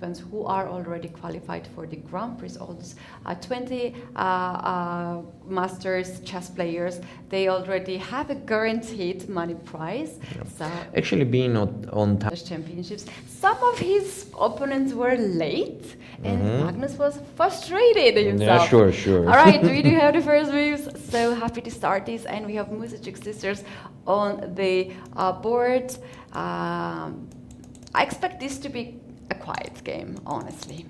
participants who are already qualified for the Grand Prix, all these 20 masters chess players, they already have a guaranteed money prize. Yeah. So Actually, being on time. Championships, some of his opponents were late, and Magnus was frustrated himself. Yeah, sure. All right, we do have the first moves. So happy to start this, and we have Muzychuk sisters on the board. I expect this to be a quiet game, honestly.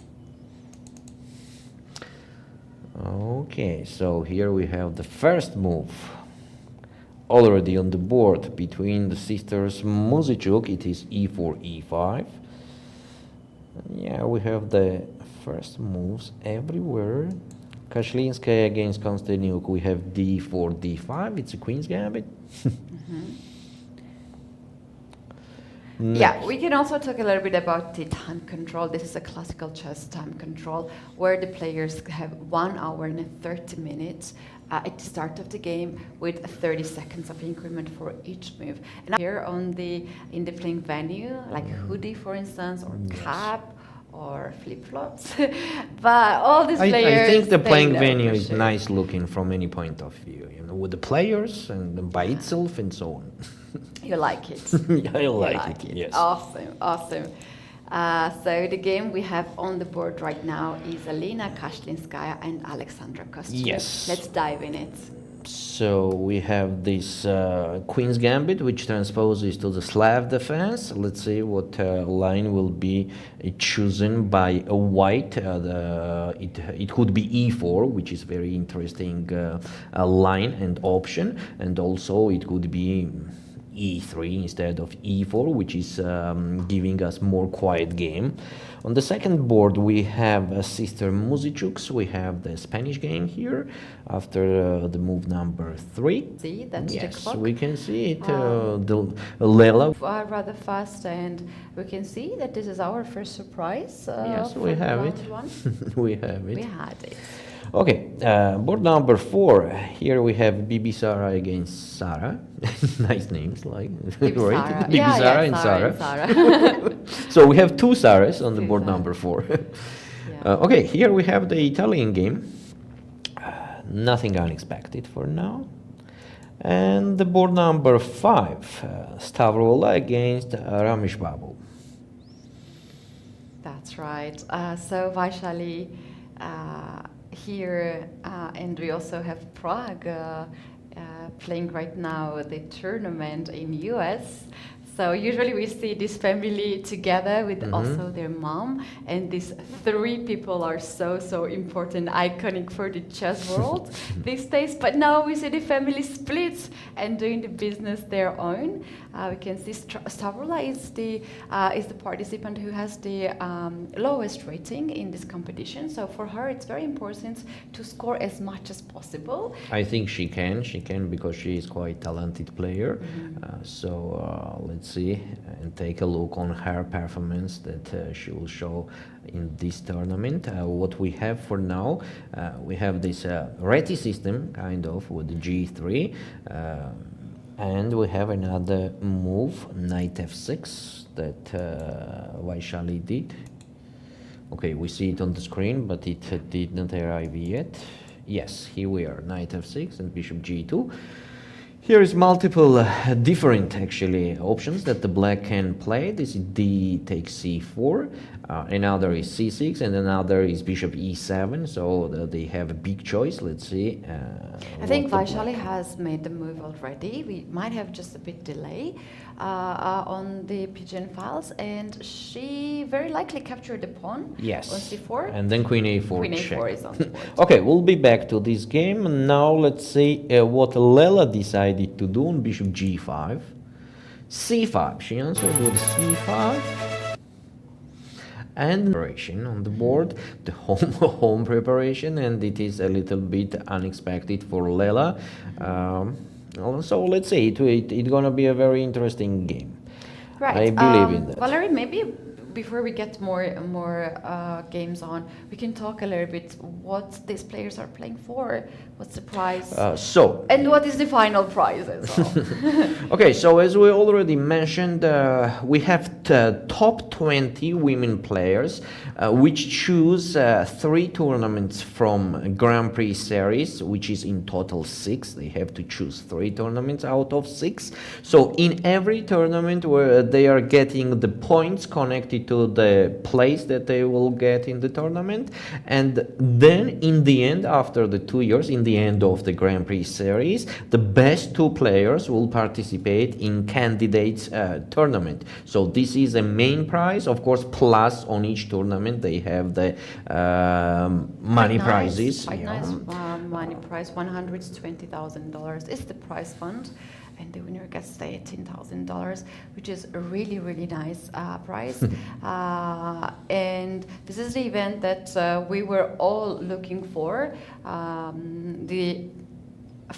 Okay, so here we have the first move already on the board between the sisters Muzychuk. It is e4, e5. Yeah, we have the first moves everywhere. Kashlinskaya against Kosteniuk. We have d4, d5. It's a queen's gambit. Yeah, we can also talk a little bit about the time control. This is a classical chess time control where the players have 1 hour and 30 minutes at the start of the game with 30 seconds of increment for each move. And here in the playing venue, like hoodie, for instance, or cap, or flip-flops, but all these players. I think the playing venue is nice looking from any point of view, you know, with the players and by itself and so on. You like it? I like it, yes. Awesome. So the game we have on the board right now is Alina Kashlinskaya and Alexandra Kosteniuk. Yes. Let's dive in it. So we have this Queen's Gambit, which transposes to the Slav defense. Let's see what line will be chosen by a white. It could be e4, which is very interesting line and option, and also it could be e3 instead of e4, which is giving us more quiet game. On the second board we have sister Muzychuk. We have the Spanish game here after the move number 3. See, that's the clock. We can see it. The Lela. Rather fast, and we can see that this is our first surprise. Yes, we have it. We have it. We had it. Okay, board number 4. Here we have Bibisara against Sara. Nice names, like right? Bibisara and Sara. So we have 2 Saras on the board number 4. Okay, here we have the Italian game. Nothing unexpected for now. And the board number 5, Stavroula against Rameshbabu. That's right. So Vaishali here, and we also have Prague playing right now the tournament in US. So usually we see this family together with also their mom, and these 3 people are so important, iconic for the chess world these days. But now we see the family splits and doing the business their own. We can see Stavroula is the participant who has the lowest rating in this competition. So for her, it's very important to score as much as possible. I think she can because she is quite talented player. Let's see and take a look on her performance that she will show in this tournament. What we have for now, we have this Reti system kind of with the G3, and we have another move, knight f6, that Vaishali did. Okay, we see it on the screen, but it did not arrive yet. Yes, here we are, knight f6 and bishop g2. Here is multiple different actually options that the black can play. This is d takes c4, another is c6, and another is bishop e7. So they have a big choice. Let's see. I think Vaishali has made the move already. We might have just a bit delay on the pigeon files, and she very likely captured the pawn. Yes. On c4. And then queen a4. Queen check. a4 is on the board. Okay, we'll be back to this game. Now let's see what Lela decided to do on bishop g5. c5. She answered with c5. And preparation on the board, the home preparation, and it is a little bit unexpected for Lela. So let's say it's gonna be a very interesting game. Right. I believe in that. Valerie, maybe before we get more games on, we can talk a little bit what these players are playing for. What's the prize? And what is the final prize as well? Okay, so as we already mentioned, we have top 20 women players, which choose 3 tournaments from Grand Prix series, which is in total 6. They have to choose 3 tournaments out of 6. So in every tournament where they are getting the points connected to the place that they will get in the tournament, and then in the end, after the 2 years, in the end of the Grand Prix series, the best 2 players will participate in candidates tournament. So this is a main prize, of course, plus on each tournament they have the money prizes. Quite nice money prize, $120,000 is the prize fund. And the winner gets the $18,000, which is a really, really nice prize. And this is the event that we were all looking for. The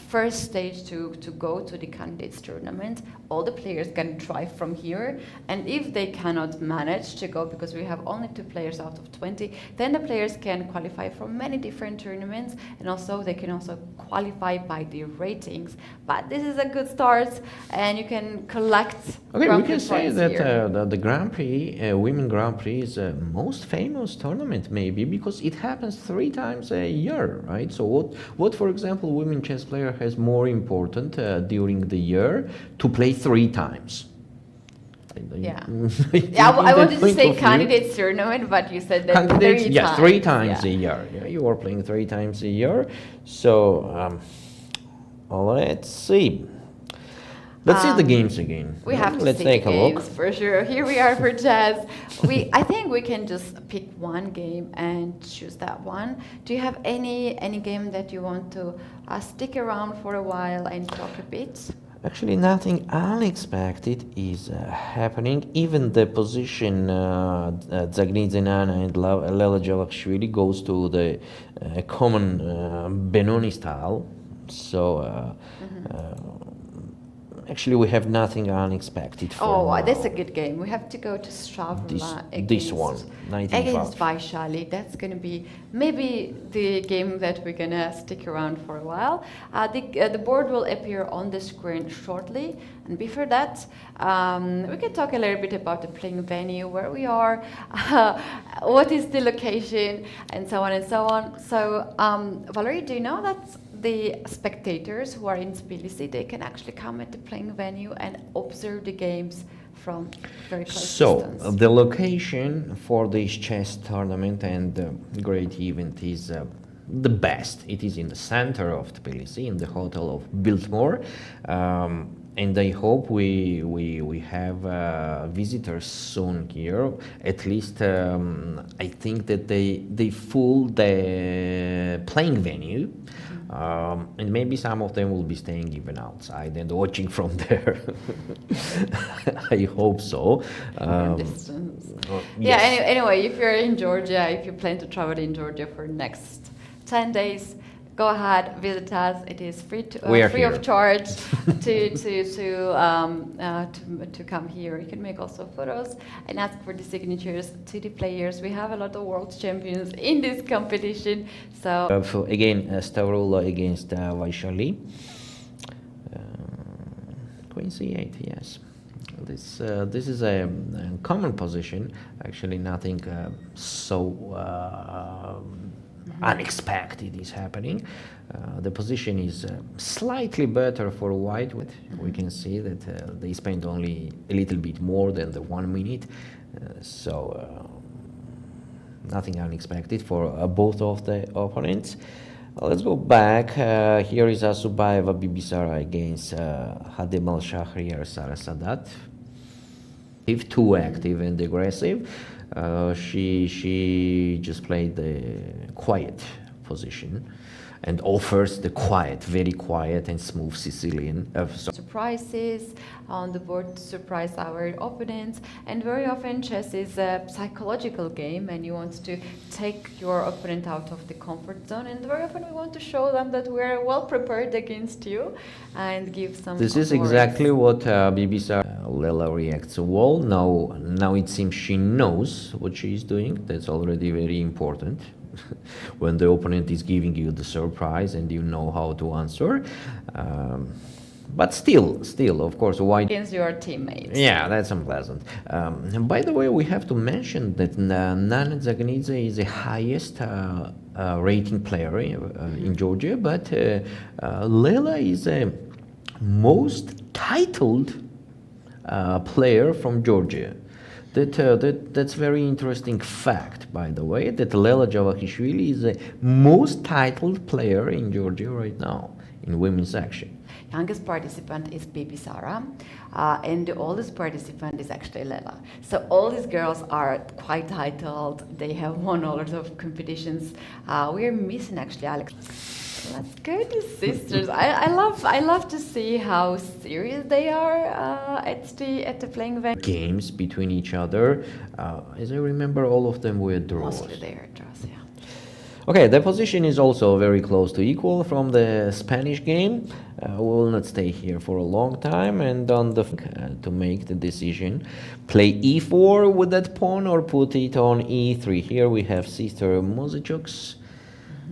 first stage to go to the candidates tournament. All the players can try from here, and if they cannot manage to go, because we have only 2 players out of 20, then the players can qualify from many different tournaments, and also they can also qualify by the ratings. But this is a good start, and you can collect. Okay, we can say that the Grand Prix, Women Grand Prix, is the most famous tournament, maybe because it happens 3 times a year, right? So what for example, women chess player has more important during the year to play 3 times? Yeah, I wanted to say candidates tournament, but you said that candidates, 3 times. 3 times a year. Yeah, you are playing 3 times a year. So let's see. Let's see the games again. We have to see the games for sure. Here we are for chess. I think we can just pick one game and choose that one. Do you have any game that you want to stick around for a while and talk a bit? Actually, nothing unexpected is happening. Even the position Dzagnidze and Lela Javakhishvili goes to the common Benoni style. So actually, we have nothing unexpected. That's a good game. We have to go to Stavroula against Vaishali. That's going to be maybe the game that we're going to stick around for a while. The board will appear on the screen shortly. And before that, we can talk a little bit about the playing venue, where we are, what is the location, and so on and so on. So, Valerie, do you know that the spectators who are in Tbilisi, they can actually come at the playing venue and observe the games from very close distance? So, the location for this chess tournament and great event is the best. It is in the center of Tbilisi, in the hotel of Biltmore. And I hope we have visitors soon here. At least I think that they fill the playing venue. And maybe some of them will be staying even outside and watching from there. I hope so. Yeah, anyway, if you're in Georgia, if you plan to travel in Georgia for the next 10 days, go ahead, visit us. It is free of charge to come here. You can make also photos and ask for the signatures to the players. We have a lot of world champions in this competition. So again, Stavroula against Vaishali. Queen c8, yes. This is a common position. Actually, nothing unexpected is happening. The position is slightly better for white. We can see that they spent only a little bit more than the 1 minute. So nothing unexpected for both of the opponents. Let's go back. Here is Assaubayeva Bibisara against Khademalsharieh Sarasadat. If too active and aggressive. She just played the quiet position, and offers the quiet, very quiet and smooth Sicilian. Surprises on the board to surprise our opponents, and very often chess is a psychological game and you want to take your opponent out of the comfort zone, and very often we want to show them that we're well prepared against you and give some This is exactly what Bibisara Lela reacts well. Now it seems she knows what she is doing. That's already very important. When the opponent is giving you the surprise and you know how to answer. But still, of course, why against your teammates? Yeah, that's unpleasant. By the way, we have to mention that Nana Dzagnidze is the highest rating player in Georgia, but Lela is the most titled player from Georgia. That's very interesting fact, by the way, that Lela Javakhishvili is the most titled player in Georgia right now in women's section. Youngest participant is Bibisara, and the oldest participant is actually Lela. So all these girls are quite titled. They have won a lot of competitions. We're missing actually Alex. Let's go to sisters. I love to see how serious they are at the playing event. Games between each other. As I remember, all of them were draws. Mostly they are draws, yeah. Okay, the position is also very close to equal from the Spanish game. We will not stay here for a long time, and on the to make the decision, play e4 with that pawn or put it on e3. Here we have sister Muzychuk.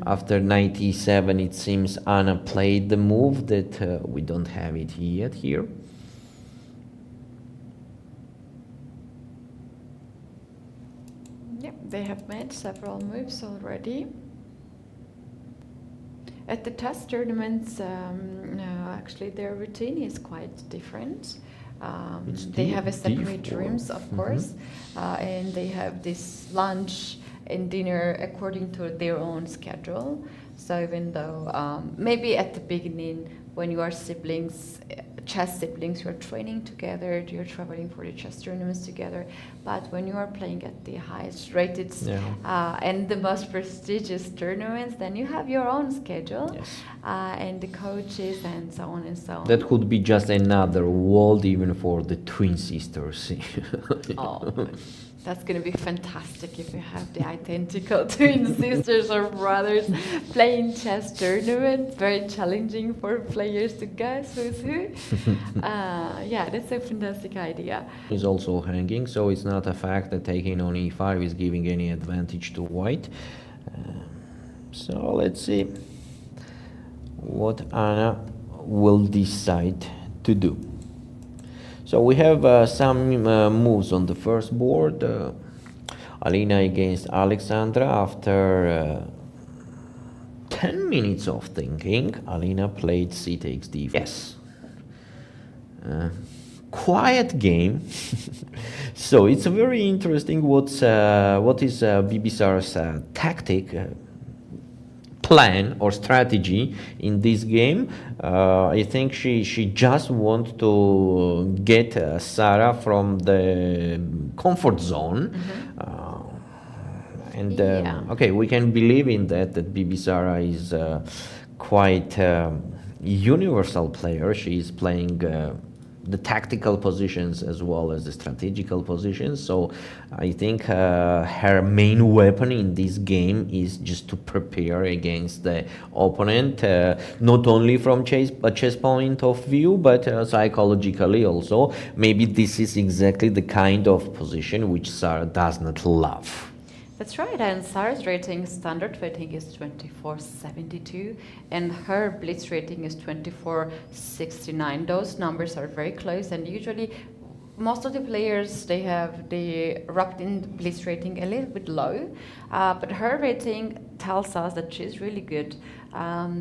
After 97, it seems Anna played the move that we don't have it yet here. Yep, they have made several moves already. At the test tournaments, actually their routine is quite different. They have a separate rooms, of course, and they have this lunch and dinner according to their own schedule. So even though maybe at the beginning, when you are siblings, chess siblings, you're training together, you're traveling for the chess tournaments together, but when you are playing at the highest rated and the most prestigious tournaments, then you have your own schedule. Yes. And the coaches and so on and so on. That could be just another world even for the twin sisters. Oh, that's going to be fantastic if you have the identical twin sisters or brothers playing chess tournament. Very challenging for players to guess who's who. Yeah, that's a fantastic idea. Is also hanging, so it's not a fact that taking on e5 is giving any advantage to white. So let's see what Anna will decide to do. So we have some moves on the first board. Alina against Alexandra. After 10 minutes of thinking, Alina played c takes d4. Yes. Quiet game. So it's very interesting what is Bibisara's tactic, plan or strategy in this game. I think she just wants to get Sara from the comfort zone. Okay, we can believe in that Bibisara is quite universal player. She is playing the tactical positions as well as the strategical positions. So I think her main weapon in this game is just to prepare against the opponent, not only from a chess point of view, but psychologically also. Maybe this is exactly the kind of position which Sara does not love. That's right, and Sara's rating, standard rating is 2472, and her blitz rating is 2469. Those numbers are very close, and usually most of the players, they have the wrapped-in blitz rating a little bit low, but her rating tells us that she's really good.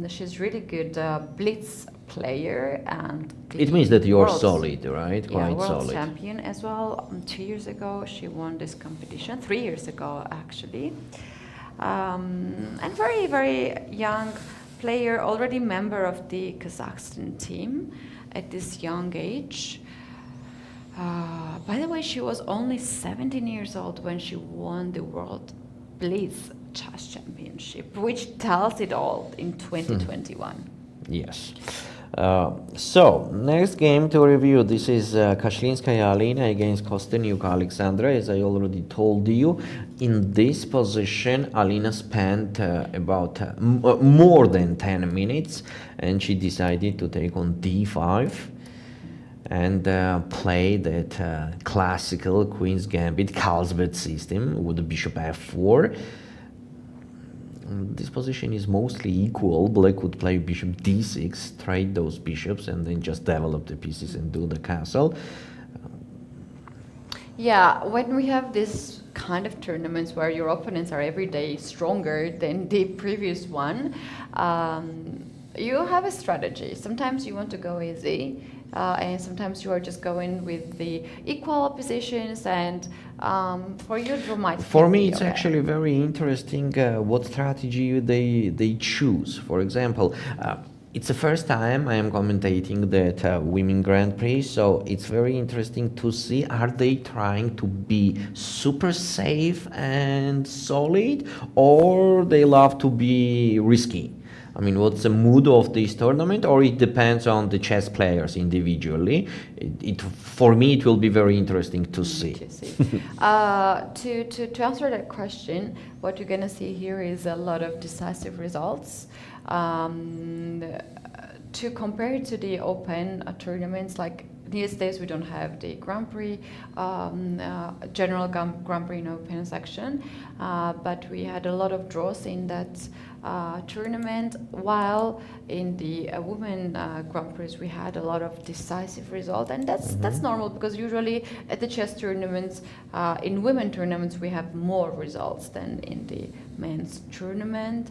She's really good blitz player, and it means that you're solid, right? Yeah, quite world solid. champion as well. 2 years ago, she won this competition. 3 years ago, actually, and very, very young player, already member of the Kazakhstan team at this young age. By the way, she was only 17 years old when she won the World Blitz Chess Championship, which tells it all in 2021. Yes. So, next game to review, this is Kashlinskaya Alina against Kosteniuk Alexandra. As I already told you, in this position, Alina spent about more than 10 minutes, and she decided to take on d5 and play that classical Queen's Gambit Carlsbad system with the bishop f4. This position is mostly equal. Black would play bishop d6, trade those bishops, and then just develop the pieces and do the castle. Yeah, when we have this kind of tournaments where your opponents are every day stronger than the previous one, you have a strategy. Sometimes you want to go easy, and sometimes you are just going with the equal positions, and for you it might For me, it's okay. actually very interesting what strategy they choose. For example, it's the first time I am commentating that Women Grand Prix, so it's very interesting to see, are they trying to be super safe and solid, or they love to be risky? I mean, what's the mood of this tournament, or it depends on the chess players individually? For me, it will be very interesting to see. To answer that question, what you're going to see here is a lot of decisive results. To compare it to the open tournaments, like these days we don't have the Grand Prix, general Grand Prix in open section, but we had a lot of draws in that tournament, while in the women Grand Prix we had a lot of decisive results, and that's normal, because usually at the chess tournaments, in women tournaments, we have more results than in the men's tournament.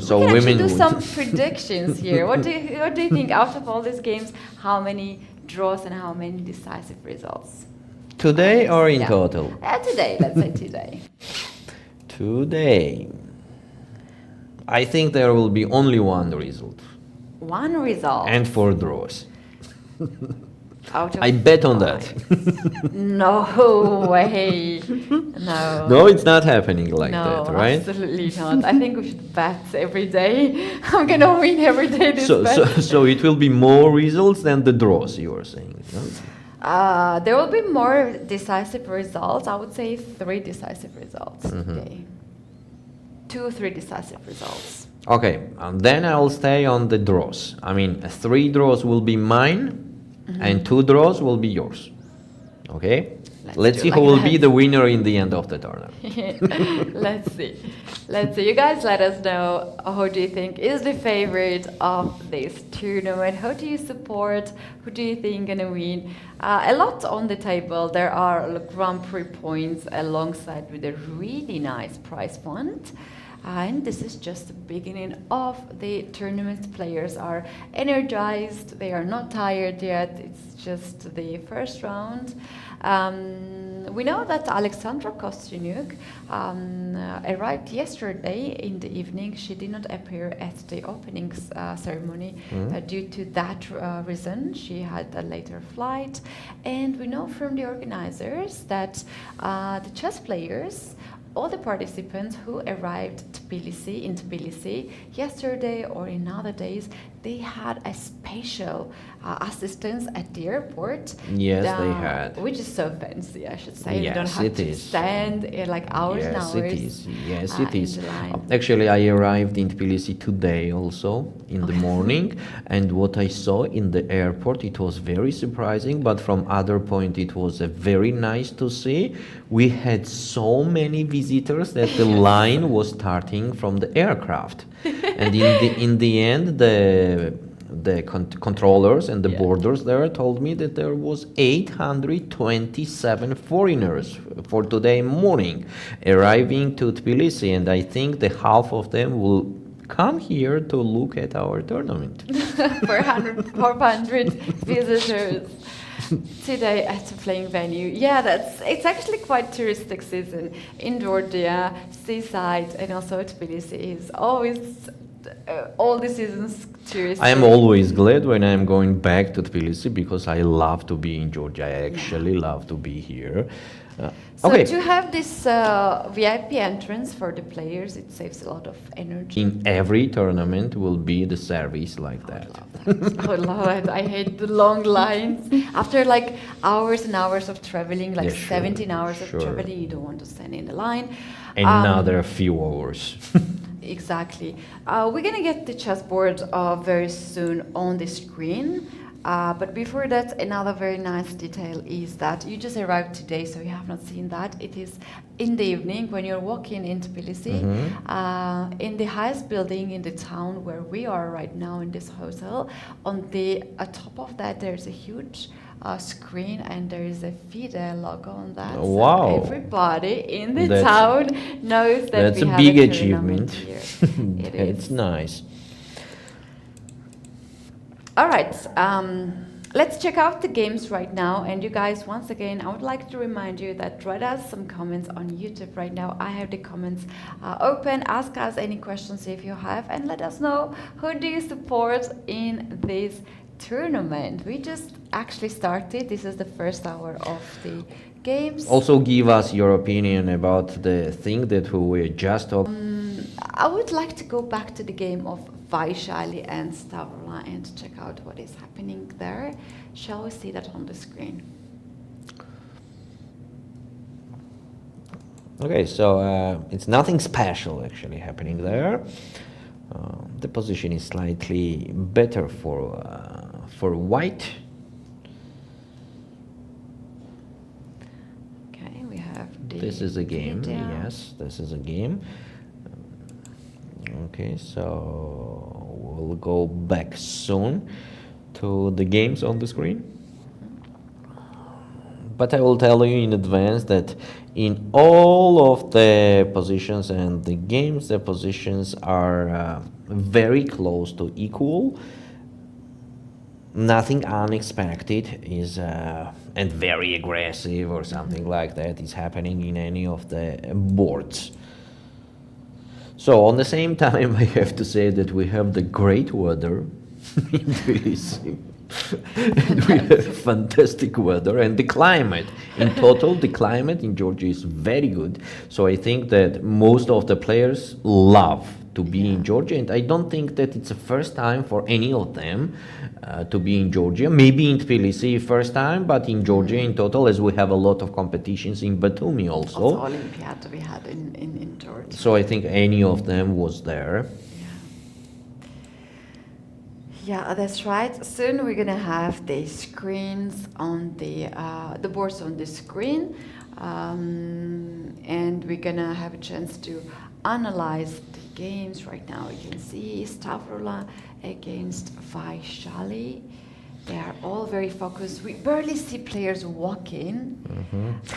So we can women actually do would some predictions here. What do you think, out of all these games, how many draws and how many decisive results? Today or in total? Today, let's say today. Today, I think there will be only one result. One result? And 4 draws. Out of I bet on 5. that. No way. No. No, it's not happening like No, that, right? absolutely not. I think we should bet every day. I'm gonna win every day this bet. So it will be more results than the draws, you are saying, no? There will be more decisive results. I would say 3 decisive results today. 2 or 3 decisive results. Okay, and then I'll stay on the draws. I mean, 3 draws will be mine, and 2 draws will be yours. Okay? Let's see who will be the winner in the end of the tournament. Let's see. You guys let us know, who do you think is the favorite of this tournament? Who do you support? Who do you think gonna win? A lot on the table. There are Grand Prix points alongside with a really nice prize fund. And this is just the beginning of the tournament. Players are energized. They are not tired yet. It's just the first round. We know that Alexandra Kosteniuk arrived yesterday in the evening. She did not appear at the opening ceremony due to that reason. She had a later flight. And we know from the organizers that the chess players, all the participants who arrived in Tbilisi yesterday or in other days, they had a special assistance at the airport. Yes, they had. Which is so fancy, I should say. Yes, you don't have to stand like hours and hours. Yes, it is. Actually, I arrived in Tbilisi today also in the morning, and what I saw in the airport, it was very surprising, but from other point it was very nice to see. We had so many visitors that the line was starting from the aircraft. And in the end, the controllers and the borders there told me that there was 827 foreigners for today morning arriving to Tbilisi, and I think the half of them will come here to look at our tournament. 400 visitors today at the playing venue. Yeah, it's actually quite touristic season in Georgia, seaside, and also Tbilisi is always all the seasons touristic. I am always glad when I am going back to Tbilisi because I love to be in Georgia. I actually love to be here. So Okay. to have this VIP entrance for the players, it saves a lot of energy. In every tournament will be the service like I that. would love that. I would love it. I hate the long lines. After like hours and hours of traveling, like Yeah, sure, 17 hours of sure. traveling, you don't want to stand in the line. Another few hours. Exactly. We're gonna get the chessboard very soon on the screen. But before that, another very nice detail is that you just arrived today, so you have not seen that. It is in the evening when you're walking in Tbilisi, in the highest building in the town where we are right now in this hotel. On the top of that, there's a huge screen and there is a FIDE logo on that. Wow. So everybody in the That's- town knows that That's we a have big a achievement. tournament here. It's nice. All right, let's check out the games right now. And you guys, once again, I would like to remind you that write us some comments on YouTube right now. I have the comments open. Ask us any questions if you have, and let us know who do you support in this tournament. We just actually started. This is the first hour of the games. Also give us your opinion about the thing that we were just talking. I would like to go back to the game of Vaishali and Stavroula and check out what is happening there. Shall we see that on the screen? Okay, so it's nothing special actually happening there. The position is slightly better for white. Okay, we have the This is a game. video. Yes, this is a game. Okay, so we'll go back soon to the games on the screen. But I will tell you in advance that in all of the positions and the games, the positions are very close to equal. Nothing unexpected is and very aggressive or something like that is happening in any of the boards. So on the same time, I have to say that we have the great weather in Tbilisi. And we have fantastic weather and the climate. In total, the climate in Georgia is very good. So I think that most of the players love to be in Georgia, and I don't think that it's the first time for any of them to be in Georgia. Maybe in Tbilisi first time, but in Georgia in total, as we have a lot of competitions in Batumi also. Also Olympiad we had in Georgia. So I think any of them was there. Yeah, that's right. Soon we're gonna have the screens on the boards on the screen, and we're gonna have a chance to analyze the games. Right now you can see Stavroula against Vaishali. They are all very focused. We barely see players walking.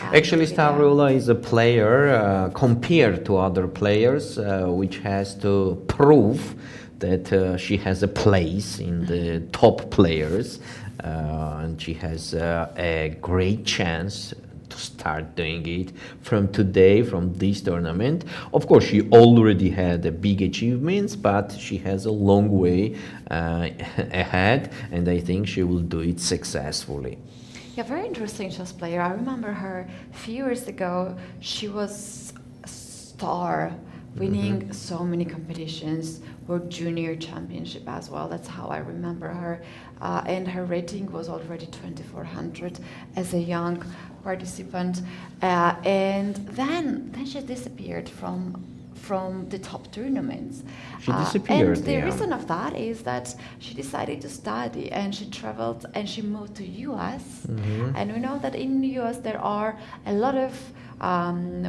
Actually, Stavroula is a player compared to other players, which has to prove that she has a place in the top players, and she has a great chance to start doing it from today, from this tournament. Of course, she already had big achievements, but she has a long way ahead, and I think she will do it successfully. Yeah, very interesting chess player. I remember her a few years ago. She was a star, winning so many competitions, World Junior Championship as well. That's how I remember her. And her rating was already 2400 as a young participant. And then she disappeared from the top tournaments. She disappeared, and the yeah. reason of that is that she decided to study and she traveled and she moved to US. And we know that in the US there are a lot of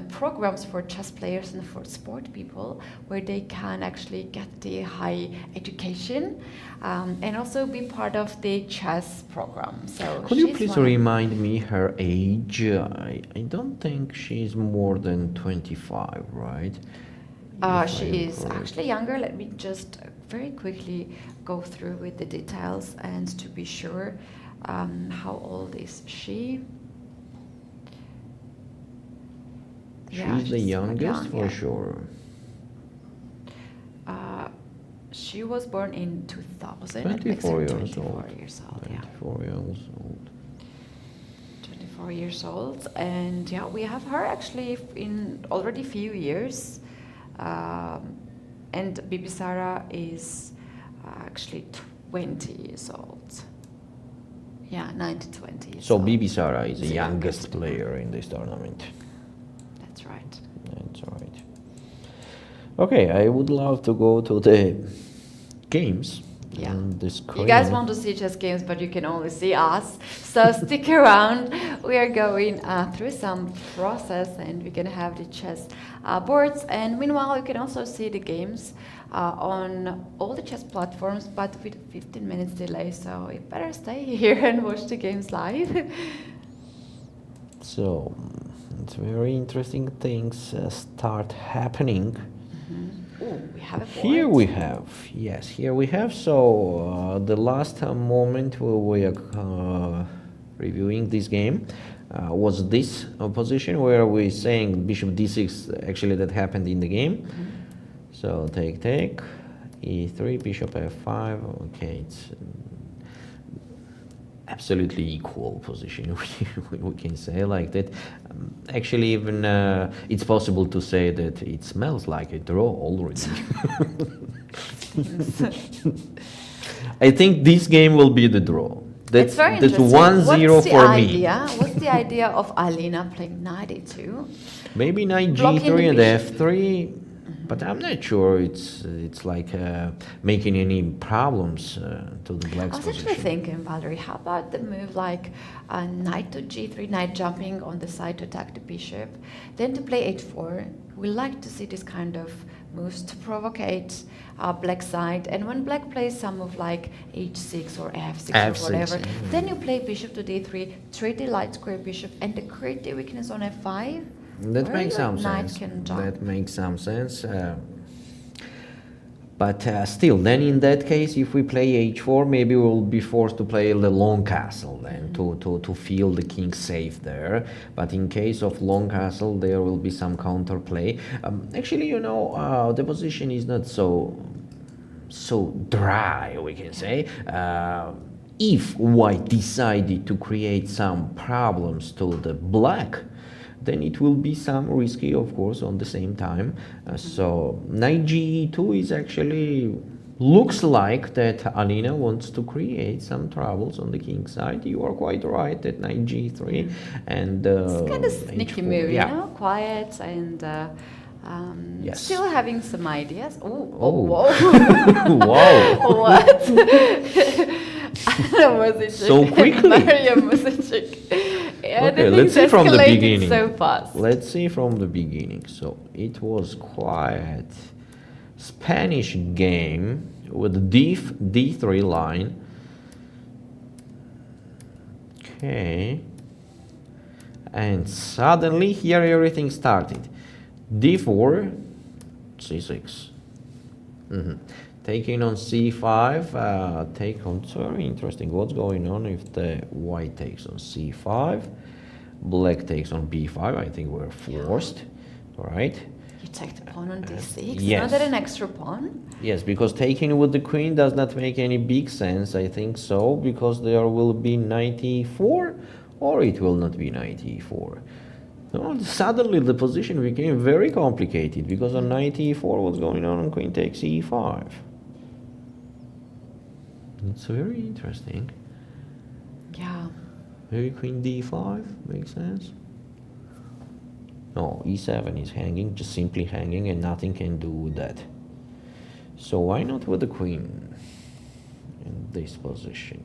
programs for chess players and for sport people where they can actually get the high education and also be part of the chess program. So Could you she's please one of- remind me her age? I don't think she's more than 25, right? If I She am is correct. actually younger. Let me just very quickly go through with the details and to be sure how old is she. She's the youngest young, for yeah. sure. She was born in 2000. 24 That makes her years 24 old. years old, yeah. 24 years old. 24 4 years old, and yeah, we have her actually in already few years. And Bibisara is actually 20 years old. Yeah, 19-20 years So old. Bibisara is the The youngest youngest. player in this tournament. That's right. That's right. Okay, I would love to go to the games. Yeah. On the screen. You guys want to see chess games, but you can only see us. So stick around. We are going through some process, and we're gonna have the chess boards. And meanwhile, you can also see the games on all the chess platforms, but with 15 minutes delay. So you better stay here and watch the games live. So it's very interesting things start happening. Oh, we have a board. Here we have, yes, here we have. So the last moment we are reviewing this game was this position where we're saying bishop d6. Actually, that happened in the game. So take, e3, bishop f5. Okay, it's absolutely equal position. We can say like that. Actually, even it's possible to say that it smells like a draw already. I think this game will be the draw. It's very That's interesting. 1-0 for me. What's the idea of Alina playing knight e2? Maybe knight Blocking the g3 and bishop. f3. But I'm not sure it's like making any problems to the black's I was position. actually thinking, Valerie, how about the move like knight to g3, knight jumping on the side to attack the bishop, then to play h4. We like to see this kind of moves to provocate black side. And when black plays some move like h6 or f6 F6, or whatever, yeah. then you play bishop to d3, trade the light square bishop, and the create the weakness on f5. That where makes your some knight sense. can jump. That makes some sense. But still, then in that case, if we play h4, maybe we'll be forced to play the long castle then to feel the king safe there. But in case of long castle, there will be some counterplay. Actually, you know, the position is not so dry, we can say. If white decided to create some problems to the black, then it will be some risky, of course, on the same time. So knight ge2 is actually looks like that Alina wants to create some troubles on the king side. You are quite right that knight g3 and It's kind of sneaky h4, move, yeah. you know, quiet and Yes. still having some ideas. Oh, Oh. whoa. Wow. What? Muzychuk So and quickly. Mariya Muzychuk. Yeah, Okay, the let's see things from the escalated beginning. so fast. Let's see from the beginning. So it was quite Spanish game with d3 line. Okay. And suddenly here everything started. d4, c6. Taking on c5, take on, it's very interesting what's going on if the white takes on c5, black takes on b5. I think we're forced, right? You take the pawn on d6, yes. not that an extra pawn. Yes, because taking with the queen does not make any big sense, I think so, because there will be knight e4, or it will not be knight e4. No, suddenly the position became very complicated, because on knight e4, what's going on queen takes e5? It's very interesting. Yeah. Maybe queen d5 makes sense. No, e7 is hanging, just simply hanging, and nothing can do with that. So why not with the queen in this position?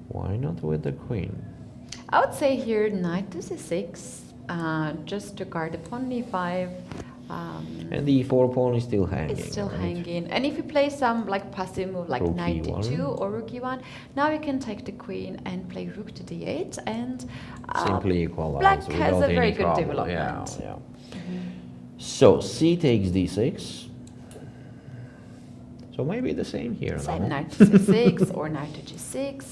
Why not with the queen? I would say here knight to c6, just to guard the pawn e5. And the e4 pawn is still hanging. It's still right? hanging. And if you play some like passive move like Rook knight e1. d2 or rook e1, now you can take the queen and play rook to d8 and Simply equalize. black has without a very any good trouble. development. Yeah. So c takes d6. So maybe the same here. Same no? knight to c6 or knight to g6.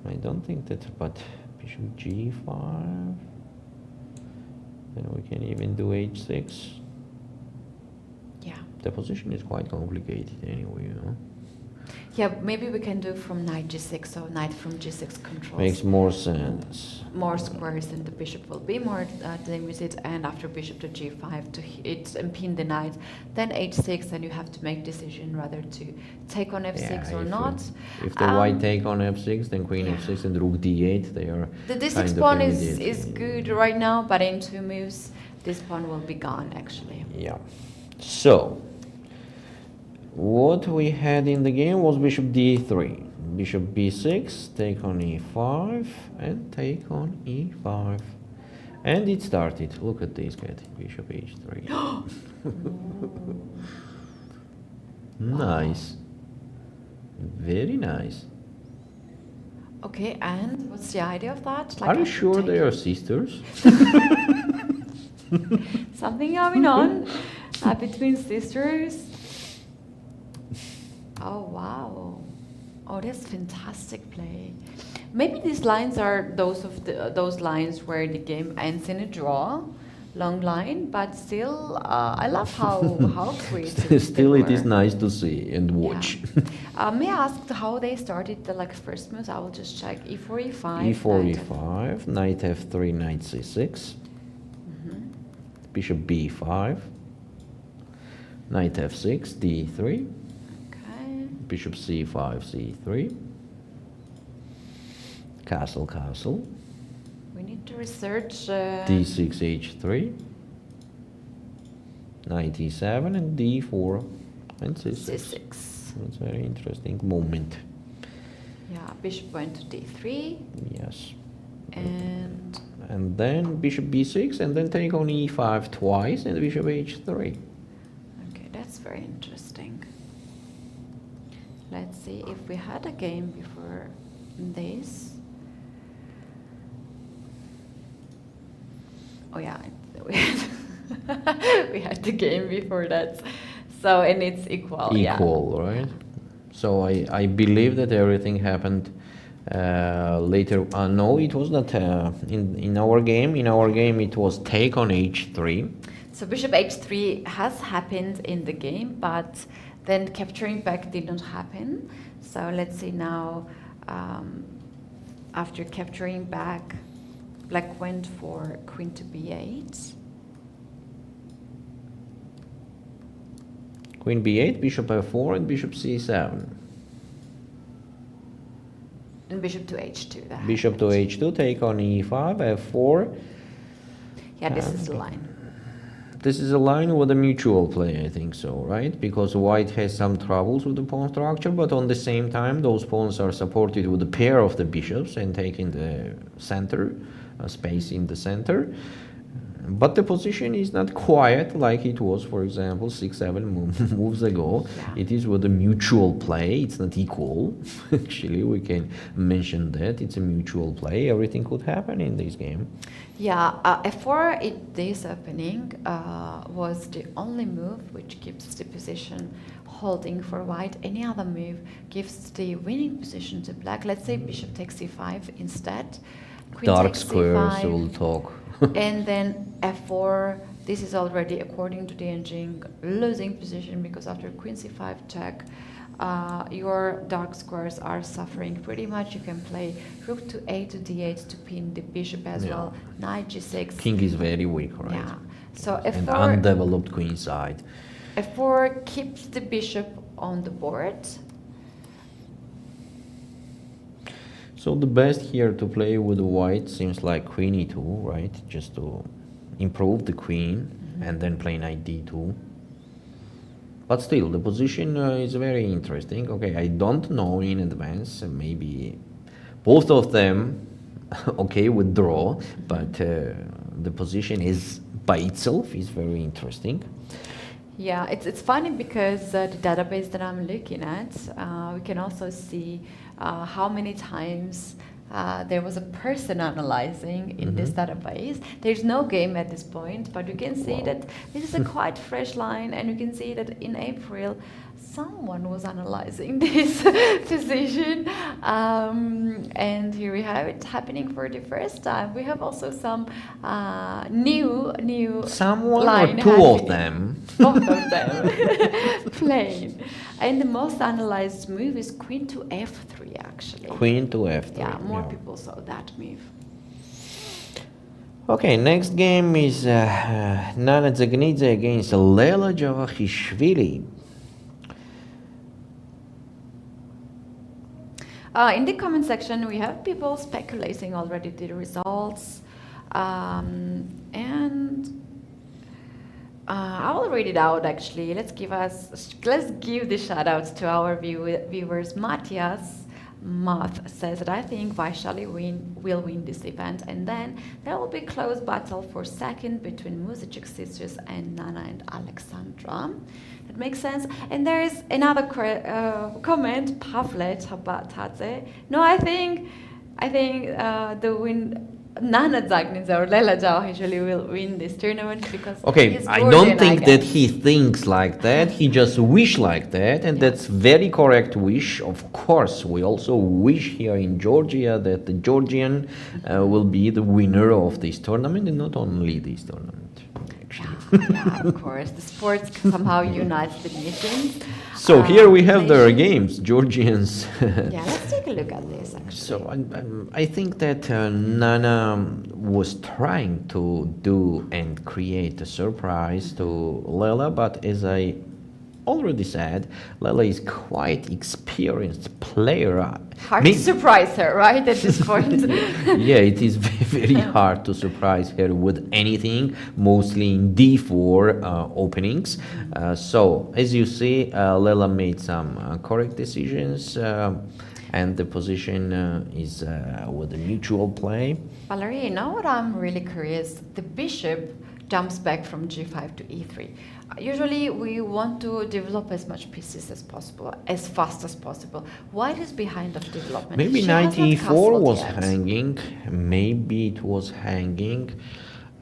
I don't think that, but bishop g5. Then we can even do h6. Yeah. The position is quite complicated anyway, you know. Yeah, maybe we can do from knight g6, so knight from g6 controls. Makes more sense. More squares, and the bishop will be more limited, and after bishop to g5 to hit and pin the knight, then h6, and you have to make decision whether to take on f6 or not. If the white take on f6, then queen f6 and rook d8, they are the d6 pawn is good right now, but in 2 moves this pawn will be gone actually. Yeah. So what we had in the game was bishop d3, bishop b6, take on e5, and take on e5. And it started. Look at this, Keti. Bishop h3. Nice. Very nice. Okay, and what's the idea of that? Are you sure they are sisters? Something going on between sisters. Oh, wow. Oh, that's fantastic play. Maybe these lines are those lines where the game ends in a draw, long line, but still, I love how creative. Still, it is nice to see and watch. Yeah. May I ask how they started the first moves? I will just check. E4, E5. E4, E5, knight F3, knight C6, bishop B5, knight F6, D3. Bishop c5, c3, castle, castle. We need to research. d6, h3, knight e7, and d4, and c6. c6. That's a very interesting moment. Yeah, bishop went to d3. Yes. And then bishop b6, and then take on e5 twice, and bishop h3. Okay, that's very interesting. Let's see if we had a game before this. Oh yeah, we had the game before that. So, and it's equal. Equal, yeah. Right? So I believe that everything happened later. No, it was not in our game. In our game, it was take on h3. So bishop h3 has happened in the game, but then capturing back did not happen. So let's see now, after capturing back, black went for queen to b8. Queen b8, bishop f4, and bishop c7. And bishop to h2. Bishop to h2, take on e5, f4. Yeah, this is the line. This is a line with a mutual play, I think so, right? Because white has some troubles with the pawn structure, but on the same time, those pawns are supported with a pair of the bishops and taking the center, space in the center. But the position is not quiet like it was, for example, 6-7 moves ago. Yeah. It is with a mutual play. It's not equal. Actually, we can mention that. It's a mutual play. Everything could happen in this game. Yeah, f4 in this opening was the only move which keeps the position holding for white. Any other move gives the winning position to black. Let's say bishop takes c5 instead. Queen Dark takes squares, c5, we'll talk. and then f4. This is already, according to the engine, losing position because after queen c5 check, your dark squares are suffering pretty much. You can play rook to a to d8 to pin the bishop as well. Knight g6. King is very weak, right? Yeah. So f4. And undeveloped queen side. f4 keeps the bishop on the board. So the best here to play with the white seems like queen e2, right? Just to improve the queen and then play knight d2. But still, the position is very interesting. Okay, I don't know in advance. Maybe both of them, okay, with draw, but the position is by itself is very interesting. Yeah, it's funny because the database that I'm looking at, we can also see how many times there was a person analyzing in this database. There's no game at this point, but you can see that this is a quite fresh line, and you can see that in April someone was analyzing this position, and here we have it happening for the first time. We have also some new someone line or two happening. of them. Both of them playing. And the most analyzed move is queen to f3, actually. Queen to f3. Yeah, more people saw that move. Okay, next game is Nana Dzagnidze against Lela Javakhishvili. In the comment section, we have people speculating already the results. And I will read it out actually. Let's give the shout outs to our viewers. Matthias Math says that I think Vaishali will win this event, and then there will be close battle for second between Muzychuk sisters and Nana and Alexandra. That makes sense. And there is another comment, Pavlet Habatadze. No, I think the win. Nana Dzagnidze or Lela Javakhishvili will win this tournament because okay, I don't think that he thinks like that. He just wish like that, and that's very correct wish. Of course, we also wish here in Georgia that the Georgian will be the winner of this tournament, and not only this tournament. Yeah, of course. The sports somehow unites the nations. So here we have their games, Georgians. Yeah, let's take a look at this actually. So I think that Nana was trying to do and create a surprise to Lela, but as I already said, Lela is quite experienced player. Hard to surprise her, right, at this point? Yeah, it is very hard to surprise her with anything, mostly in d4 openings. So, as you see, Lela made some correct decisions, and the position is with a neutral play. Valerie, you know what I'm really curious? The bishop jumps back from g5 to e3. Usually we want to develop as much pieces as possible, as fast as possible. What is behind of development? Maybe knight e4 was hanging. Maybe it was hanging.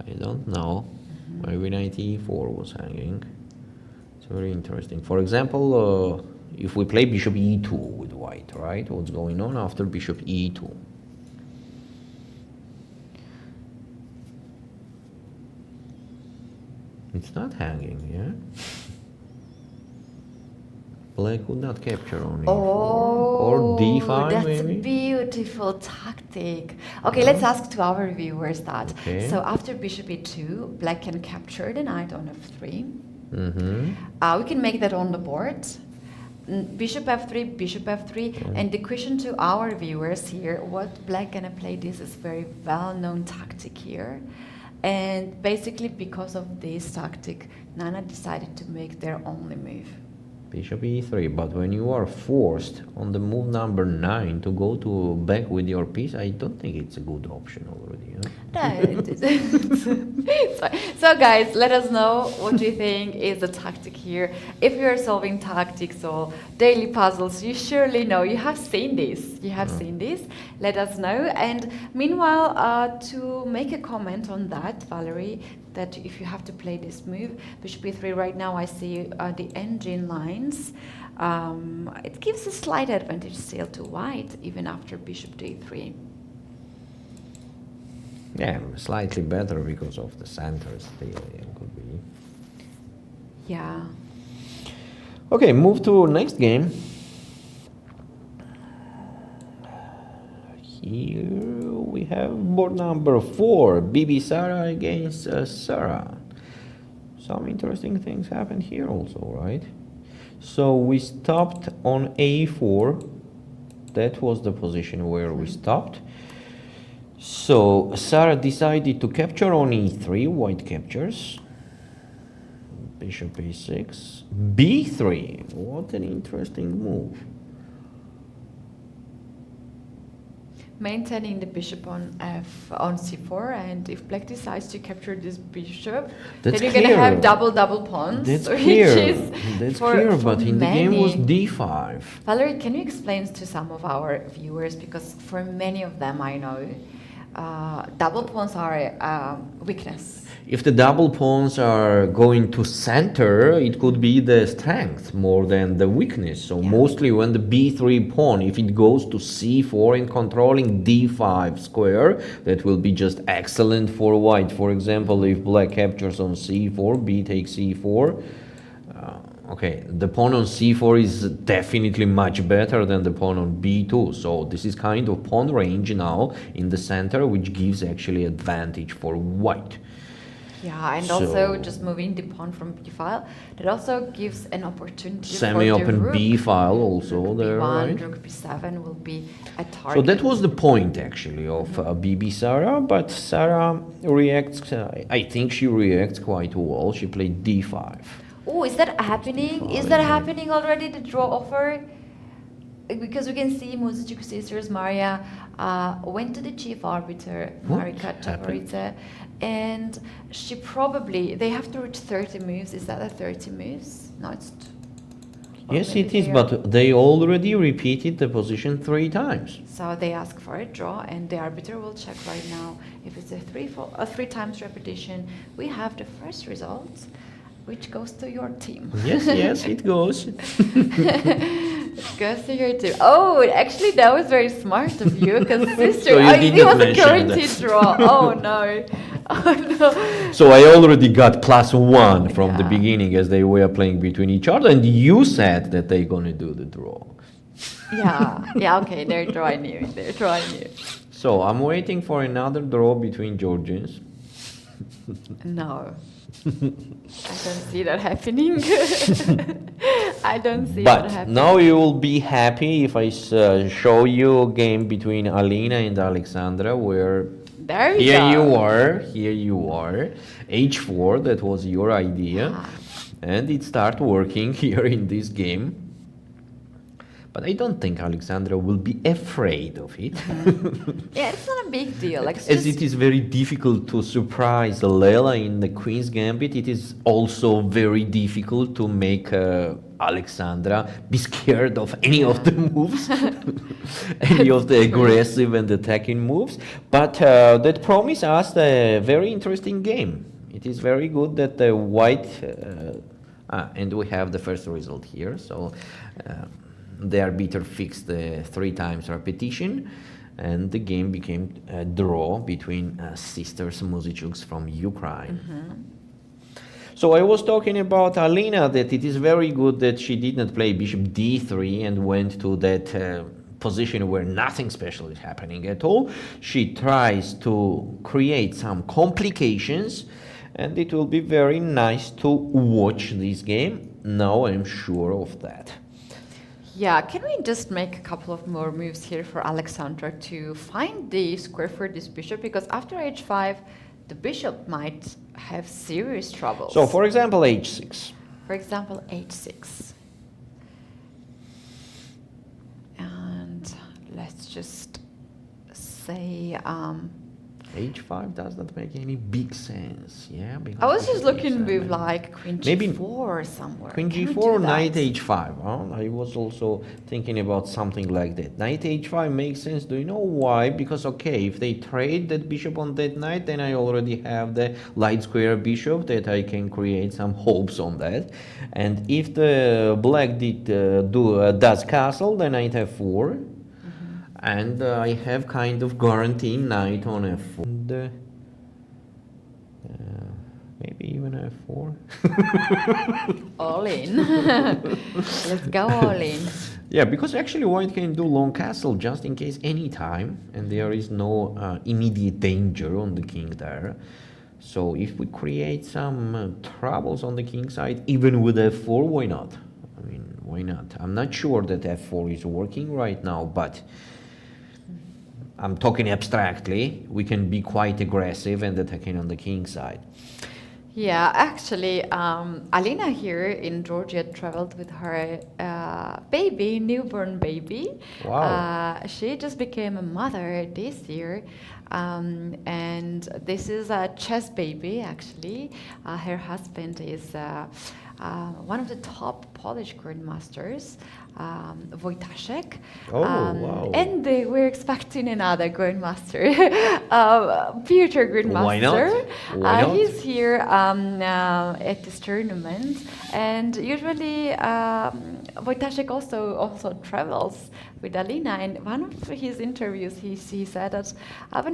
I don't know. Maybe knight e4 was hanging. It's very interesting. For example, if we play bishop e2 with white, right? What's going on after bishop e2? It's not hanging, yeah? Black would not capture on e4. Or d5, that's maybe? a beautiful tactic. Okay, let's ask to our viewers that. Okay. So after bishop e2, black can capture the knight on f3. Mm-hmm. We can make that on the board. Bishop f3, and the question to our viewers here, what black gonna play? This is very well-known tactic here. And basically, because of this tactic, Nana decided to make their only move. Bishop e3, but when you are forced on the move number 9 to go to back with your piece, I don't think it's a good option already. You know? So guys, let us know what you think is the tactic here. If you are solving tactics or daily puzzles, you surely know, you have seen this. Let us know. And meanwhile, to make a comment on that, Valerie, that if you have to play this move, bishop e3, right now I see the engine lines. It gives a slight advantage still to white, even after bishop d3. Yeah, slightly better because of the center still, it could be. Yeah. Okay, move to next game. Here we have board number 4, Bibisara against Sara. Some interesting things happened here also, right? So we stopped on a4. That was the position where we stopped. So Sara decided to capture on e3, white captures. Bishop a6, b3. What an interesting move. Maintaining the bishop on c4, and if black decides to capture this bishop, then you're gonna have double pawns. That's clear. That's clear, but in the game was d5. Valerie, can you explain to some of our viewers, because for many of them I know, double pawns are a weakness. If the double pawns are going to center, it could be the strength more than the weakness. So mostly when the b3 pawn, if it goes to c4 and controlling d5 square, that will be just excellent for white. For example, if black captures on c4, b takes e4, okay, the pawn on c4 is definitely much better than the pawn on b2. So this is kind of pawn range now in the center, which gives actually advantage for white. Yeah, and also just moving the pawn from b file, that also gives an opportunity semi-open for the rook. b file also Rook there, b1, right? rook b7 will be a target. So that was the point actually of Bibisara, but Sara reacts, I think she reacts quite well. She played d5. Oh, is that happening? Is that happening already, the draw offer? Because we can see Muzychuk sisters, Mariya, went to the chief arbiter, Mariya Javakhishvili, and she probably, they have to reach 30 moves. Is that a 30 moves? No, it's... Yes, it is, but they already repeated the position 3 times. So they ask for a draw, and the arbiter will check right now if it's a 3 times repetition. We have the first result, which goes to your team. Yes, yes, it goes. It goes to your team. Oh, actually, that was very smart of you, because sister, So it was a guaranteed draw. Oh no. Oh no. So I already got +1 from the beginning as they were playing between each other, and you said that they're gonna do the draw. Yeah, okay, they're drawing you. So I'm waiting for another draw between Georgians. No. I don't see that happening. I don't see But that happening. now you will be happy if I show you a game between Alina and Alexandra, where there we here go. here you are, h4, that was your idea, and it started working here in this game. But I don't think Alexandra will be afraid of it. Yeah, it's not a big deal. Like, As it is very difficult to surprise Lela in the Queen's Gambit, it is also very difficult to make Alexandra be scared of any of the moves, any of the aggressive and attacking moves. But that promises us a very interesting game. It is very good that the white, and we have the first result here. So. The arbiter fixed the 3 times repetition, and the game became a draw between sisters Muzychuk from Ukraine. So I was talking about Alina, that it is very good that she did not play bishop d3 and went to that position where nothing special is happening at all. She tries to create some complications, and it will be very nice to watch this game. Now I'm sure of that. Yeah, can we just make a couple of more moves here for Alexandra to find the square for this bishop? Because after h5, the bishop might have serious troubles. So, for example, h6. For example, h6. And let's just say... h5 does not make any big sense, yeah? Because I was just looking with like queen g4 somewhere. Queen g4 or knight h5. I was also thinking about something like that. Knight h5 makes sense. Do you know why? Because, okay, if they trade that bishop on that knight, then I already have the light square bishop that I can create some hopes on that. And if the black does castle, then knight f4. And I have kind of guarantee knight on f4. And, maybe even f4. All in. Let's go all in. Yeah, because actually white can do long castle just in case any time, and there is no immediate danger on the king there. So if we create some troubles on the king side, even with f4, why not? I mean, why not? I'm not sure that f4 is working right now, but I'm talking abstractly. We can be quite aggressive and attacking on the king side. Yeah, actually, Alina here in Georgia traveled with her baby, newborn baby. Wow. She just became a mother this year. And this is a chess baby, actually. Her husband is one of the top Polish grandmasters, Wojtaszek. Oh, wow. And we're expecting another grandmaster, future grandmaster. Why not? Why not? He's here at this tournament, and usually Wojtaszek also travels with Alina. And one of his interviews, he said that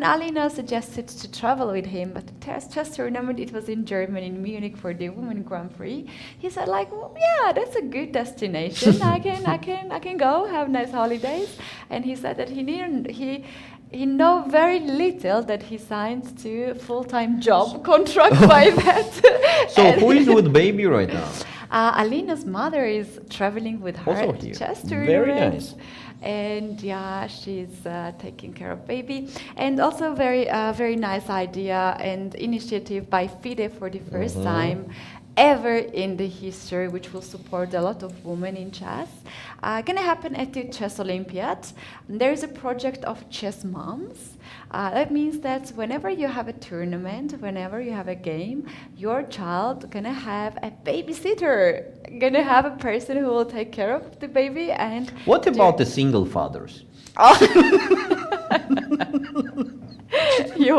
when Alina suggested to travel with him, but the chess tournament, it was in Germany, in Munich for the Women Grand Prix, he said like, well, yeah, that's a good destination. I can go have nice holidays. And he said that he know very little that he signed to full-time job contract by that. So who is with baby right now? Alina's mother is traveling with her Also at here. chess tournament. Very nice. And yeah, she's taking care of baby. And also very nice idea and initiative by FIDE for the first time ever in the history, which will support a lot of women in chess. Gonna happen at the Chess Olympiad. There is a project of chess moms. That means that whenever you have a tournament, whenever you have a game, your child gonna have a babysitter, gonna have a person who will take care of the baby. And what about the single fathers? You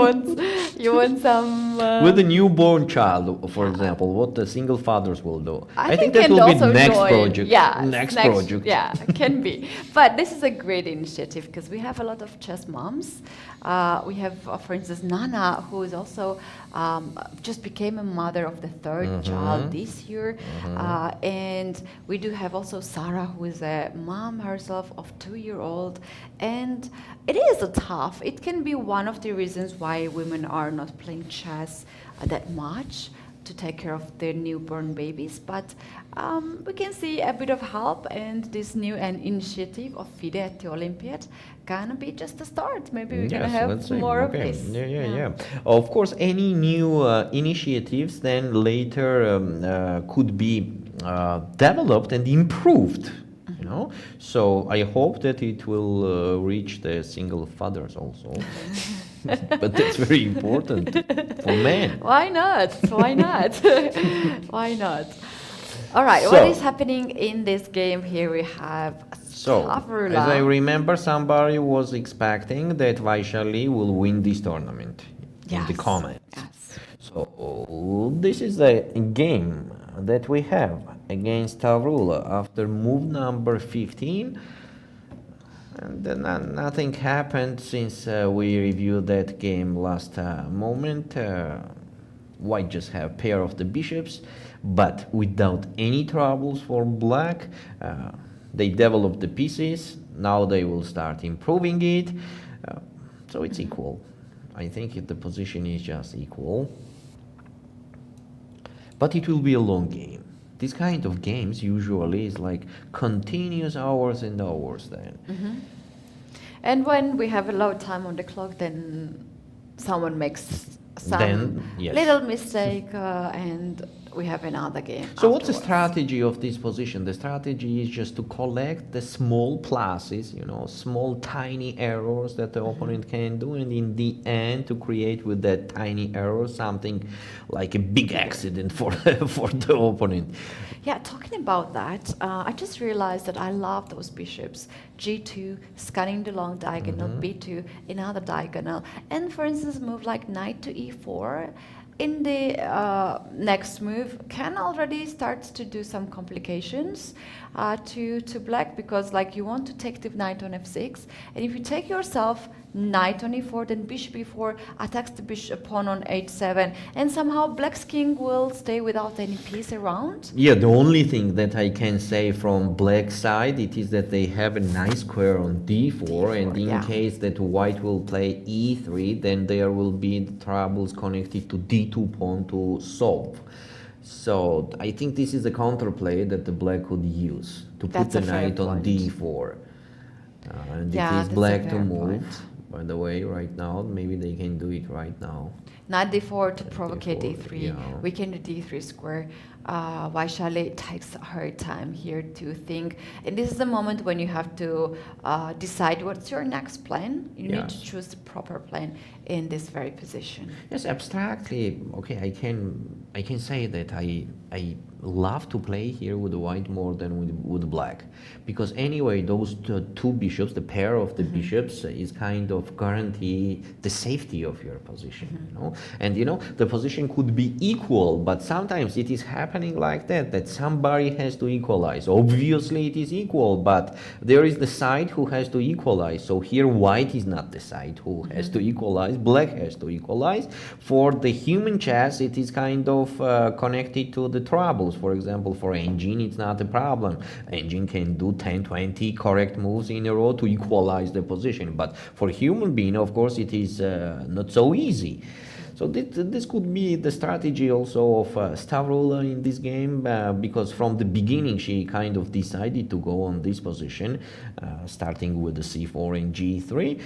want some with a newborn child, for example, what the single fathers will do. I think that will be next project. Yeah, next project. Yeah, can be. But this is a great initiative because we have a lot of chess moms. We have, for instance, Nana, who is also just became a mother of the third child this year. And we do have also Sarah, who is a mom herself of 2-year-old. And it is a tough. It can be one of the reasons why women are not playing chess that much, to take care of their newborn babies. But we can see a bit of help, and this new initiative of FIDE at the Olympiad gonna be just a start. Maybe we're gonna have more of this. Yeah. Of course, any new initiatives then later could be developed and improved. You know, so I hope that it will reach the single fathers also. But that's very important for men. Why not? Why not? Why not? All right, So, what is happening in this game here? We have Stavroula. As I remember, somebody was expecting that Vaishali will win this tournament in the comments. Yes. So this is a game that we have against Stavroula after move number 15. And then nothing happened since we reviewed that game last moment. White just have pair of the bishops, but without any troubles for black. They developed the pieces. Now they will start improving it. So it's equal. I think the position is just equal. But it will be a long game. This kind of games usually is like continuous hours and hours then. And when we have a low time on the clock, then someone makes some little mistake and we have another game. So what's the strategy of this position? The strategy is just to collect the small pluses, you know, small tiny errors that the opponent can do, and in the end to create with that tiny error something like a big accident for the opponent. Yeah, talking about that, I just realized that I love those bishops. G2, scanning the long diagonal, B2, another diagonal. And for instance, move like knight to E4, in the next move can already start to do some complications to black, because like you want to take the knight on F6, and if you take yourself knight on E4, then bishop E4 attacks the bishop pawn on H7, and somehow black's king will stay without any piece around. Yeah, the only thing that I can say from black side, it is that they have a nice square on D4, and in case that white will play E3, then there will be the troubles connected to D2 pawn to solve. So I think this is a counterplay that the black could use to put the knight on D4. And it is black to move. By the way, right now, maybe they can do it right now. Knight D4 to provoke D3. Yeah. We can do D3 square. Vaishali takes her time here to think. And this is the moment when you have to decide what's your next plan. You need to choose the proper plan. in this very position. Yes, abstractly, okay, I can say that I love to play here with white more than with black, because anyway those two bishops, the pair of the bishops, is kind of guarantee the safety of your position, you know. And you know, the position could be equal, but sometimes it is happening like that somebody has to equalize. Obviously it is equal, but there is the side who has to equalize. So here white is not the side who has to equalize, black has to equalize. For the human chess it is kind of connected to the troubles. For example, for engine it's not a problem. Engine can do 10-20 correct moves in a row to equalize the position, but for human being, of course, it is not so easy. So this could be the strategy also of Stavroula in this game, because from the beginning she kind of decided to go on this position, starting with the c4 and g3.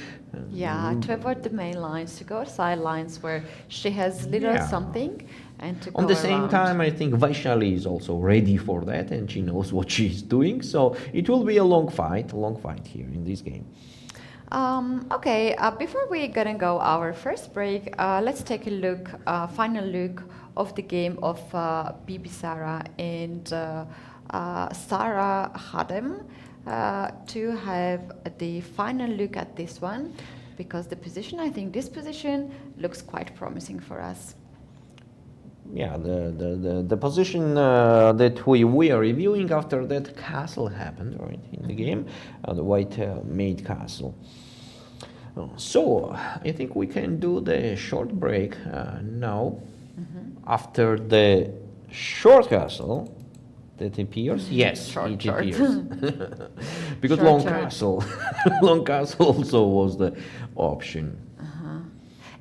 Yeah, to avoid the main lines, to go side lines where she has little something, and to go on the same around. time, I think Vaishali is also ready for that, and she knows what she's doing. So it will be a long fight here in this game. Okay, before we're gonna go our first break, let's take a look, final look of the game of Bibisara and Sara Khadem, to have the final look at this one, because the position, I think this position looks quite promising for us. Yeah, the position that we are reviewing after that castle happened, right, in the game, the white made castle. So I think we can do the short break now. After the short castle that appears, yes, Short. appears. Because Short. long castle also was the option.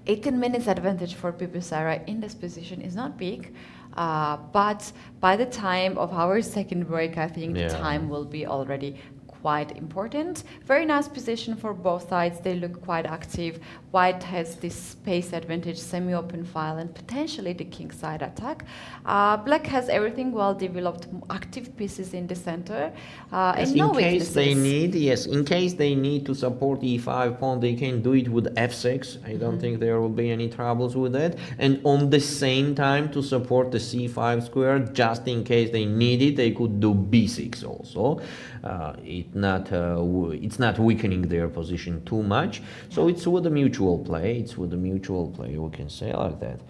18 minutes advantage for Bibisara in this position is not big, but by the time of our second break, I think the time will be already quite important. Very nice position for both sides. They look quite active. White has this space advantage, semi-open file, and potentially the kingside attack. Black has everything well developed, active pieces in the center, Yes, and no in case weaknesses. they need, in case they need to support e5 pawn, they can do it with f6. I don't think there will be any troubles with that. And on the same time, to support the c5 square, just in case they need it, they could do b6 also. It's not weakening their position too much. So it's with a mutual play. We can say like that.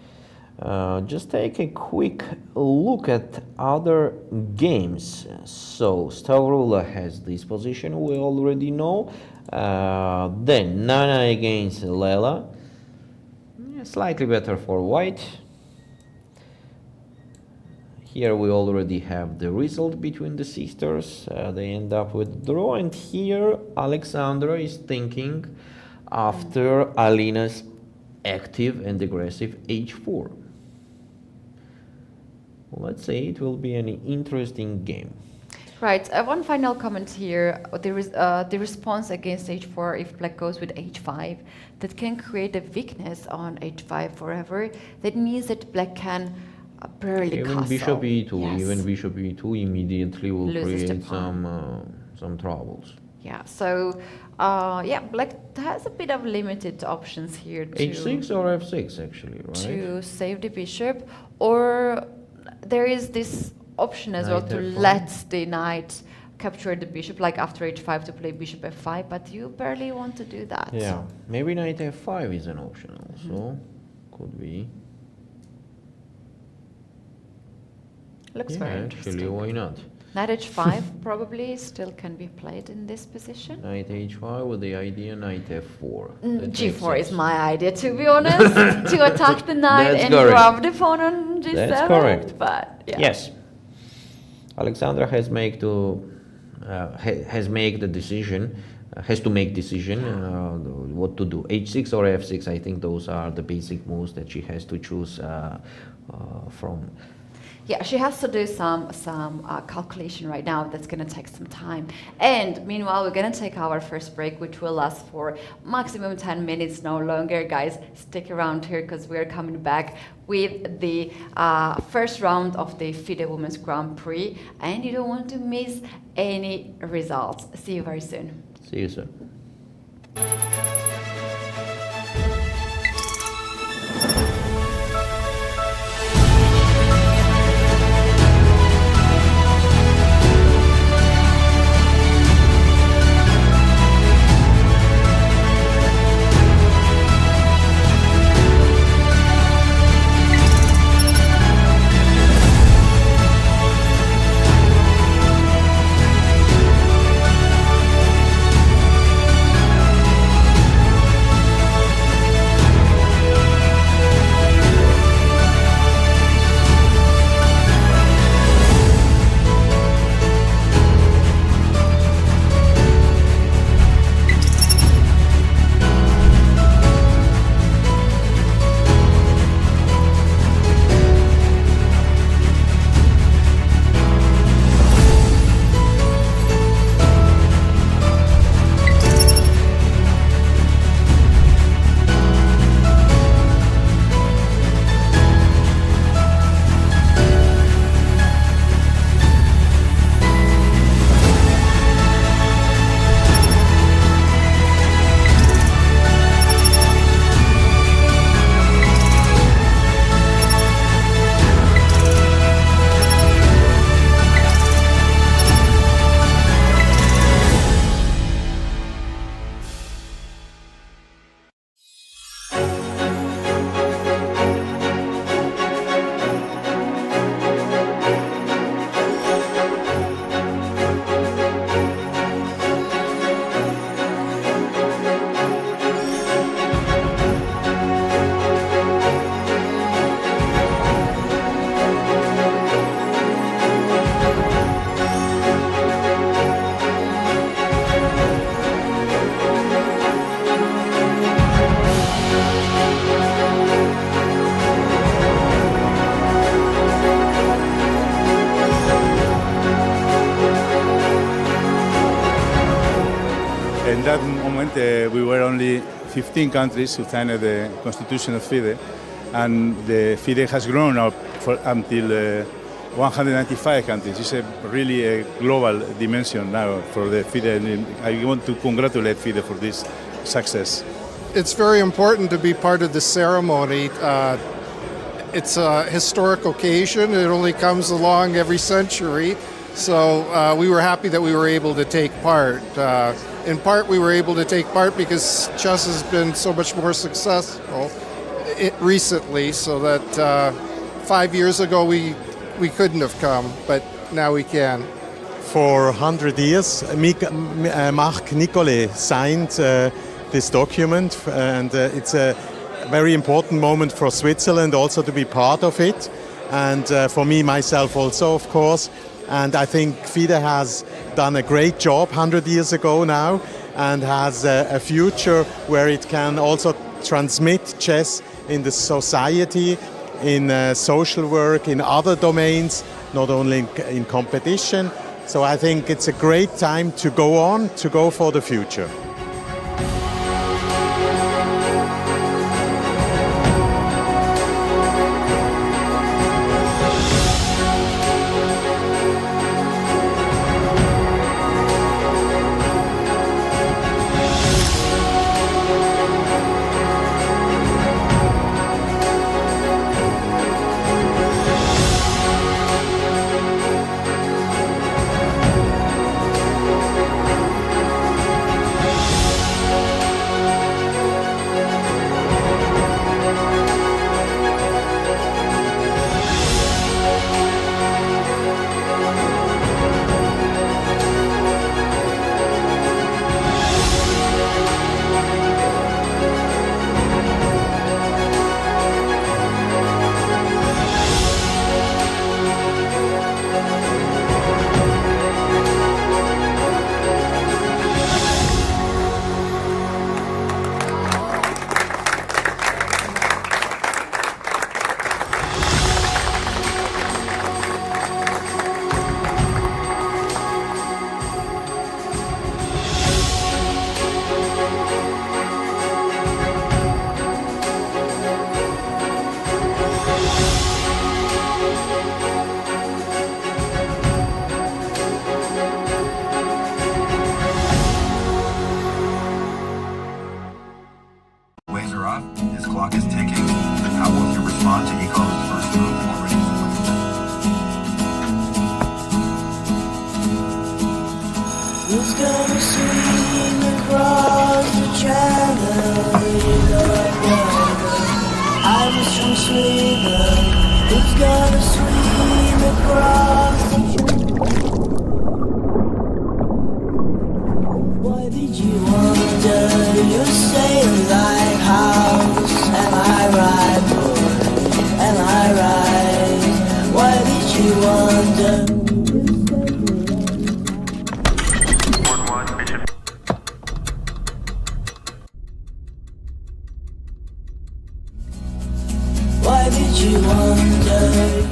Just take a quick look at other games. So Stavroula has this position, we already know. Then Nana against Lela. Slightly better for white. Here we already have the result between the sisters. They end up with draw, and here Alexandra is thinking after Alina's active and aggressive h4. Let's say it will be an interesting game. Right, one final comment here. There is the response against h4 if black goes with h5. That can create a weakness on h5 forever. That means that black can barely even castle. bishop e2, Yes. even bishop e2 immediately will Loses the create some troubles. Yeah, so black has a bit of limited options here to h6 or f6 actually, right? to save the bishop, or there is this option as well Knight to f5. let the knight capture the bishop, like after h5 to play bishop f5, but you barely want to do that. Yeah, maybe knight f5 is an option also. Could be. Looks Yeah, very actually, interesting. why not? Knight h5 probably still can be played in this position. Knight h5 with the idea knight f4. That G4 makes is sense. my idea, to be honest, to attack the knight That's and correct. grab the pawn on G7. That's correct. But yeah. Yes. Alexandra has make the decision, has to make decision what to do. H6 or f6. I think those are the basic moves that she has to choose from. Yeah, she has to do some calculation right now. That's going to take some time. And meanwhile, we're going to take our first break, which will last for maximum 10 minutes, no longer. Guys, stick around here because we're coming back with the first round of the FIDE Women's Grand Prix. And you don't want to miss any results. See you very soon. See you soon. that moment, we were only 15 countries who signed the constitution of FIDE, and the FIDE has grown up until 195 countries. It's really a global dimension now for the FIDE, and I want to congratulate FIDE for this success. It's very important to be part of the ceremony. It's a historic occasion. It only comes along every century. So we were happy that we were able to take part. In part, we were able to take part because chess has been so much more successful recently, so that 5 years ago we couldn't have come, but now we can. For 100 years, Marc Nicolai signed this document, and it's a very important moment for Switzerland also to be part of it, and for me myself also, of course. And I think FIDE has done a great job 100 years ago now, and has a future where it can also transmit chess in the society, in social work, in other domains, not only in competition. So I think it's a great time to go on, to go for the future.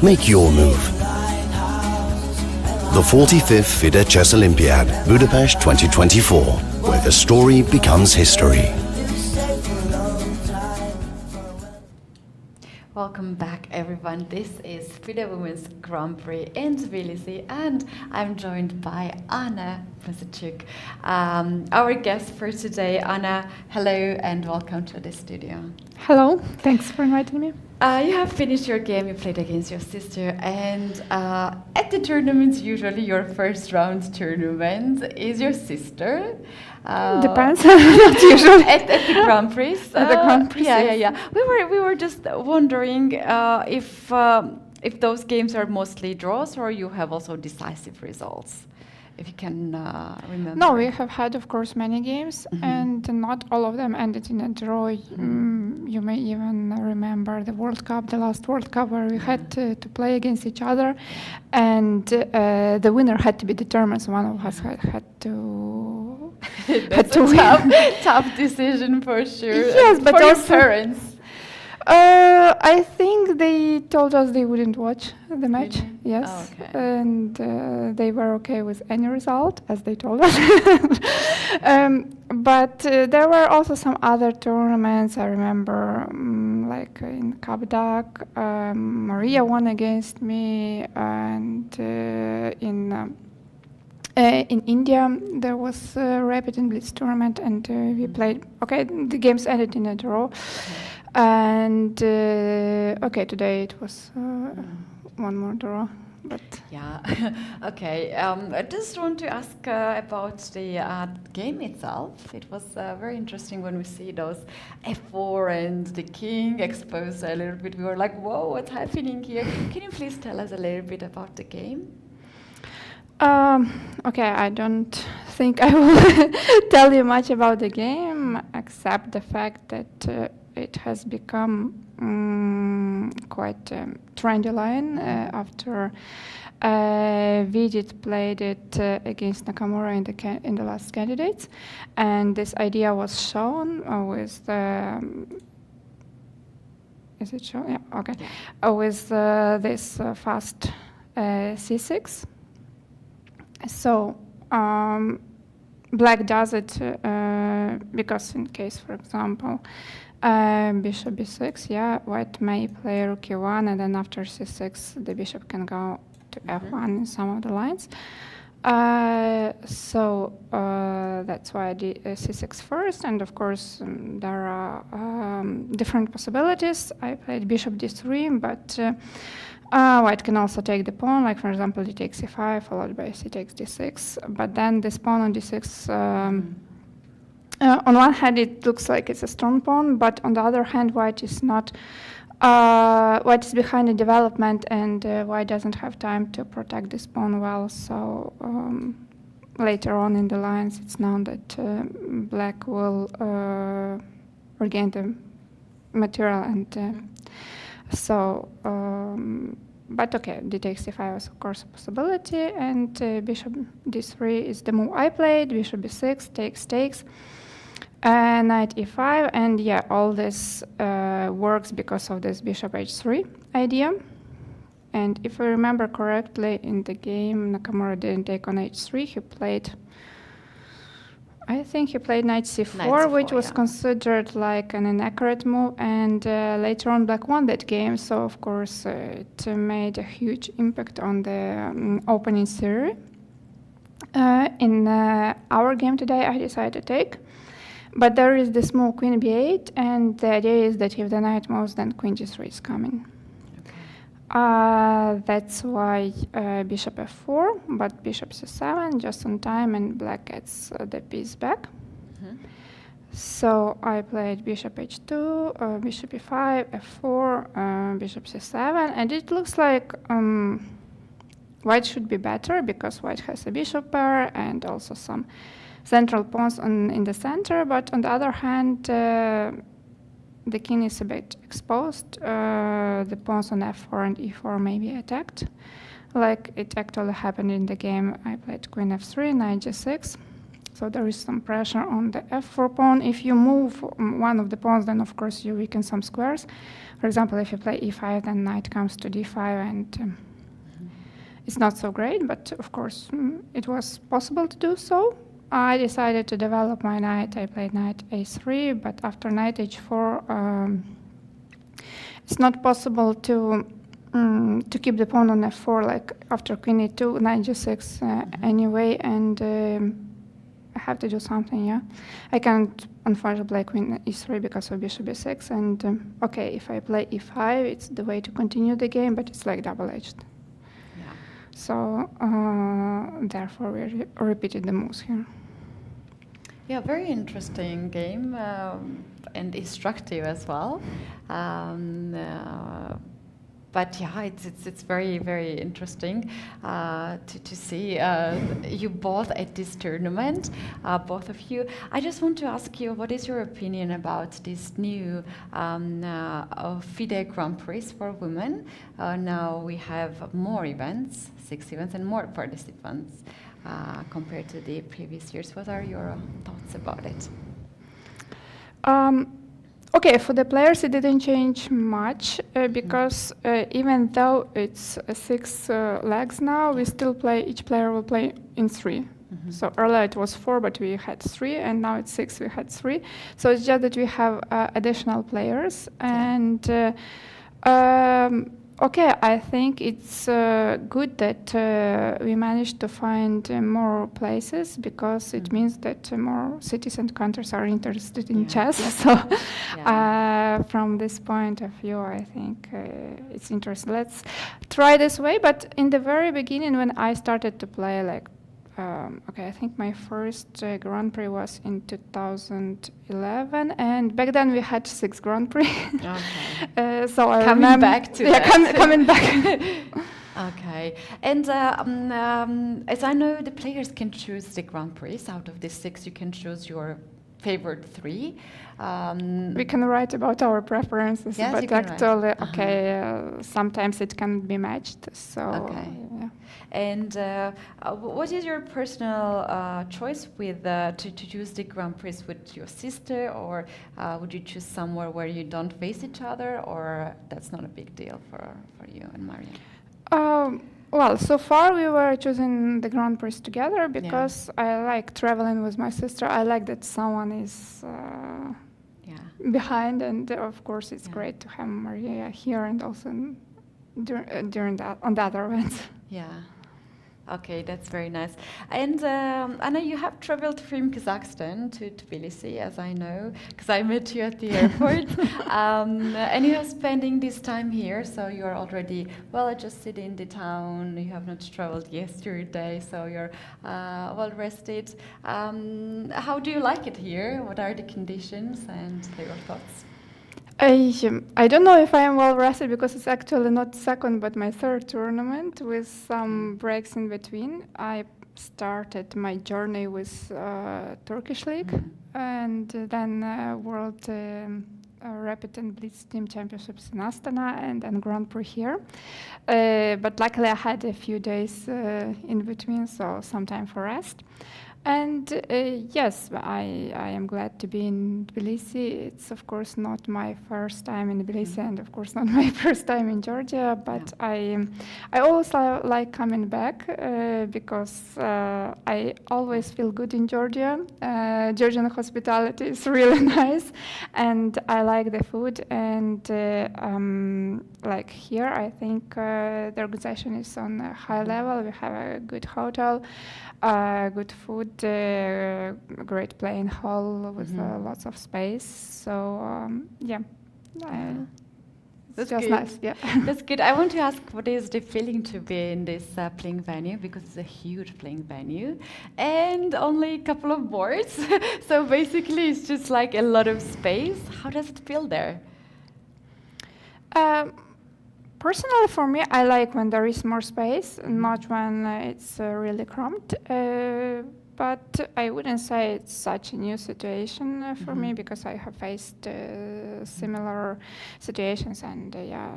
Make your move. The 45th FIDE Chess Olympiad, Budapest 2024, where the story becomes history. Welcome back, everyone. This is FIDE Women's Grand Prix in Tbilisi, and I'm joined by Alina Muzychuk, our guest for today. Anna, hello and welcome to the studio. Hello, thanks for inviting me. You have finished your game, you played against your sister, and at the tournaments, usually your first round tournament is your sister. Depends, not usually. At the Grand Prix. At the Grand Prix. Yeah. We were just wondering if those games are mostly draws or you have also decisive results. If you can remember. No, we have had, of course, many games, and not all of them ended in a draw. You may even remember the World Cup, the last World Cup, where we had to play against each other, and the winner had to be determined. So one of us had to. That's a tough decision for sure. Yes, but for also your parents. I think they told us they wouldn't watch the match. Really? Yes, Oh, okay. and they were okay with any result, as they told us. But there were also some other tournaments. I remember, like in Kabdak, Mariya won against me, and in India, there was a Rapid and Blitz tournament, and we played. Okay, the games ended in a draw, and okay, today it was one more draw, but Yeah, okay. I just want to ask about the game itself. It was very interesting when we see those F4 and the king exposed a little bit. We were like, whoa, what's happening here? Can you please tell us a little bit about the game? okay, I don't think I will tell you much about the game, except the fact that it has become quite trendy line after Vidit played it against Nakamura in the last candidates, and this idea was shown with is it shown? Yeah, okay. With this fast c6. So black does it because in case, for example, bishop b6, yeah, white may play rook e1, and then after c6, the bishop can go to f1 in some of the lines. So that's why I did c6 first, and of course there are different possibilities. I played bishop d3, but white can also take the pawn, like for example d takes c5 followed by c takes d6, but then this pawn on d6, on one hand it looks like it's a strong pawn, but on the other hand white is not, white is behind the development, and white doesn't have time to protect this pawn well, so later on in the lines it's known that black will regain the material, and so but okay, d takes c5 is of course a possibility, and bishop d3 is the move I played. Bishop b6 takes, knight e5, and yeah, all this works because of this bishop h3 idea. And if I remember correctly, in the game Nakamura didn't take on h3, he played, I think he played knight c4, which was considered like an inaccurate move, and later on black won that game, so of course it made a huge impact on the opening theory. In our game today I decided to take, but there is this move queen b8, and the idea is that if the knight moves, then queen g3 is coming. That's why bishop f4, but bishop c7 just on time, and black gets the piece back. So I played bishop h2, bishop e5, f4, bishop c7, and it looks like white should be better because white has a bishop pair and also some central pawns in the center, but on the other hand the king is a bit exposed. The pawns on f4 and e4 may be attacked, like it actually happened in the game. I played queen f3, knight g6, so there is some pressure on the f4 pawn. If you move one of the pawns, then of course you weaken some squares. For example, if you play e5, then knight comes to d5, and it's not so great, but of course it was possible to do so. I decided to develop my knight. I played knight a3, but after knight h4, it's not possible to keep the pawn on f4, like after queen e2, knight g6 anyway, and I have to do something, yeah. I can't unfortunately play queen e3 because of bishop b6, and okay, if I play e5, it's the way to continue the game, but it's like double-edged. Yeah. So therefore we repeated the moves here. Yeah, very interesting game and instructive as well. But yeah, it's very, very interesting to see you both at this tournament, both of you. I just want to ask you, what is your opinion about this new FIDE Grand Prix for women? Now we have more events, 6 events, and more participants compared to the previous years. What are your thoughts about it? Okay, for the players, it didn't change much because even though it's 6 legs now, we still play. Each player will play in 3. So earlier it was 4, but we had 3, and now it's 6. We had 3. So it's just that we have additional players, and okay, I think it's good that we managed to find more places because it means that more cities and countries are interested in chess. So from this point of view, I think it's interesting. Let's try this way. But in the very beginning, when I started to play, like, okay, I think my first Grand Prix was in 2011, and back then we had 6 Grand Prix. Okay. So I coming remember back to that. Coming back. Okay, and as I know, the players can choose the Grand Prix. Out of the 6, you can choose your favorite 3. We can write about our preferences, yes, but actually, okay, sometimes it can be matched. So, okay. Yeah. And what is your personal choice with to choose the Grand Prix with your sister, or would you choose somewhere where you don't face each other, or that's not a big deal for you and Mariya? Well, so far we were choosing the Grand Prix together because I like traveling with my sister. I like that someone is behind, and of course it's great to have Mariya here and also during that on the other events. Yeah. Okay, that's very nice. And Anna, you have traveled from Kazakhstan to Tbilisi, as I know, because I met you at the airport. And you are spending this time here, so you're already well adjusted in the town. You have not traveled yesterday, so you're well rested. How do you like it here? What are the conditions and your thoughts? I don't know if I am well rested because it's actually not second but my 3rd tournament with some breaks in between. I started my journey with Turkish League and then World Rapid and Blitz Team Championships in Astana and then Grand Prix here. But luckily I had a few days in between, so some time for rest. And yes, I am glad to be in Tbilisi. It's of course not my first time in Tbilisi, and of course not my first time in Georgia. But I always like coming back because I always feel good in Georgia. Georgian hospitality is really nice, and I like the food. And like here, I think the organization is on a high level. We have a good hotel, good food. Great playing hall with lots of space. So That's just good. nice. Yeah, that's good. I want to ask, what is the feeling to be in this playing venue, because it's a huge playing venue and only a couple of boards. So basically, it's just like a lot of space. How does it feel there? Personally, for me, I like when there is more space, not when it's really cramped. But I wouldn't say it's such a new situation for me because I have faced similar situations and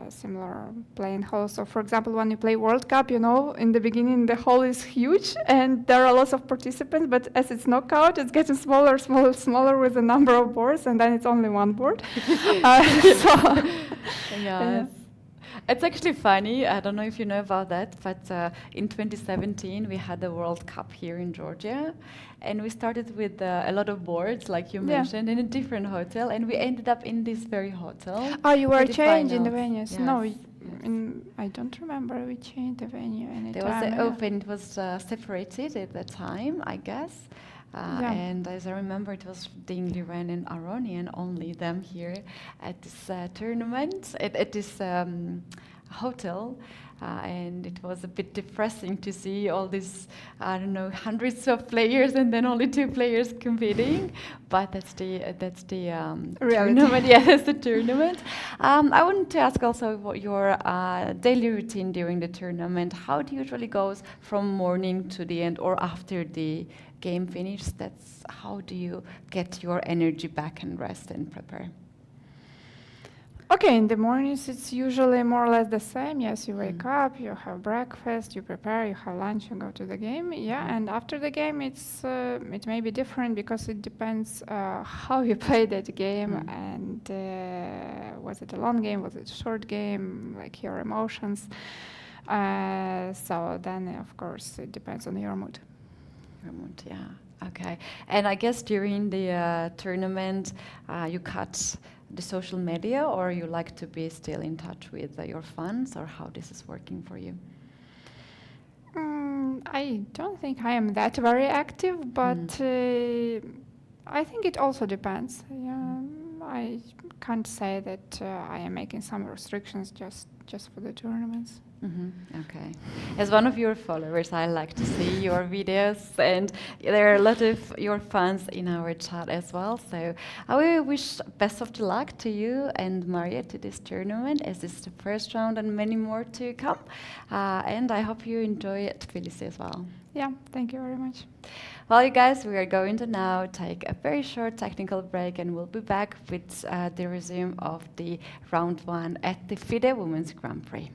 similar playing halls. So, for example, when you play World Cup, you know, in the beginning the hall is huge and there are lots of participants, but as it's knockout, it's getting smaller, smaller, smaller with the number of boards, and then it's only one board. It's actually funny. I don't know if you know about that, but in 2017 we had the World Cup here in Georgia, and we started with a lot of boards, like you mentioned, in a different hotel, and we ended up in this very hotel. Oh, you were changing the venues? Yes. No, I don't remember we changed the venue anytime. It was separated at the time, I guess. And as I remember, it was Ding Liren and Aronian, only them here at this tournament, at this hotel. And it was a bit depressing to see all these, I don't know, hundreds of players and then only 2 players competing. But that's the tournament. Yeah, that's the tournament. I wanted to ask also what your daily routine during the tournament. How do you usually go from morning to the end or after the game finishes? That's how do you get your energy back and rest and prepare? Okay, in the mornings it's usually more or less the same. Yes, you wake up, you have breakfast, you prepare, you have lunch, you go to the game. Yeah, and after the game it may be different because it depends how you play that game and was it a long game, was it a short game, like your emotions. So then of course it depends on your mood. Remote, yeah. Okay. And I guess during the tournament, you cut the social media, or you like to be still in touch with your fans, or how this is working for you? I don't think I am that very active, but I think it also depends. Yeah, I can't say that I am making some restrictions just for the tournaments. Okay. As one of your followers, I like to see your videos, and there are a lot of your fans in our chat as well. So I will wish best of luck to you and Mariya to this tournament, as this is the first round and many more to come. And I hope you enjoy Tbilisi as well. Yeah, thank you very much. Well, you guys, we are going to now take a very short technical break, and we'll be back with the resume of the round 1 at the FIDE Women's Grand Prix.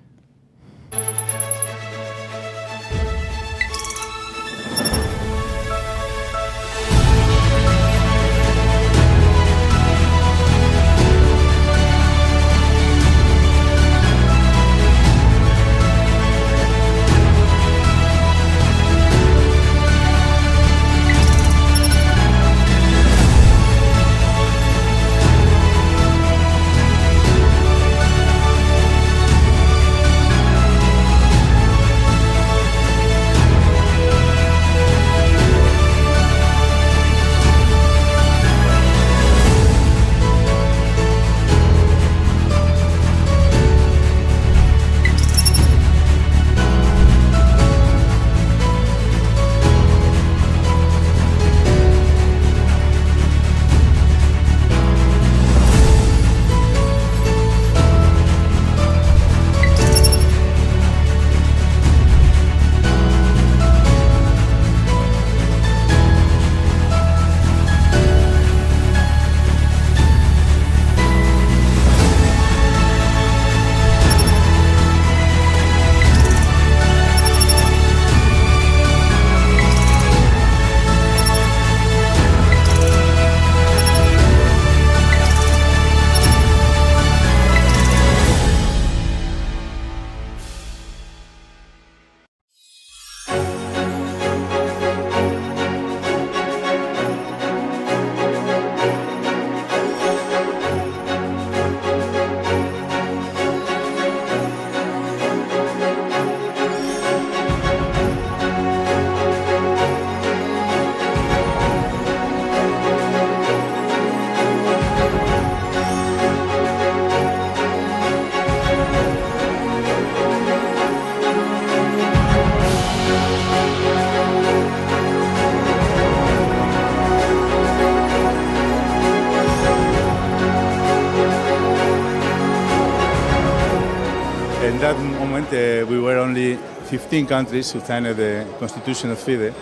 In that moment, we were only 15 countries who signed the constitution of FIDE,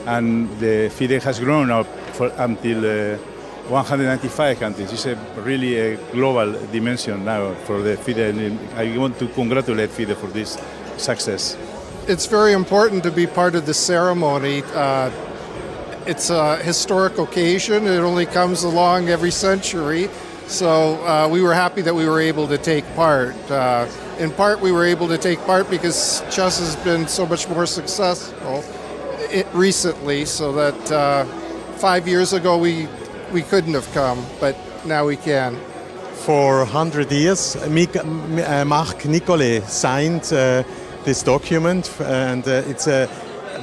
and the FIDE has grown up until 195 countries. It's really a global dimension now for the FIDE, and I want to congratulate FIDE for this success. It's very important to be part of the ceremony. It's a historic occasion. It only comes along every century. So we were happy that we were able to take part. In part, we were able to take part because chess has been so much more successful recently, so that 5 years ago we couldn't have come, but now we can. For 100 years, Marc Nicolai signed this document, and it's a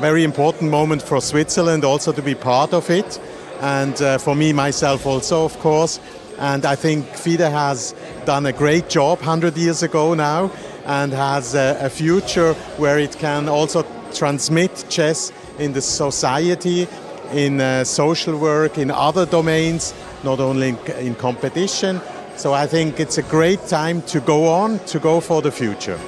very important moment for Switzerland also to be part of it, and for me, myself also, of course. And I think FIDE has done a great job 100 years ago now, and has a future where it can also transmit chess in the society, in social work, in other domains, not only in competition. So I think it's a great time to go on, to go for the future.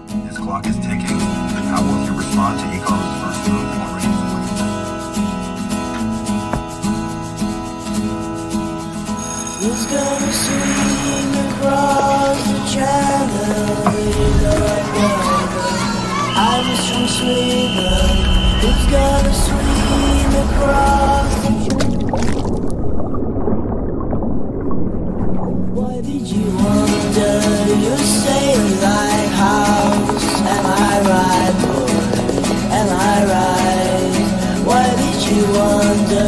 His clock is ticking. How will he respond to Igor's first move already? Who's gonna swing across the channel with a rubber? I'm a strong swimmer. Who's gonna swim across the channel? Why did you wonder? You say a lighthouse. Am I right, boy? Am I right? Why did you wonder?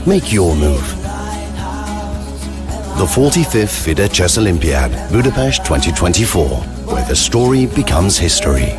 Make your move. The 45th FIDE Chess Olympiad, Budapest 2024, where the story becomes history.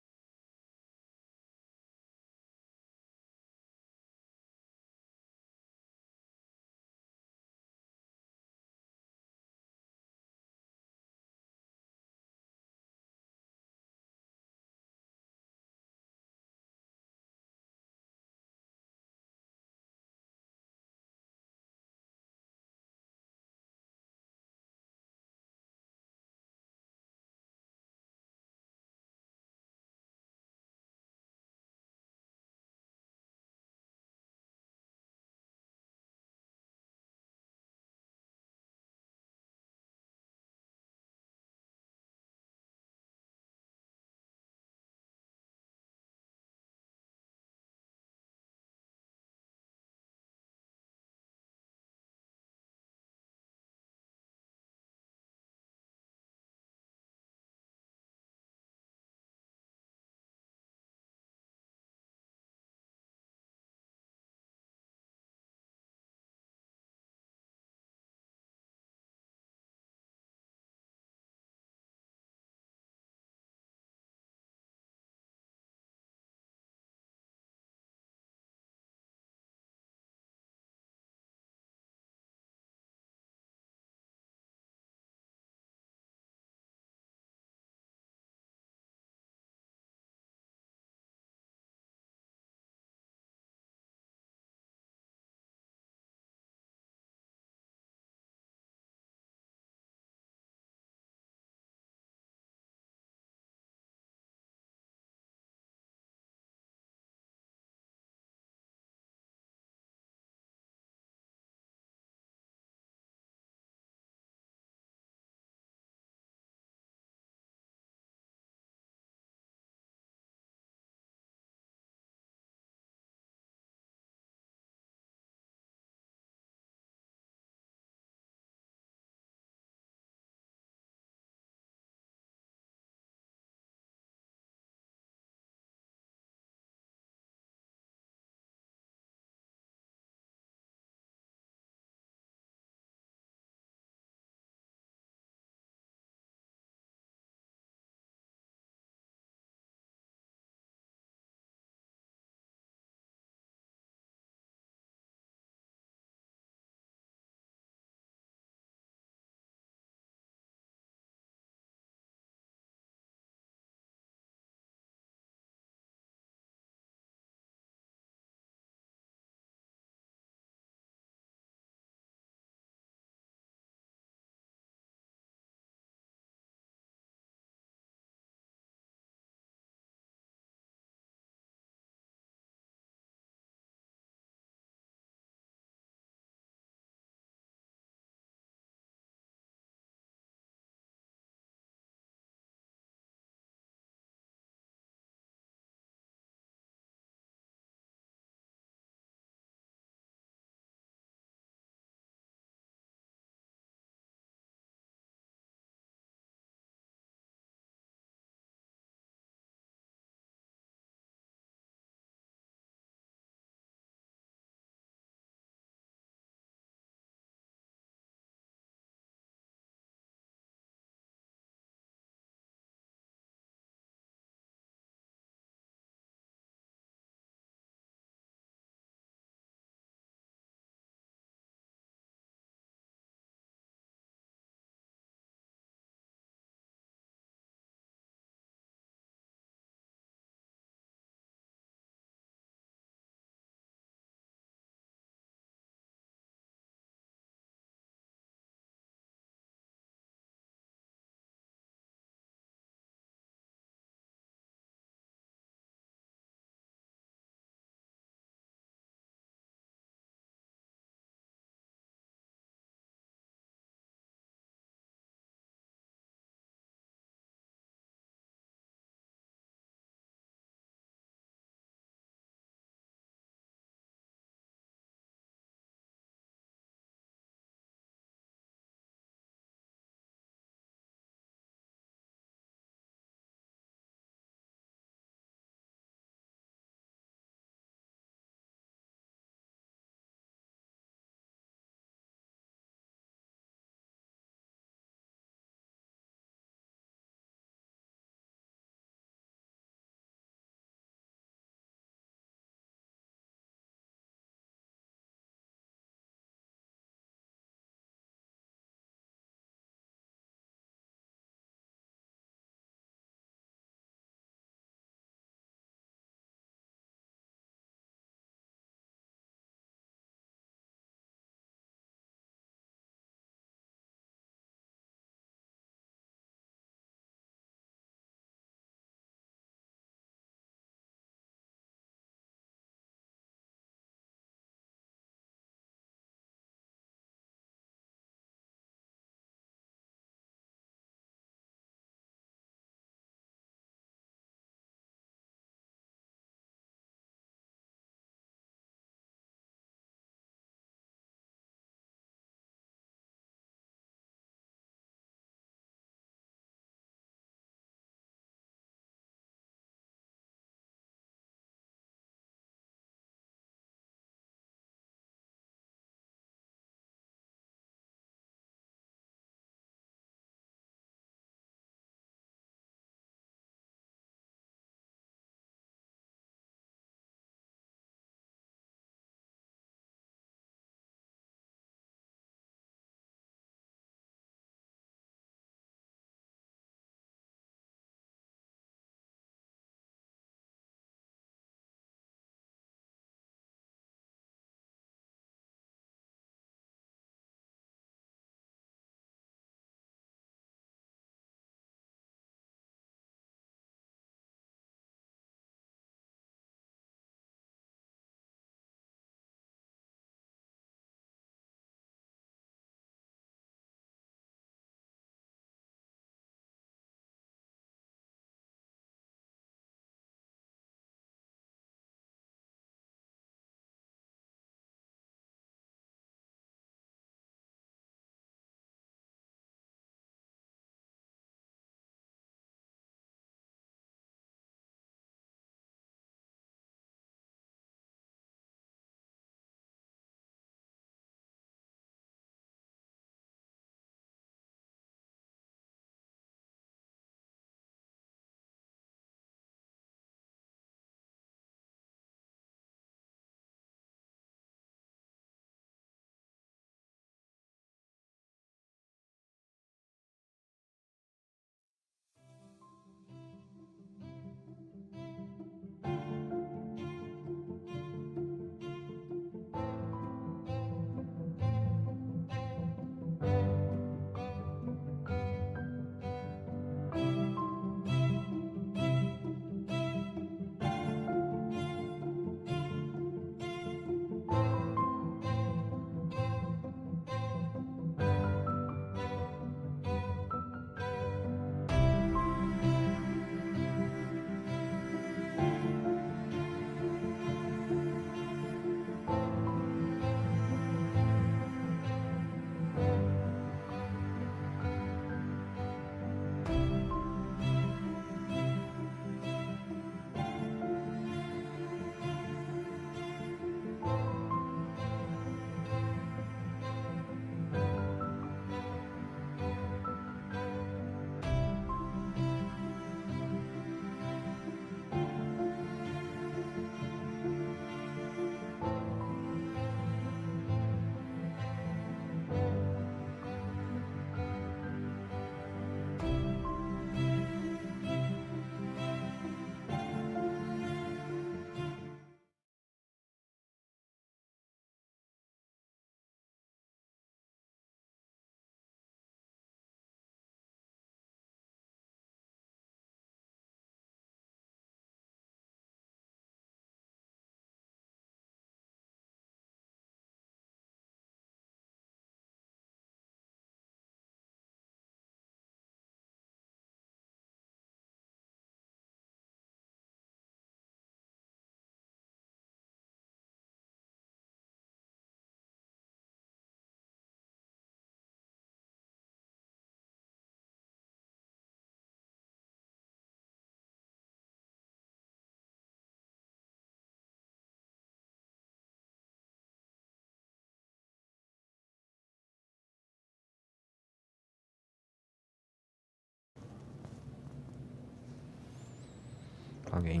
We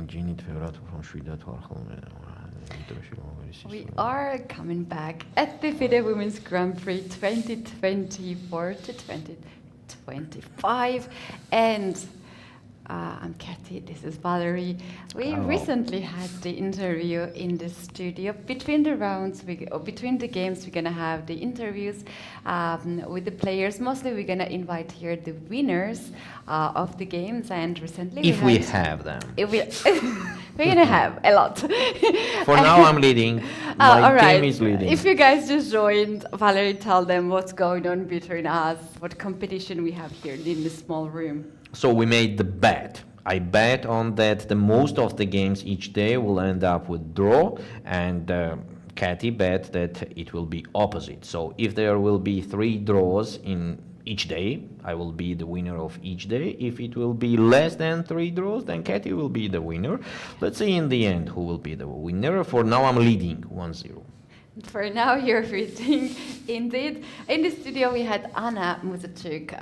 are coming back at the FIDE Women's Grand Prix 2024 to 2025, and I'm Keti, this is Valerie. We recently had the interview in the studio. Between the rounds, between the games, we're gonna have the interviews with the players. Mostly we're gonna invite here the winners of the games, and recently we have them. We're gonna have a lot. For now I'm leading. My team is leading. If you guys just joined, Valerie, tell them what's going on between us, what competition we have here in this small room. So we made the bet. I bet on that the most of the games each day will end up with draw, and Keti bet that it will be opposite. So if there will be 3 draws in each day, I will be the winner of each day. If it will be less than 3 draws, then Keti will be the winner. Let's see in the end who will be the winner. For now I'm leading 1-0. For now, you're reading. Indeed, in the studio we had Mariya Muzychuk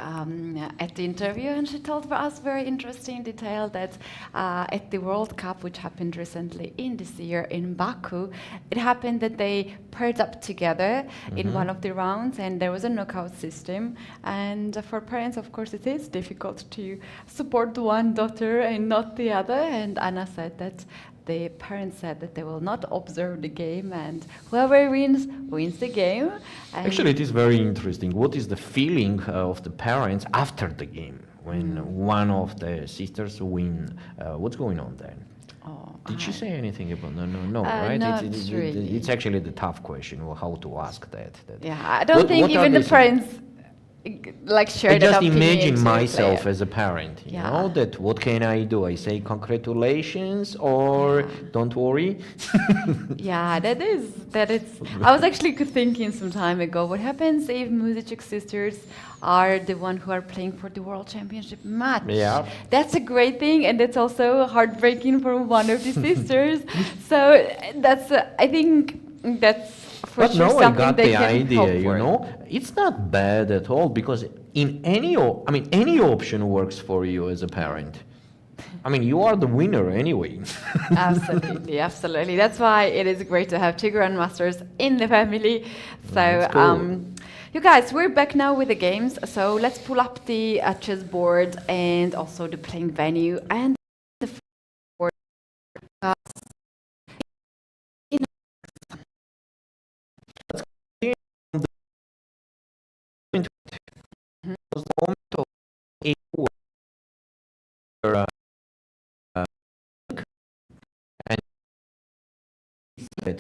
at the interview, and she told us very interesting detail that at the World Cup, which happened recently in this year in Baku, it happened that they paired up together in one of the rounds, and there was a knockout system. And for parents, of course, it is difficult to support one daughter and not the other. And Anna said that the parents said that they will not observe the game, and whoever wins the game. And actually, it is very interesting. What is the feeling of the parents after the game when one of the sisters win? What's going on then? Did she say anything about no, right? Not really. It's actually the tough question, or how to ask that. Yeah, I don't think even the parents share I that just opinion imagine to myself play. as a parent, you know, that what can I do? I say congratulations or don't worry. Yeah, that is. I was actually thinking some time ago, what happens if Muzychuk sisters are the one who are playing for the World Championship match? Yeah. That's a great thing, and it's also heartbreaking for one of the sisters. So that's, I think that's for But sure no, I something got they the can idea, hope you for. know. It's not bad at all, because in any option works for you as a parent. I mean, you are the winner anyway. Absolutely, absolutely. That's why it is great to have 2 grandmasters in the family. So, That's cool. you guys, we're back now with the games. So let's pull up the chessboard and also the playing venue and the board. Was the moment of a where, and that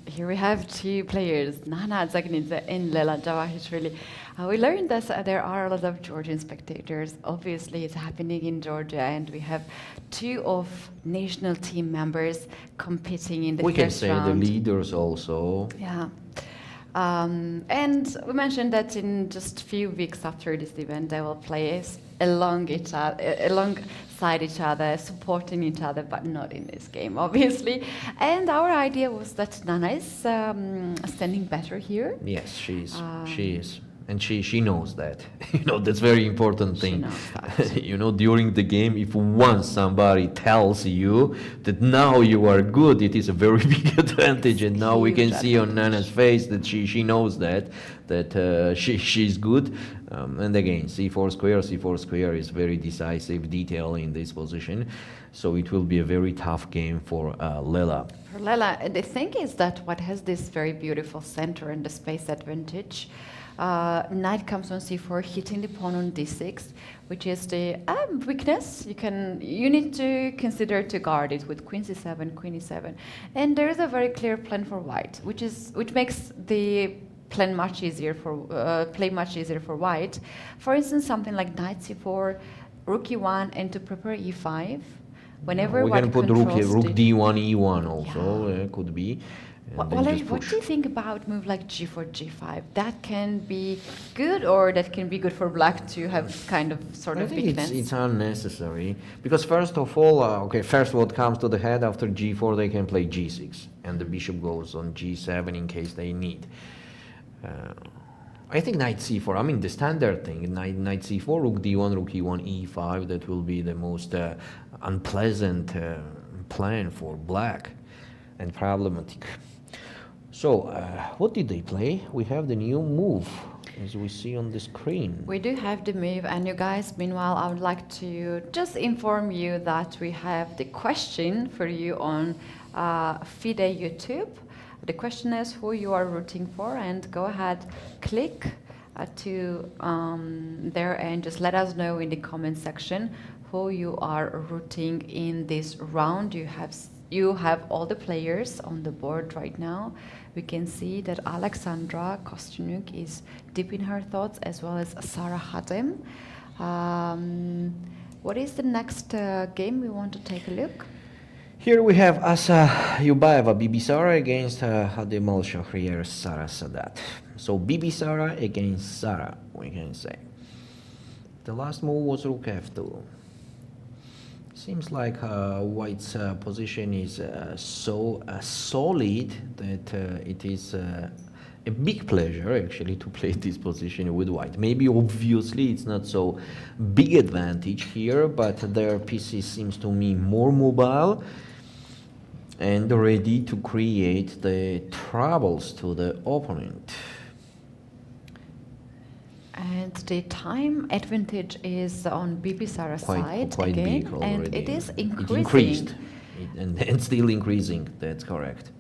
Here we have two players, Nana Dzagnidze and Lela Javakhishvili. We learned that there are a lot of Georgian spectators. Obviously, it's happening in Georgia, and we have two of national team members competing in the We can first say round. the leaders also. Yeah. And we mentioned that in just a few weeks after this event, they will play alongside each other, supporting each other, but not in this game, obviously. And our idea was that Nana is standing better here. Yes, she is. And she knows that. That's very important thing. She knows that. During the game, if once somebody tells you that now you are good, it is a very big advantage. And now we can see on Nana's face that she knows that she's good. And again, c4 square is very decisive detail in this position. So it will be a very tough game for Lela. For Lela, the thing is that what has this very beautiful center and the space advantage, knight comes on c4, hitting the pawn on d6, which is the weakness. You need to consider to guard it with queen c7, queen e7, and there is a very clear plan for white, which makes the plan much easier play much easier for white. For instance, something like knight c4, rook e1, and to prepare e5. Whenever we can put rook d1, e1 also, could be. Valerie, what do you think about move like g4, g5? That can be good, or that can be good for black to have kind of sort of weakness? I think it's unnecessary, because first of all, first what comes to the head after g4, they can play g6, and the bishop goes on g7 in case they need. I think knight c4, the standard thing, knight c4, rook d1, rook e1, e5, that will be the most unpleasant plan for black and problematic. So, what did they play? We have the new move, as we see on the screen. We do have the move, and you guys, meanwhile, I would like to just inform you that we have the question for you on FIDE YouTube. The question is who you are rooting for, and go ahead, click to there and just let us know in the comment section who you are rooting in this round. You have all the players on the board right now. We can see that Alexandra Kosteniuk is deep in her thoughts, as well as Sarah Hadem. What is the next game we want to take a look? Here we have Assaubayeva Bibisara against Khademalsharieh Sarasadat. So Bibisara against Sara, we can say. The last move was rook f2. Seems like White's position is so solid that it is a big pleasure actually to play this position with White. Maybe obviously it's not so big advantage here, but their pieces seems to me more mobile and ready to create the troubles to the opponent. And the time advantage is on Bibisara's side quite again, big already. and it is increasing. It increased, and still increasing, that's correct.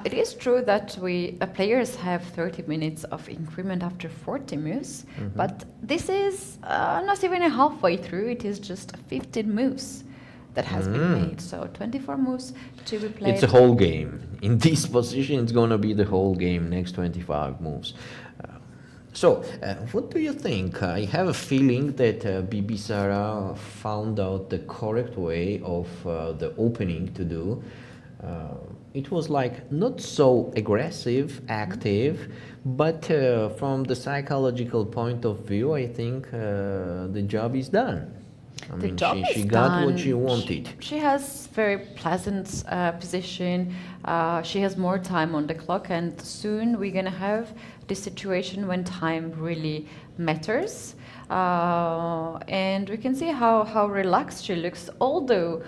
It is true that players have 30 minutes of increment after 40 moves, but this is not even halfway through, it is just 15 moves that has been made, so 24 moves to be played. It's a whole game. In this position, it's going to be the whole game, next 25 moves. So, what do you think? I have a feeling that Bibisara found out the correct way of the opening to do. It was like not so aggressive, active, but from the psychological point of view, I think the job is done. She got what she wanted. She has very pleasant position. She has more time on the clock, and soon we're gonna have this situation when time really matters. And we can see how relaxed she looks, although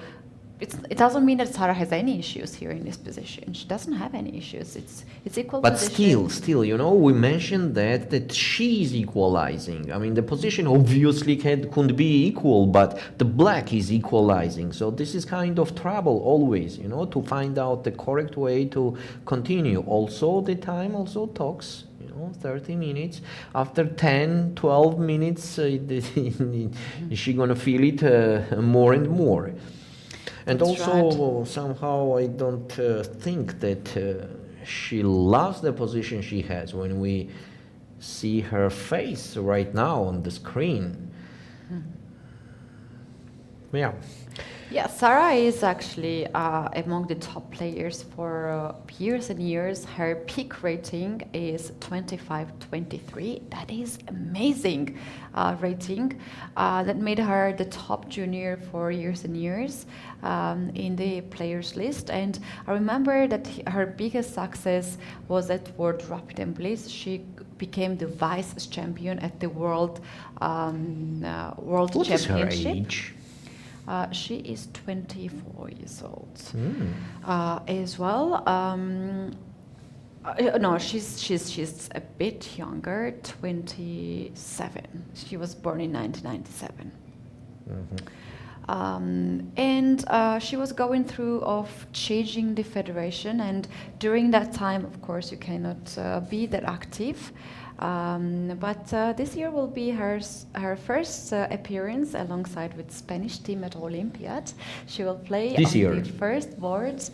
it doesn't mean that Sara has any issues here in this position. She doesn't have any issues. It's equal but position. still, we mentioned that she's equalizing. The position obviously couldn't be equal, but the black is equalizing. So this is kind of trouble always, to find out the correct way to continue. Also, the time also talks. 30 minutes. After 10, 12 minutes, is she gonna feel it more and more? And That's also, right. somehow I don't think that she loves the position she has when we see her face right now on the screen. Yeah. Yeah, Sarah is actually among the top players for years and years. Her peak rating is 25-23. That is amazing rating. That made her the top junior for years and years in the players list. And I remember that her biggest success was at World Rapid and Bliss. She became the vice champion at the World What is her Championship. age? She is 24 years old as well. No, she's a bit younger, 27. She was born in 1997. And she was going through of changing the federation, and during that time, of course, you cannot be that active. But this year will be her first appearance alongside with Spanish team at Olympiad. She will play This on year. the first boards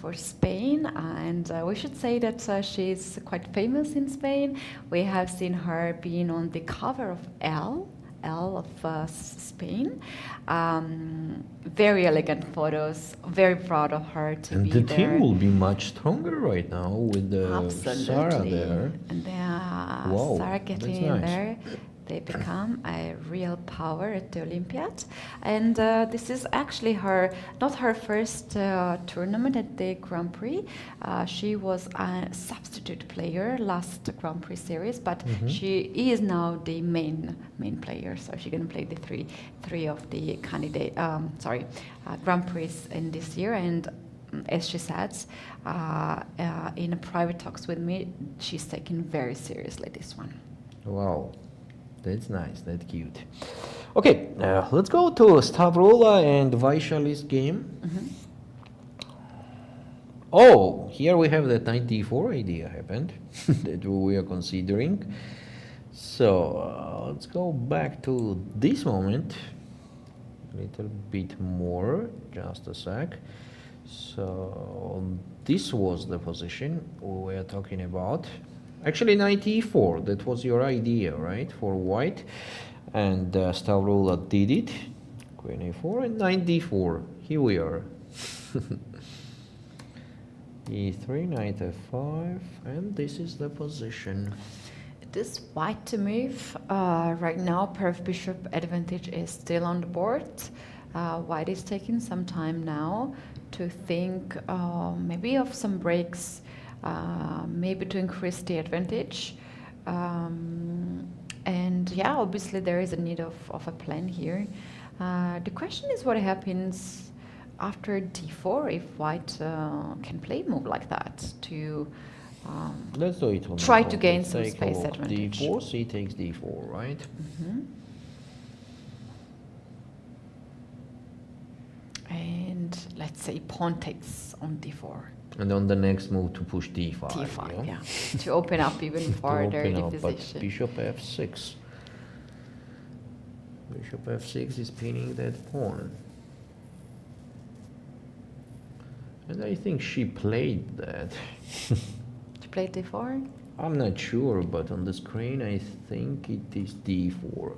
for Spain, and we should say that she's quite famous in Spain. We have seen her being on the cover of Elle of Spain. Very elegant photos. Very proud of her to And be the there. team will be much stronger right now with Sarah there. And Wow, Sarah that's getting in nice. there, they become a real power at the Olympiad. And this is actually not her first tournament at the Grand Prix. She was a substitute player last Grand Prix series, but she is now the main player. So she's going to play the three of the Grand Prix in this year. And as she said, in a private talks with me, she's taking very seriously this one. Wow, that's nice, that's cute. Okay, let's go to Stavroula and Vaishali's game. Oh, here we have that 94 idea happened that we are considering. So let's go back to this moment a little bit more, just a sec. So this was the position we were talking about. Actually 94, that was your idea, right, for white. And Stavroula did it. Queen a4 and 94. Here we are. e3, knight f5, and this is the position. It is white to move. Right now, pair of bishop advantage is still on the board. White is taking some time now to think maybe of some breaks, maybe to increase the advantage. And yeah, obviously there is a need of a plan here. The question is what happens after d4 if white can play a move like that to Let's do it on try the to top. gain Let's some take a space look. advantage. d4, c takes d4, right? And let's say pawn takes on d4. And on the next move to push d5. d5, yeah. To open up even further open the up, but position. bishop f6. Bishop f6 is pinning that pawn. And I think she played that. To play d4? I'm not sure, but on the screen I think it is d4.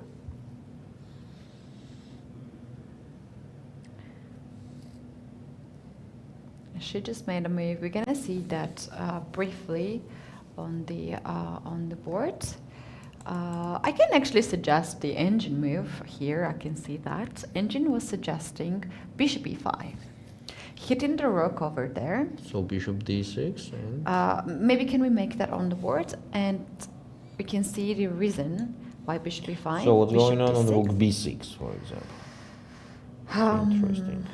She just made a move. We're gonna see that briefly on the board. I can actually suggest the engine move here. I can see that engine was suggesting bishop e5, hitting the rook over there. So bishop d6 and Maybe can we make that on the board, and we can see the reason why bishop e5. so what's bishop going on d6. rook b6, for example? Interesting.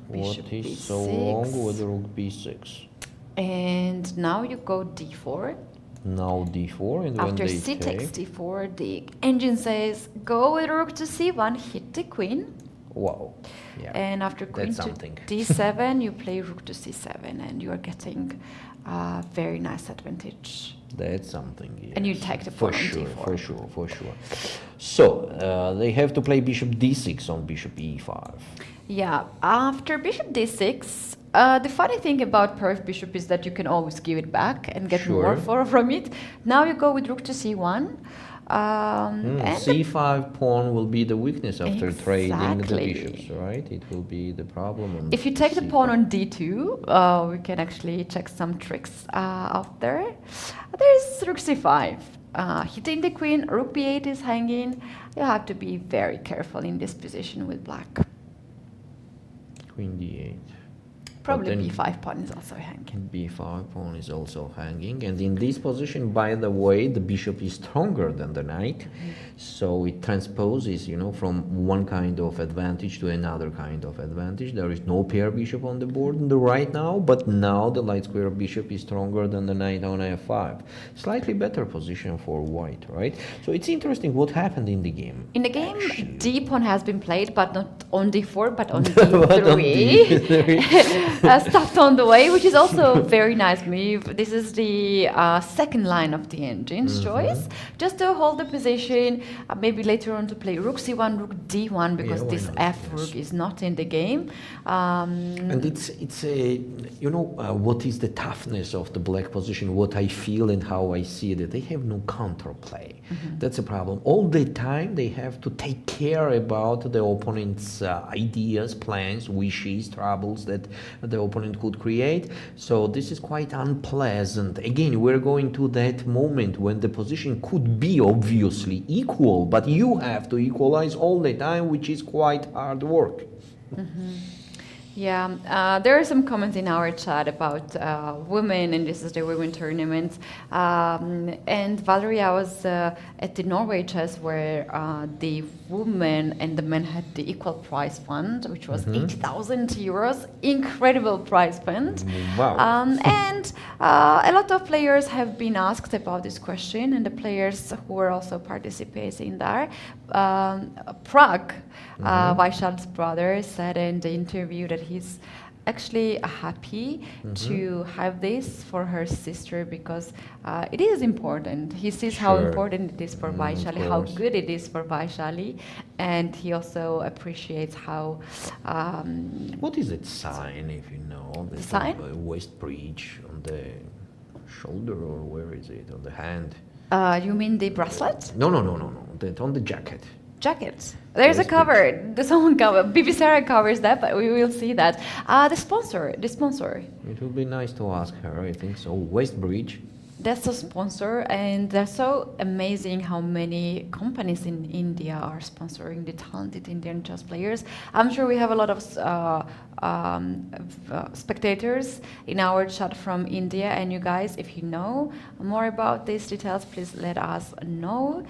Bishop What is so b6. wrong with rook b6? And now you go d4. Now d4, and when After they c take, takes d4, the engine says go with rook to c1, hit the queen. wow, yeah, And after queen that's to something. d7, you play rook to c7, and you are getting a very nice advantage. That's something. Yes. And you take the for pawn on sure, d4. for sure, for sure. So they have to play bishop d6 on bishop e5. Yeah, after bishop d6, The funny thing about pair of bishop is that you can always give it back and get more Sure. from it. Now you go with rook to c1. And C5 pawn will be the weakness after trading the Exactly. bishops, right? It will be the problem. On if you take the C5. pawn on d2, we can actually check some tricks out there. There's rook c5. Hitting the queen, rook b8 is hanging. You have to be very careful in this position with black. Queen d8. Probably then- b5 pawn is also hanging. B5 pawn is also hanging, and in this position, by the way, the bishop is stronger than the knight, so it transposes, from one kind of advantage to another kind of advantage. There is no pair bishop on the board right now, but now the light square bishop is stronger than the knight on f5. Slightly better position for white, right? So it's interesting what happened in the game. In the game, d pawn has been played, but not on d4, but on But on d3. D3. Stuffed on the way, which is also a very nice move. This is the second line of the engine's choice, just to hold the position. Maybe later on to play rook c1, rook d1, because why this not? f Yes. rook is not in the game. And it's a what is the toughness of the black position, what I feel and how I see it. They have no counterplay. That's a problem. All the time they have to take care about the opponent's ideas, plans, wishes, troubles that the opponent could create. So this is quite unpleasant. Again, we're going to that moment when the position could be obviously equal, but you have to equalize all the time, which is quite hard work. Yeah, there are some comments in our chat about women, and this is the women tournament. And Valeria was at the Norway chess where the women and the men had the equal prize fund, which was 8,000 euros. Incredible prize fund. Wow. And a lot of players have been asked about this question, and the players who were also participating there. Prague, Vaishal's brother, said in the interview that he's actually happy to have this for her sister because it is important. He sees how Sure. important it is for Vaishali, how course. good it is for Vaishali, and he also appreciates how What is that sign, if you know? The sign? Waist breach on the shoulder, or where is it? On the hand? you mean the bracelet? No. That on the jacket. Jacket. There's a Waist cover. There's one cover. Bibisara covers that, but we will see that. The sponsor. It would be nice to ask her, I think so. Waist breach. That's a sponsor, and they're so amazing how many companies in India are sponsoring the talented Indian chess players. I'm sure we have a lot of spectators in our chat from India, and you guys, if you know more about these details, please let us know.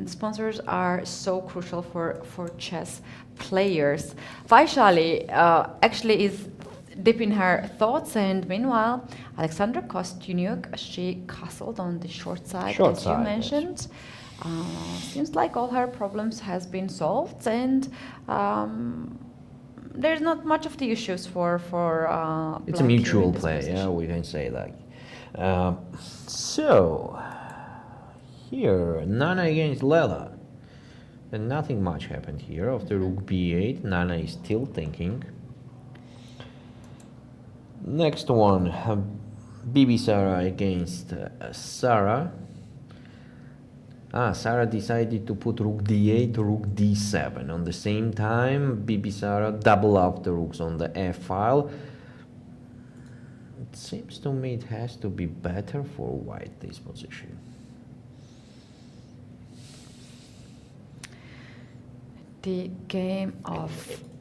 Sponsors are so crucial for chess players. Vaishali actually is deep in her thoughts, and meanwhile, Alexandra Kosteniuk, she castled on the short side, Short as side, you yes. mentioned. Seems like all her problems has been solved, and there's not much of the issues for It's a black here mutual in this play, position. yeah, we can say that. So, here, Nana against Lela. And nothing much happened here. After rook b8, Nana is still thinking. Next one, Bibisara against Sarah. Sarah decided to put rook d8, rook d7. On the same time, Bibisara double up the rooks on the f file. It seems to me it has to be better for white, this position. The game of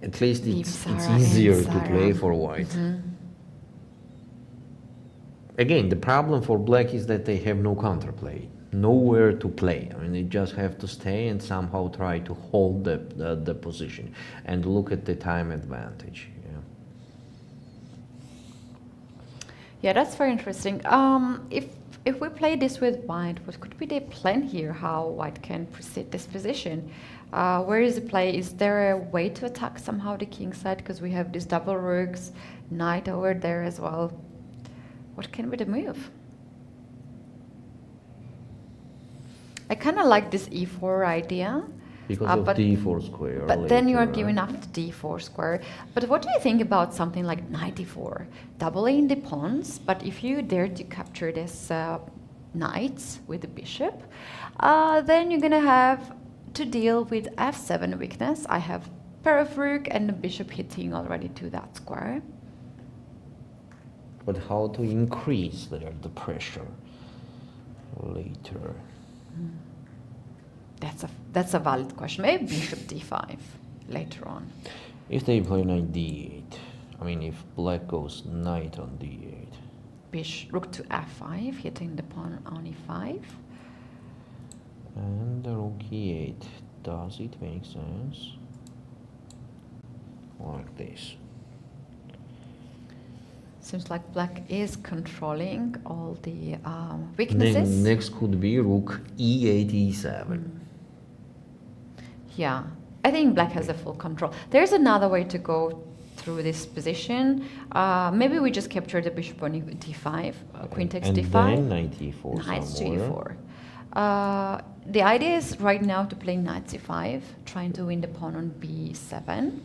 At least it's Bibisara easier and to Sarah. play for white. Again, the problem for black is that they have no counterplay, nowhere to play. I mean, they just have to stay and somehow try to hold the position and look at the time advantage. Yeah, that's very interesting. If we play this with white, what could be the plan here? How white can proceed this position? Where is the play? Is there a way to attack somehow the king side? Because we have these double rooks, knight over there as well. What can be the move? I kind of like this e4 idea. Because of d4 square. But then you are later. giving up the d4 square. But what do you think about something like knight e4? Doubling the pawns, but if you dare to capture this knight with the bishop, then you're going to have to deal with f7 weakness. I have pair of rook and the bishop hitting already to that square. But how to increase the pressure later? That's a valid question. Maybe bishop d5 later on. If they play knight d8, I mean, if black goes knight on d8. Rook to f5, hitting the pawn on e5. And the rook e8. Does it make sense? Like this. Seems like black is controlling all the weaknesses. Next could be rook e8, e7. Yeah, I think black has a full control. There's another way to go through this position. Maybe we just capture the bishop on d5, queen takes d5. And then knight e4 Knight to somewhere. e4. The idea is right now to play knight c5, trying to win the pawn on b7.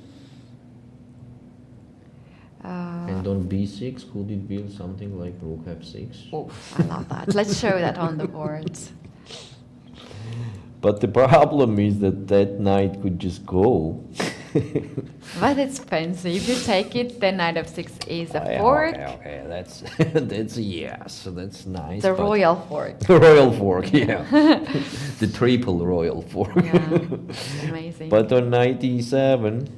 And on b6, could it be something like rook f6? Oof, I love that. Let's show that on the board. But the problem is that knight could just go. But it's fancy. If you take it, then knight f6 is a fork. Okay, that's yes, that's nice. The royal fork. The royal fork, yeah. The triple royal fork. Yeah, amazing. But on knight e7,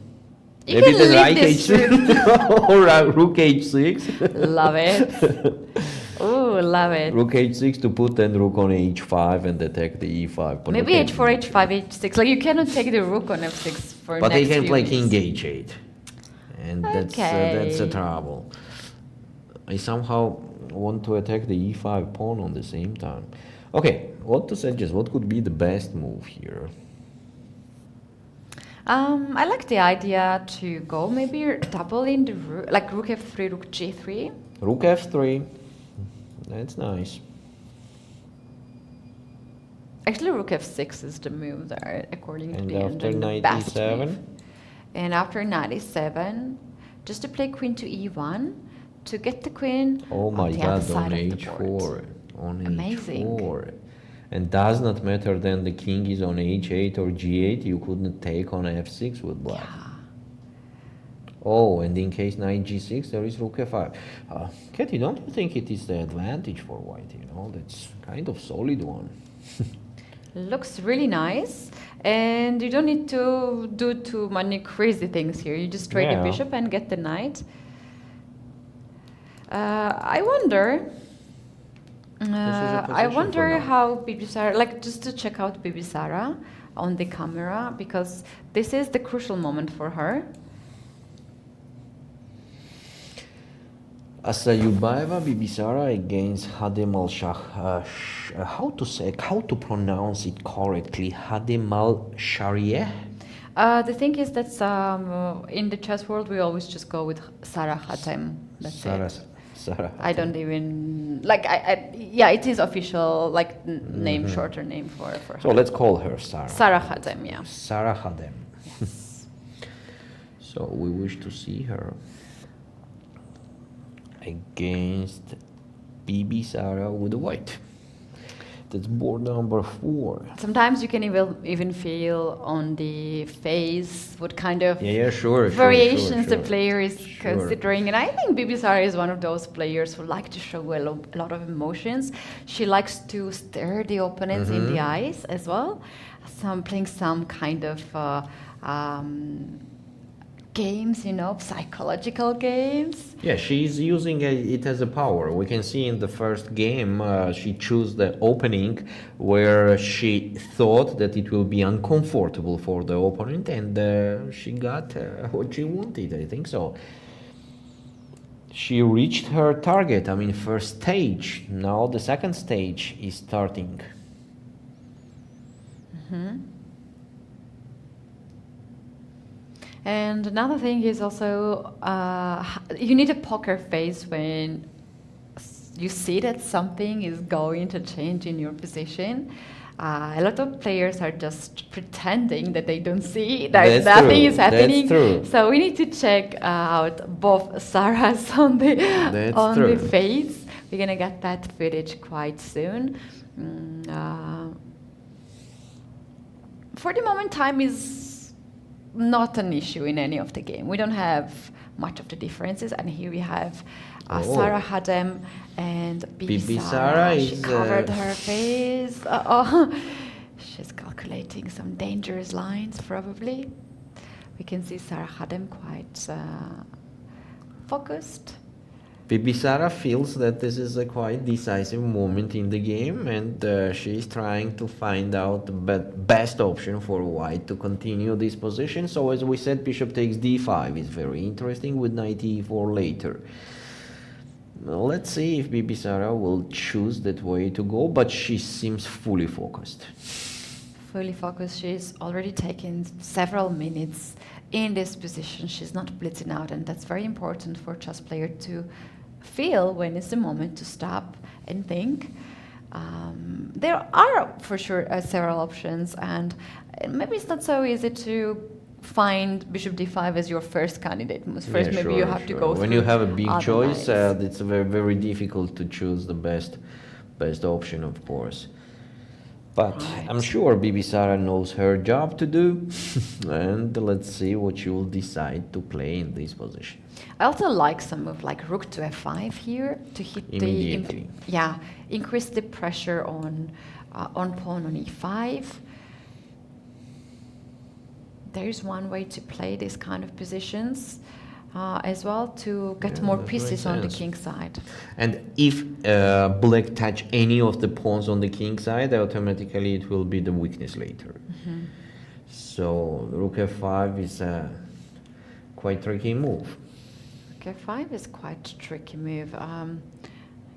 You maybe can the leave knight this h6 or rook h6. Love it. Ooh, love it. Rook h6 to put then rook on h5 and attack the e5. But Maybe okay. h4, h5, h6. Like you cannot take the rook on f6 for But next they can few play weeks. king h8, and that's the trouble. I somehow want to attack the e5 pawn on the same time. Okay, what to suggest? What could be the best move here? I like the idea to go maybe double in the rook, like rook f3, rook g3. Rook f3. That's nice. Actually, rook f6 is the move there, according to And the after engine, the knight best e7? move. And after knight e7, just to play queen to e1 to get the queen Oh my on the other god, on side of the board. h4. On Amazing. h4. And does not matter then the king is on h8 or g8, you couldn't take on f6 with black. Yeah. Oh, and in case knight g6, there is rook f5. Keti, don't you think it is the advantage for white? You know, that's kind of solid one. Looks really nice, and you don't need to do too many crazy things here. You just trade Yeah. the bishop and get the knight. I wonder. I position wonder for now. how Bibisara, like just to check out Bibisara on the camera, because this is the crucial moment for her. Assaubayeva Bibisara against Khademalsharieh. How to pronounce it correctly? Khademalsharieh? The thing is that in the chess world we always just go with Sarah Khatem. That's it. Sarah. I don't even like. Yeah, it is official like name, shorter name for her. So let's call her Sarah. Sarah Khatem, yeah. Sarah Khatem. Yes. So we wish to see her against Bibisara with the white. That's board number 4. Sometimes you can even feel on the face what kind of Sure, variations sure. the player is considering. And I think Bibisara is one of those players who like to show a lot of emotions. She likes to stare the opponents in the eyes as well. Playing some kind of games, psychological games. Yeah, she's using it as a power. We can see in the first game, she chose the opening where she thought that it will be uncomfortable for the opponent, and she got what she wanted, I think so. She reached her target, I mean, first stage. Now the second stage is starting. And another thing is also you need a poker face when you see that something is going to change in your position. A lot of players are just pretending that they don't see that That's nothing true. is happening. That's true. So we need to check out both Sarah's on the That's the true. face. We're gonna get that footage quite soon. For the moment, time is not an issue in any of the game. We don't have much of the differences, and here we have Sarah Hadem and Bibisara She is, covered her face. She's calculating some dangerous lines, probably. We can see Sarah Hadem quite focused. Bibisara feels that this is a quite decisive moment in the game, and she is trying to find out the best option for white to continue this position. So as we said, bishop takes d5 is very interesting with knight e4 later. Let's see if Bibisara will choose that way to go, but she seems fully focused. Fully focused. She's already taken several minutes in this position. She's not blitzing out, and that's very important for a chess player to feel when it's the moment to stop and think. There are for sure several options, and maybe it's not so easy to find bishop d5 as your first candidate. First, maybe you have to go through when you have a big other choice, lines. it's very, very difficult to choose the best option, of course. But I'm sure Bibisara knows her job to do, and let's see what she will decide to play in this position. I also like some move like rook to f5 here to hit Immediately. increase the pressure on pawn on e5. There is one way to play this kind of positions as well, to get more that pieces makes on the sense. king side. And if black touch any of the pawns on the king side, automatically it will be the weakness later. So rook f5 is a quite tricky move. Rook f5 is quite a tricky move.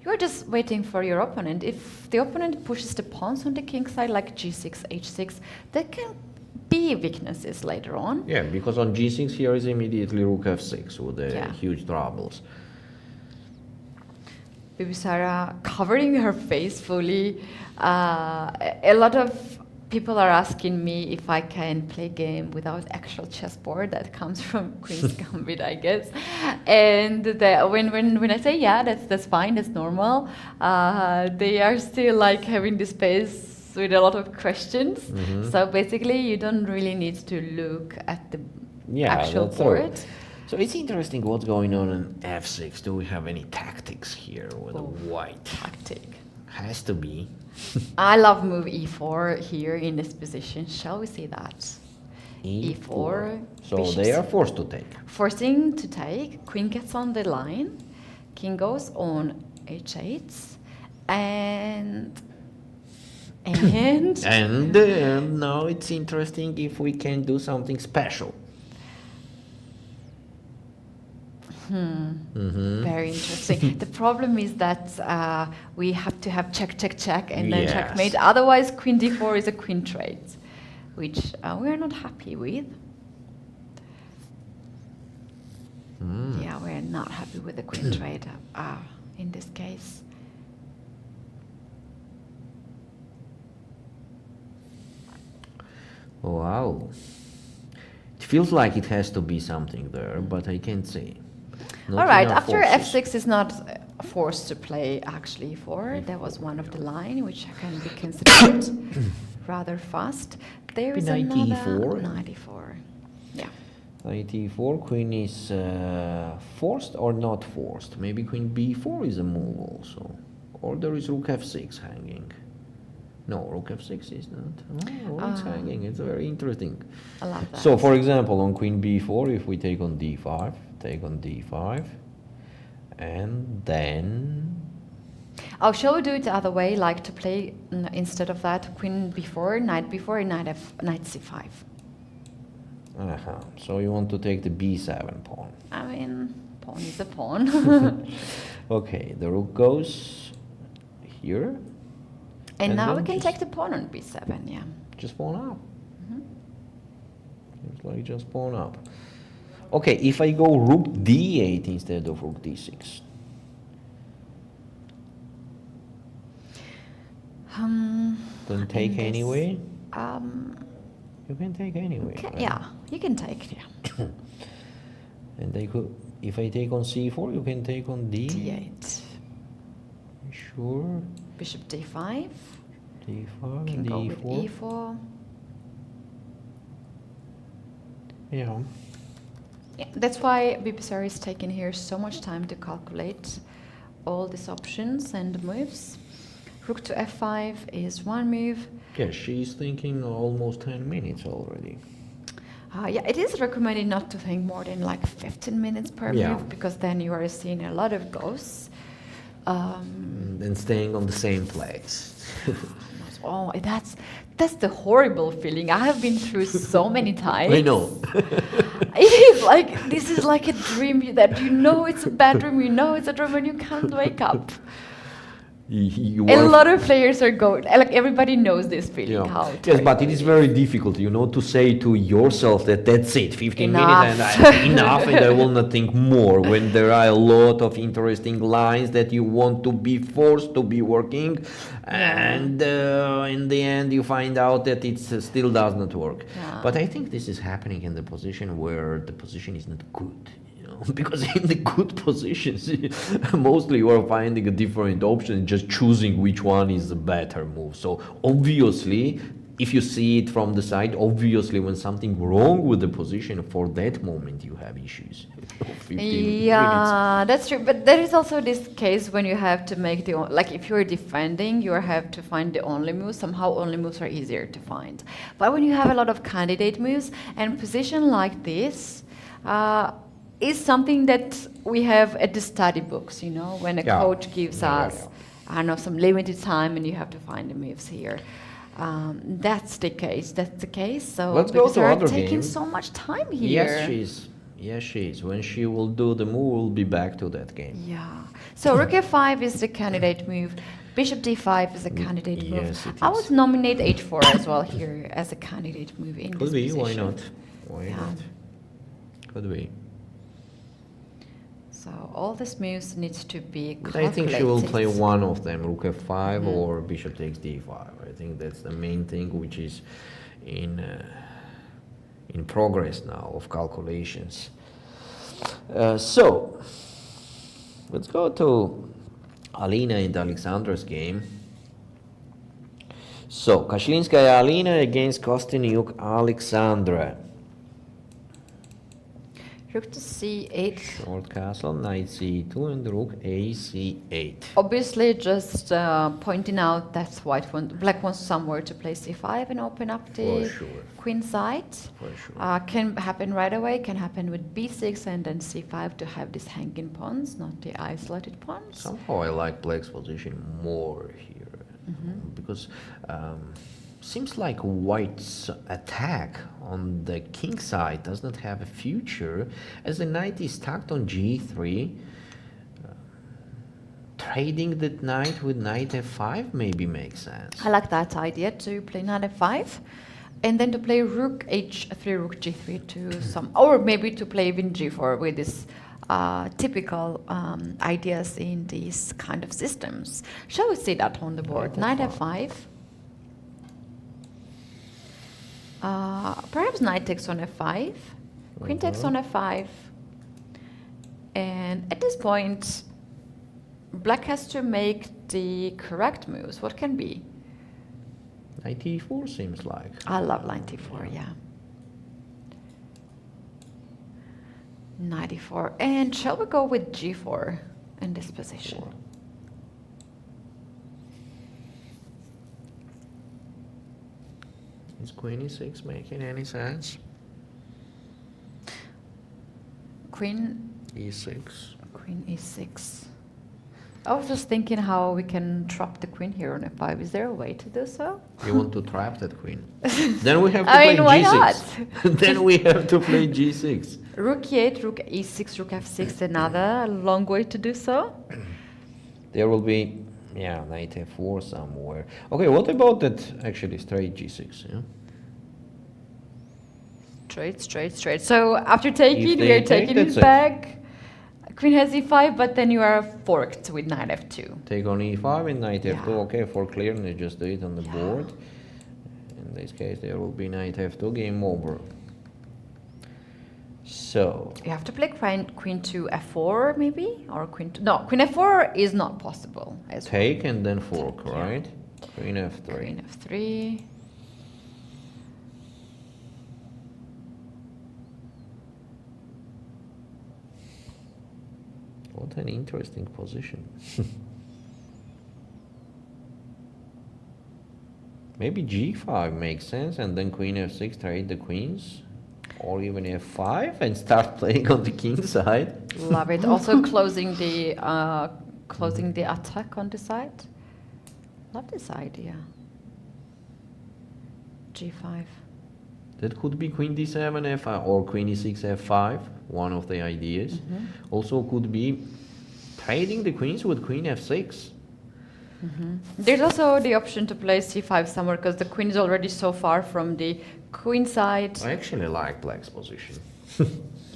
You're just waiting for your opponent. If the opponent pushes the pawns on the king side, like g6, h6, that can be weaknesses later on. Yeah, because on g6 here is immediately rook f6 with huge troubles. Bibisara covering her face fully. A lot of people are asking me if I can play game without actual chessboard. That comes from Queen's Gambit, I guess. And when I say yeah, that's fine, that's normal, they are still like having this space with a lot of questions. So basically, you don't really need to look at the actual board. So it's interesting what's going on in f6. Do we have any tactics here with a white? Tactic. Has to be. I love move e4 here in this position. Shall we see that? E4. So they are forced to take. Forcing to take. Queen gets on the line. King goes on h8. And now it's interesting if we can do something special. Very interesting. The problem is that we have to have check, check, check, and then checkmate. Otherwise, queen d4 is a queen trade, which we're not happy with. Yeah, we're not happy with the queen trade in this case. Wow. It feels like it has to be something there, but I can't say. All right, after f6 is not forced to play actually e4. That was one of the line which can be considered rather fast. There is knight another e4. knight e4. Yeah. Knight e4, queen is forced or not forced. Maybe queen b4 is a move also. Or there is rook f6 hanging. No, rook f6 is not. Oh, it's hanging. It's very interesting. I love that. So, for example, on queen b4, if we take on d5, take on d5, and then... Oh, shall we do it the other way, like to play instead of that queen b4, knight b4, knight c5? So you want to take the b7 pawn. I mean, pawn is a pawn. Okay, the rook goes here. And now we can take the pawn on b7, yeah. Just pawn up. Seems like just pawn up. Okay, if I go rook d8 instead of rook d6. Don't take in this, anyway. Um, You can take anyway. okay, right? yeah, you can take, yeah. And they could, if I take on c4, you can take on d. D8. Sure. Bishop D5. d5 Can and go with d4. E4. Yeah. Yeah, that's why Bibisara is taking here so much time to calculate all these options and moves. Rook to F5 is one move. Yeah, she's thinking almost 10 minutes already. Yeah, it is recommended not to think more than like 15 minutes per Yeah. move, because then you are seeing a lot of goes. And staying on the same place. Oh, that's the horrible feeling. I have been through so many times. I know. It is like, this is like a dream that you know it's a bad dream, you know it's a dream, and you can't wake up. A lot of players are going, like everybody knows this feeling. Yeah. How Yes, but it is very difficult, to say to yourself that that's it, 15 Enough. minutes and enough, and I will not think more, when there are a lot of interesting lines that you want to be forced to be working, and in the end you find out that it still does not work. Yeah. But I think this is happening in the position where the position is not good. Because in the good positions, mostly you are finding a different option, just choosing which one is the better move. So obviously, if you see it from the side, obviously when something wrong with the position, for that moment you have issues. 15 Yeah, that's true. But there is also this case when you have to make like if you're defending, you have to find the only moves. Somehow only moves are easier to find. But when you have a lot of candidate moves and position like this, is something that we have at the study books, when a coach gives us, I don't know, some limited time and you have to find the moves here. That's the case. So Let's go to Bibisara other taking game. so much time here. Yes, she is. When she will do the move, we'll be back to that game. Yeah. So Rook F5 is the candidate move. Bishop D5 is a candidate move. Yes, it I is. would nominate H4 as well here as a candidate move in Could this be, position. why not? Why Yeah. not? Could be. So all these moves needs to be But calculated. I think she will play one of them, Rook F5 or Bishop takes D5. I think that's the main thing which is in progress now of calculations. So let's go to Alina and Alexandra's game. So Kashlinskaya Alina against Kosteniuk Alexandra. Rook to C8. Short castle, knight C2 and rook A C8. Obviously, just pointing out that black wants somewhere to play C5 and open up the For sure. queen side. For sure. Can happen right away. Can happen with B6 and then C5 to have these hanging pawns, not the isolated pawns. Somehow I like black's position more here because seems like white's attack on the king side does not have a future, as the knight is stacked on G3. Trading that knight with knight F5 maybe makes sense. I like that idea to play knight F5 and then to play rook H3, rook G3 to some, or maybe to play even G4 with this typical ideas in these kind of systems. Shall we see that on the board? Knight F5. Perhaps knight takes on F5, queen takes on F5, and at this point, black has to make the correct moves. What can be? Knight E4 seems like. I love knight E4, yeah. Knight E4, and shall we go with G4 in this position? Is queen E6 making any sense? Queen E6. Queen E6. I was just thinking how we can trap the queen here on F5. Is there a way to do so? You want to trap that queen? Then we have to I play mean, why G6. Then we have to play G6. Rook E8, rook E6, rook F6, another long way to do so. There will be, knight F4 somewhere. Okay, what about that actually straight G6? Yeah? Straight. So after taking, If we they are take, taking it that's it. back. Queen has e5, but then you are forked with knight f2. Take on e5 and knight f2. Yeah. Okay, for clearness, just do it on the board. In this case, there will be knight f2, game over. So You have to play queen to f4 maybe, or queen to, no, queen f4 is not possible as well. take and then fork, right? Queen f3. Queen f3. What an interesting position. Maybe g5 makes sense, and then queen f6, trade the queens, or even f5 and start playing on the king side. Love it. Also closing the attack on the side. Love this idea. g5. That could be queen d7 f5 or queen e6 f5, one of the ideas. Also could be trading the queens with queen f6. There's also the option to play c5 somewhere because the queen is already so far from the queen side. I actually like black's position.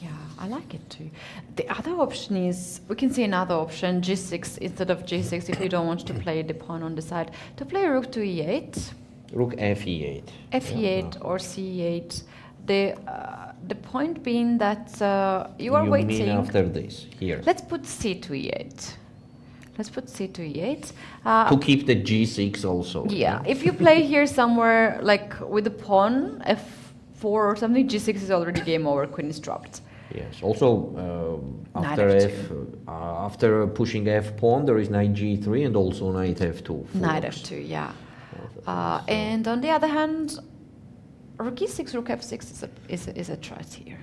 Yeah, I like it too. The other option is, we can see another option, g6 instead of g6 if you don't want to play the pawn on the side. To play rook to e8. Rook fe8. fe8 or ce8. The point being that you are waiting. You mean after this, here. Let's put c to e8. Let's put c to e8. To keep the g6 also. Yeah, if you play here somewhere like with the pawn, f4 or something, g6 is already game over, queen is dropped. Yes. Also, after pushing f pawn, there is knight g3 and also knight f2. Knight f2, yeah. And on the other hand, rook e6, rook f6 is a threat here.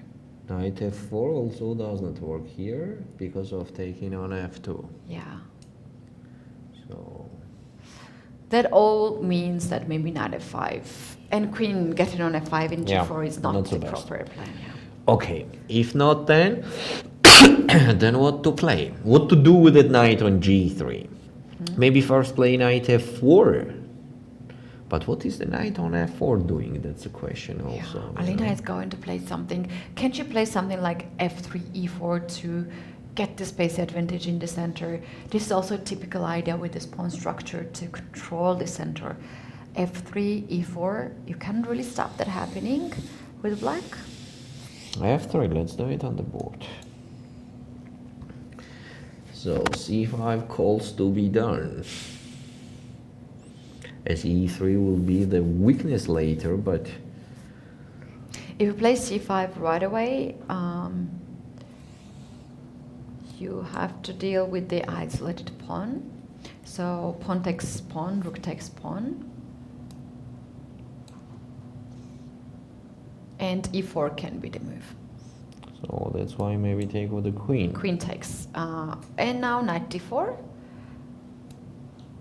Knight f4 also does not work here because of taking on f2. Yeah. So that all means that maybe knight f5 and queen getting on f5 in g4 is not the proper plan. Yeah. Okay, if not then, then what to play? What to do with that knight on g3? Maybe first play knight f4. But what is the knight on f4 doing? That's a question also. Alina is going to play something. Can she play something like f3, e4 to get the space advantage in the center? This is also a typical idea with this pawn structure to control the center. f3, e4, you can't really stop that happening with black. f3, let's do it on the board. So c5 calls to be done. As e3 will be the weakness later, but if you play c5 right away, you have to deal with the isolated pawn. So pawn takes pawn, rook takes pawn. And e4 can be the move. so that's why maybe take with the queen. Queen takes. And now knight d4.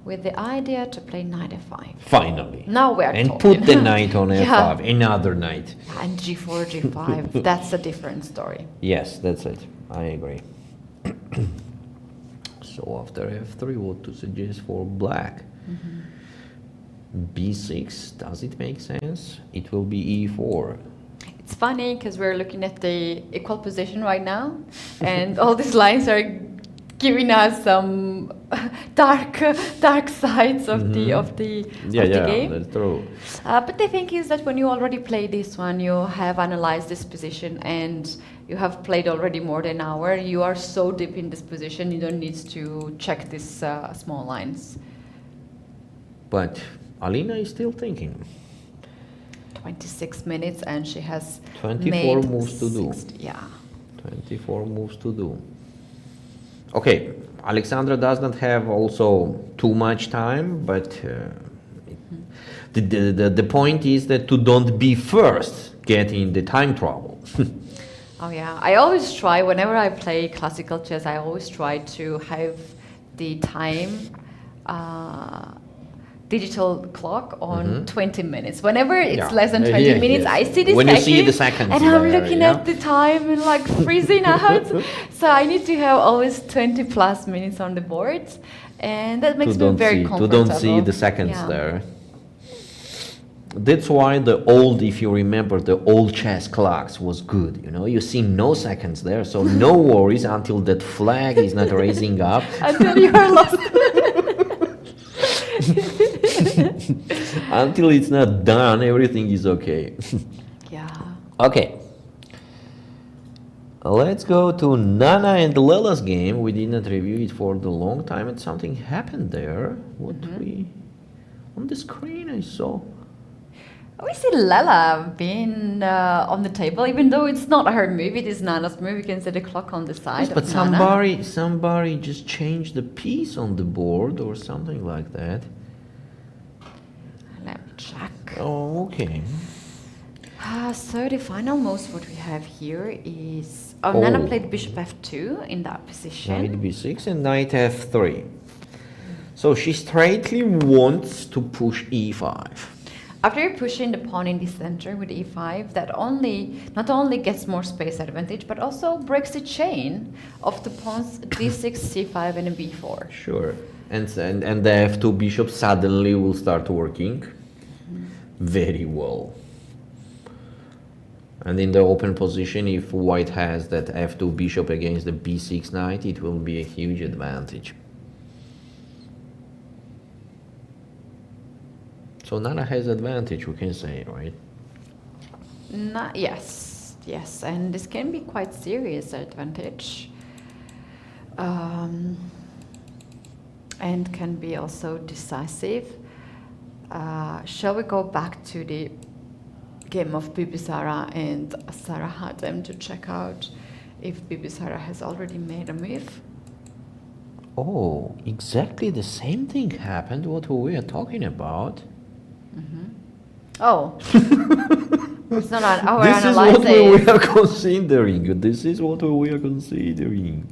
With the idea to play knight f5. Finally. Now we're and talking. put the knight on Yeah. f5, another knight. And g4, g5, that's a different story. Yes, that's it. I agree. So after f3, what to suggest for black? b6, does it make sense? It will be e4. It's funny because we're looking at the equal position right now, and all these lines are giving us some dark sides of the game. That's true. But the thing is that when you already play this one, you have analyzed this position and you have played already more than an hour. You are so deep in this position, you don't need to check these small lines. But Alina is still thinking. 26 minutes and she has 24 made moves to do. 60, yeah. 24 moves to do. Okay, Alexandra does not have also too much time, but the point is that to don't be first get in the time trouble. Oh yeah, I always try, whenever I play classical chess, I always try to have the time digital clock on 20 minutes. Whenever it's less than 20 minutes, I see the when seconds, you see the seconds and I'm looking at the time and like freezing out. So I need to have always 20 plus minutes on the board, and that makes me very comfortable. To don't see the seconds there. That's why the old, if you remember, the old chess clocks was good. You know, you see no seconds there, so no worries until that flag is not raising up. Until you are lost. Until it's not done, everything is okay. Yeah. Okay. Let's go to Nana and Lela's game. We did not review it for the long time, and something happened there. What we on the screen I saw. We see Lela being on the table, even though it's not her move, it is Nana's move. You can see the clock on the side. Yes, but of Nana. somebody just changed the piece on the board or something like that. Let me check. Oh, okay. So the final moves what we have here is Nana played bishop f2 in that position. Knight b6 and knight f3. So she straightly wants to push e5. After you're pushing the pawn in the center with e5, that not only gets more space advantage, but also breaks the chain of the pawns d6, c5, and b4. Sure. And the f2 bishop suddenly will start working very well. And in the open position, if white has that f2 bishop against the b6 knight, it will be a huge advantage. So Nana has advantage, we can say, right? Yes, and this can be quite serious advantage. And can be also decisive. Shall we go back to the game of Bibisara and Sarah Hadem to check out if Bibisara has already made a move? Oh, exactly the same thing happened what we are talking about. Oh, it's not our This is analysis. what we are considering. This is what we are considering.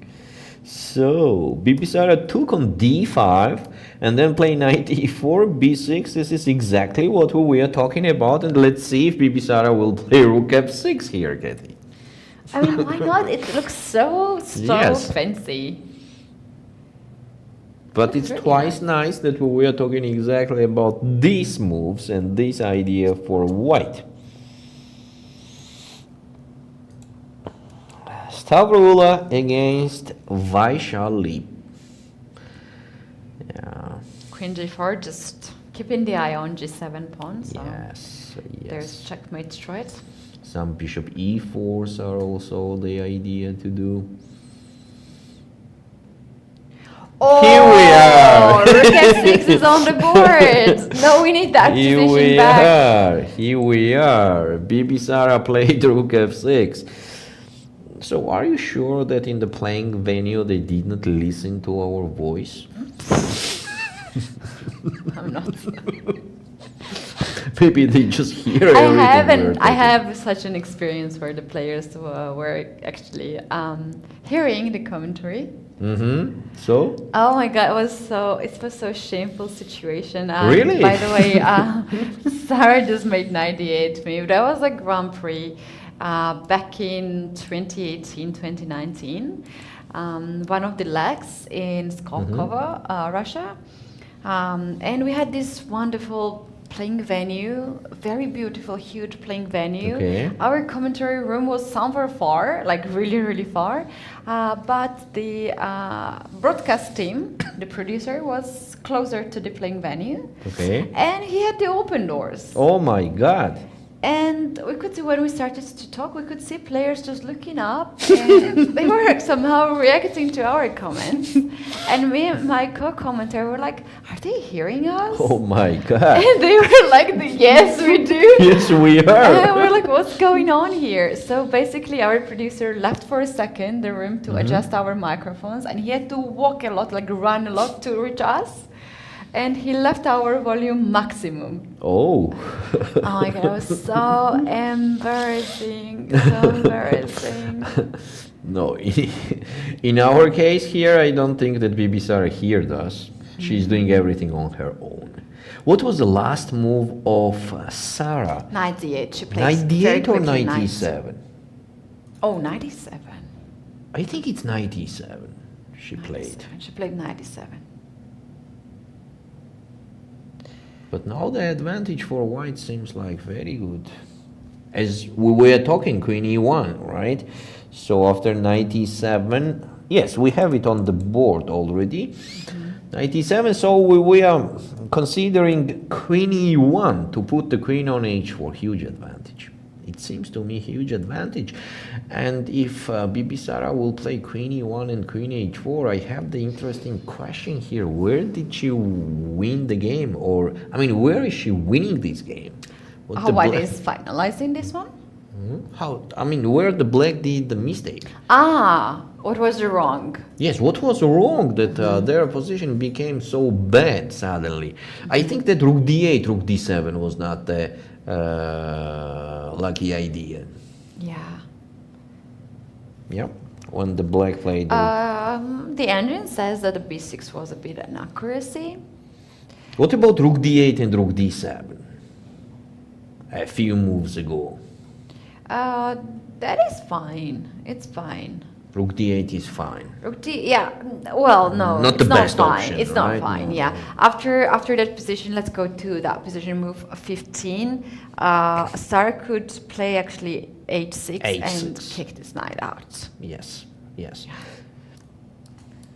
So, Bibisara took on d5 and then play knight e4, b6. This is exactly what we are talking about. And let's see if Bibisara will play rook f6 here, Keti. I mean, why not? It looks so Yes. fancy. But it's really twice nice that we are talking exactly about these moves and this idea for white. Stavroula against Vaishali. Yeah. Queen g4, just keeping the eye on g7 pawn. So Yes. there's checkmate straight. Some bishop e4s are also the idea to do. Oh, Here we are. Rook f6 is on the board. No, we need that Here position we back. are. Here we are. Bibisara played rook f6. So are you sure that in the playing venue they did not listen to our voice? I'm not. Maybe they just hear everything. we're I talking. have such an experience where the players were actually hearing the commentary. So? Oh my God, it was so shameful situation. Really? By the way, Sarah just made 98 move. That was a Grand Prix back in 2018, 2019. One of the legs in Skolkovo, Russia. And we had this wonderful playing venue, very beautiful, huge playing venue. Okay. Our commentary room was somewhere far, like really, really far. But the broadcast team, the producer, was closer to the playing venue. Okay. And he had the open doors. Oh my God. And we could see when we started to talk, we could see players just looking up and they were somehow reacting to our comments. And me and my co-commentator were like, are they hearing us? Oh my God. And they were like, yes, we do. Yes, we are. And we're like, what's going on here? So basically our producer left for a second the room to adjust our microphones and he had to walk a lot, like run a lot to reach us. And he left our volume maximum. Oh. Oh my God, it was so embarrassing, so embarrassing. No, in our case here, I don't think that Bibisara heard us. She's doing everything on her own. What was the last move of Sarah? 98, she played 98 or 97? Oh, 97. I think it's 97 she played. 97. She played 97. But now the advantage for white seems like very good. As we were talking, Queen E1, right? So after 97, yes, we have it on the board already. 97, so we are considering Queen E1 to put the Queen on H4, huge advantage. It seems to me huge advantage. And if Bibisara will play Queen E1 and Queen H4, I have the interesting question here. Where did she win the game? Or, I mean, where is she winning this game? How white is finalizing this one? How? I mean, where the black did the mistake? What was wrong? Yes, what was wrong that their position became so bad suddenly? I think that Rook D8, Rook D7 was not the lucky idea. Yeah. Yeah, when the black played. The engine says that the B6 was a bit an accuracy. What about Rook D8 and Rook D7? A few moves ago. That is fine. It's fine. Rook D8 is fine. Rook D, yeah. Well, no, Not the it's best not fine. option, It's right? not fine. No, Yeah. no. After that position, let's go to that position. Move 15. Sara could play actually H6 and H6. kick this knight out. Yes, yes.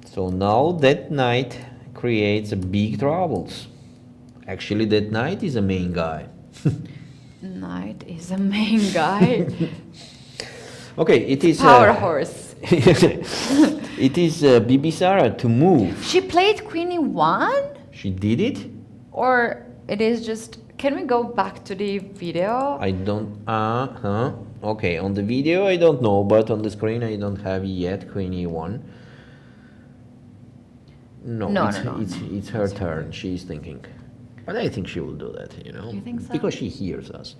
So now that knight creates a big troubles. Actually, that knight is a main guy. Knight is a main guy. Okay, it is Power horse. it is Bibisara to move. She played Queen E1, She did it. or it is just. Can we go back to the video? I don't. Okay, on the video I don't know, but on the screen I don't have yet Queen E1. No, No, it's, no, no, it's her turn. She's thinking. But I think she will do that, you know. You think so? Because she hears us.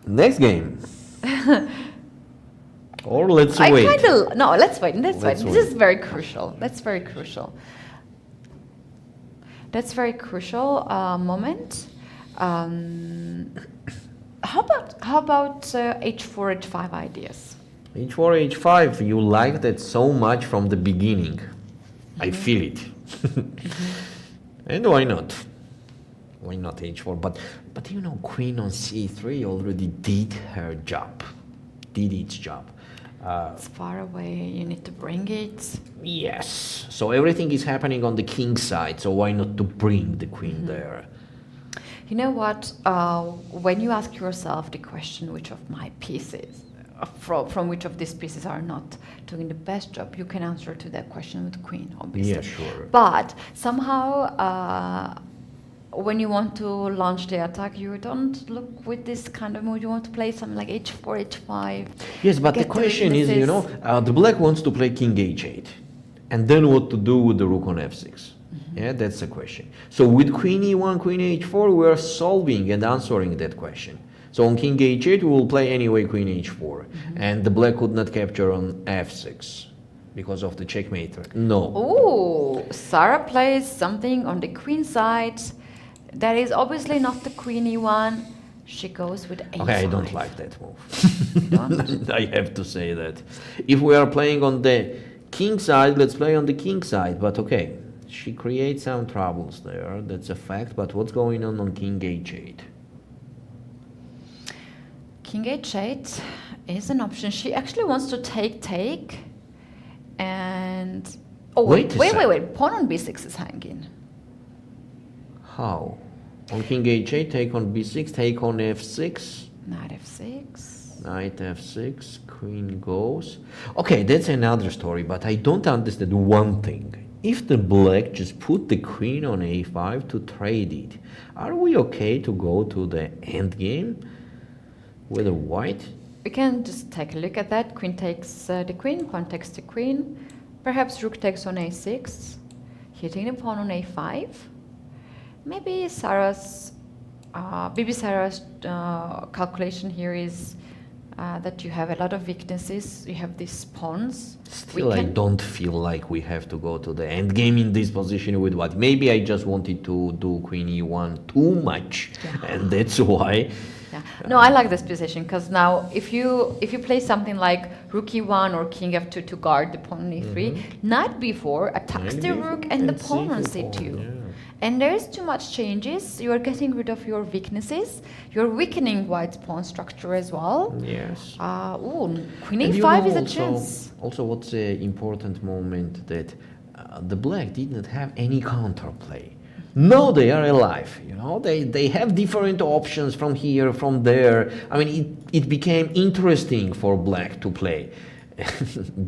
Next game. Or let's wait. No, let's wait. Let's wait. Let's This wait. is very crucial. That's very crucial. That's very crucial moment. How about H4, H5 ideas? H4, H5, you like that so much from the beginning. I feel it. And why not? Why not H4? But you know, Queen on C3 already did her job. Did its job. It's far away. You need to bring it. Yes. So everything is happening on the king side. So why not to bring the queen there? You know what? When you ask yourself the question, which of my pieces, from which of these pieces are not doing the best job, you can answer to that question with queen, obviously. Yeah, sure. But somehow, when you want to launch the attack, you don't look with this kind of mood. You want to play something like H4, H5. Yes, but the get question is, you know, the black wants to play king H8. And then what to do with the rook on F6? Yeah, that's the question. So with Queen E1, Queen H4, we are solving and answering that question. So on King H8, we will play anyway Queen H4. And the black could not capture on F6 because of the checkmate. No. Oh, Sara plays something on the queen side. That is obviously not the Queen E1. She goes with A5. Okay, I don't like that move. You don't? I have to say that. If we are playing on the king side, let's play on the king side. But okay, she creates some troubles there. That's a fact. But what's going on King H8? King H8 is an option. She actually wants to take, and Wait a sec. wait. Pawn on B6 is hanging. How? On King H8, take on B6, take on F6. Knight F6. Knight F6, Queen goes. Okay, that's another story, but I don't understand one thing. If the black just put the queen on A5 to trade it, are we okay to go to the endgame with a white? We can just take a look at that. Queen takes the queen, pawn takes the queen. Perhaps rook takes on A6, hitting the pawn on A5. Maybe Bibisara's calculation here is that you have a lot of weaknesses. You have these pawns. Still, I don't feel like we have to go to the end game in this position with what. Maybe I just wanted to do Queen E1 too much, and that's why. Yeah. No, I like this position because now if you play something like rook e1 or king f2 to guard the pawn on e3, knight b4 attacks Knight the b4 rook and the and pawn on c4, c2. yeah. And there's too much changes. You are getting rid of your weaknesses. You're weakening white's pawn structure as well. Yes. Queen And a5 is a also, chance. Also, what's an important moment that the black did not have any counterplay. No, they are alive. You know, they have different options from here, from there. I mean, it became interesting for black to play.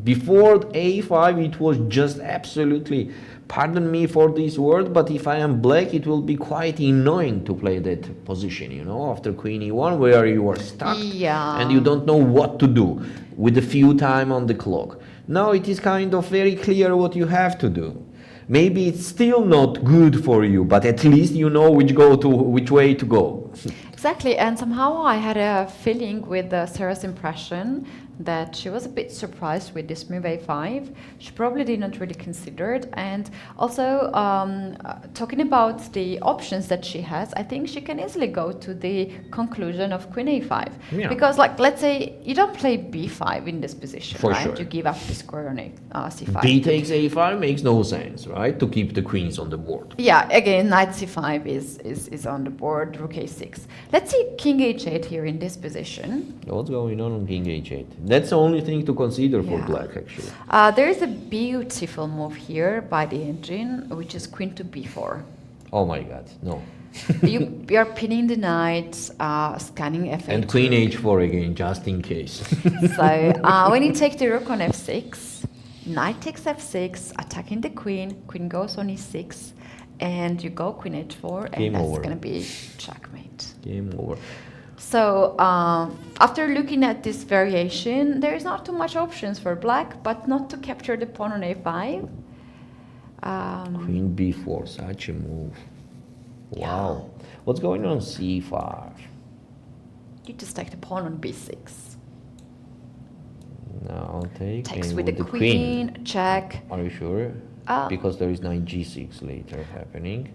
Before a5, it was just absolutely, pardon me for this word, but if I am black, it will be quite annoying to play that position, you know, after queen e1, where you are stuck and you don't know what to do with a few time on the clock. Now it is kind of very clear what you have to do. Maybe it's still not good for you, but at least you know which way to go. Exactly, and somehow I had a feeling with Sarah's impression that she was a bit surprised with this move a5. She probably did not really consider it. And also, talking about the options that she has, I think she can easily go to the conclusion of queen a5. Yeah. Because, like, let's say you don't play b5 in this position, For right? sure. You give up the square on c5. B takes a5 makes no sense, right? To keep the queens on the board. Yeah, again, knight c5 is on the board, rook a6. Let's see king h8 here in this position. What's going on king h8? That's the only thing to consider for Yeah. black, actually. There is a beautiful move here by the engine, which is queen to b4. Oh my god, no. you are pinning the knight, scanning f8. And queen h4 again, just in case. So when you take the rook on f6, knight takes f6, attacking the queen, queen goes on e6, and you go queen h4, Game and that's over. going to be checkmate. Game over. So after looking at this variation, there is not too much options for black, but not to capture the pawn on a5. Queen b4, such a move. Wow. What's going on c5? You just take the pawn on b6. Now take Takes and with the queen, check. Are you sure? Because there is knight g6 later happening.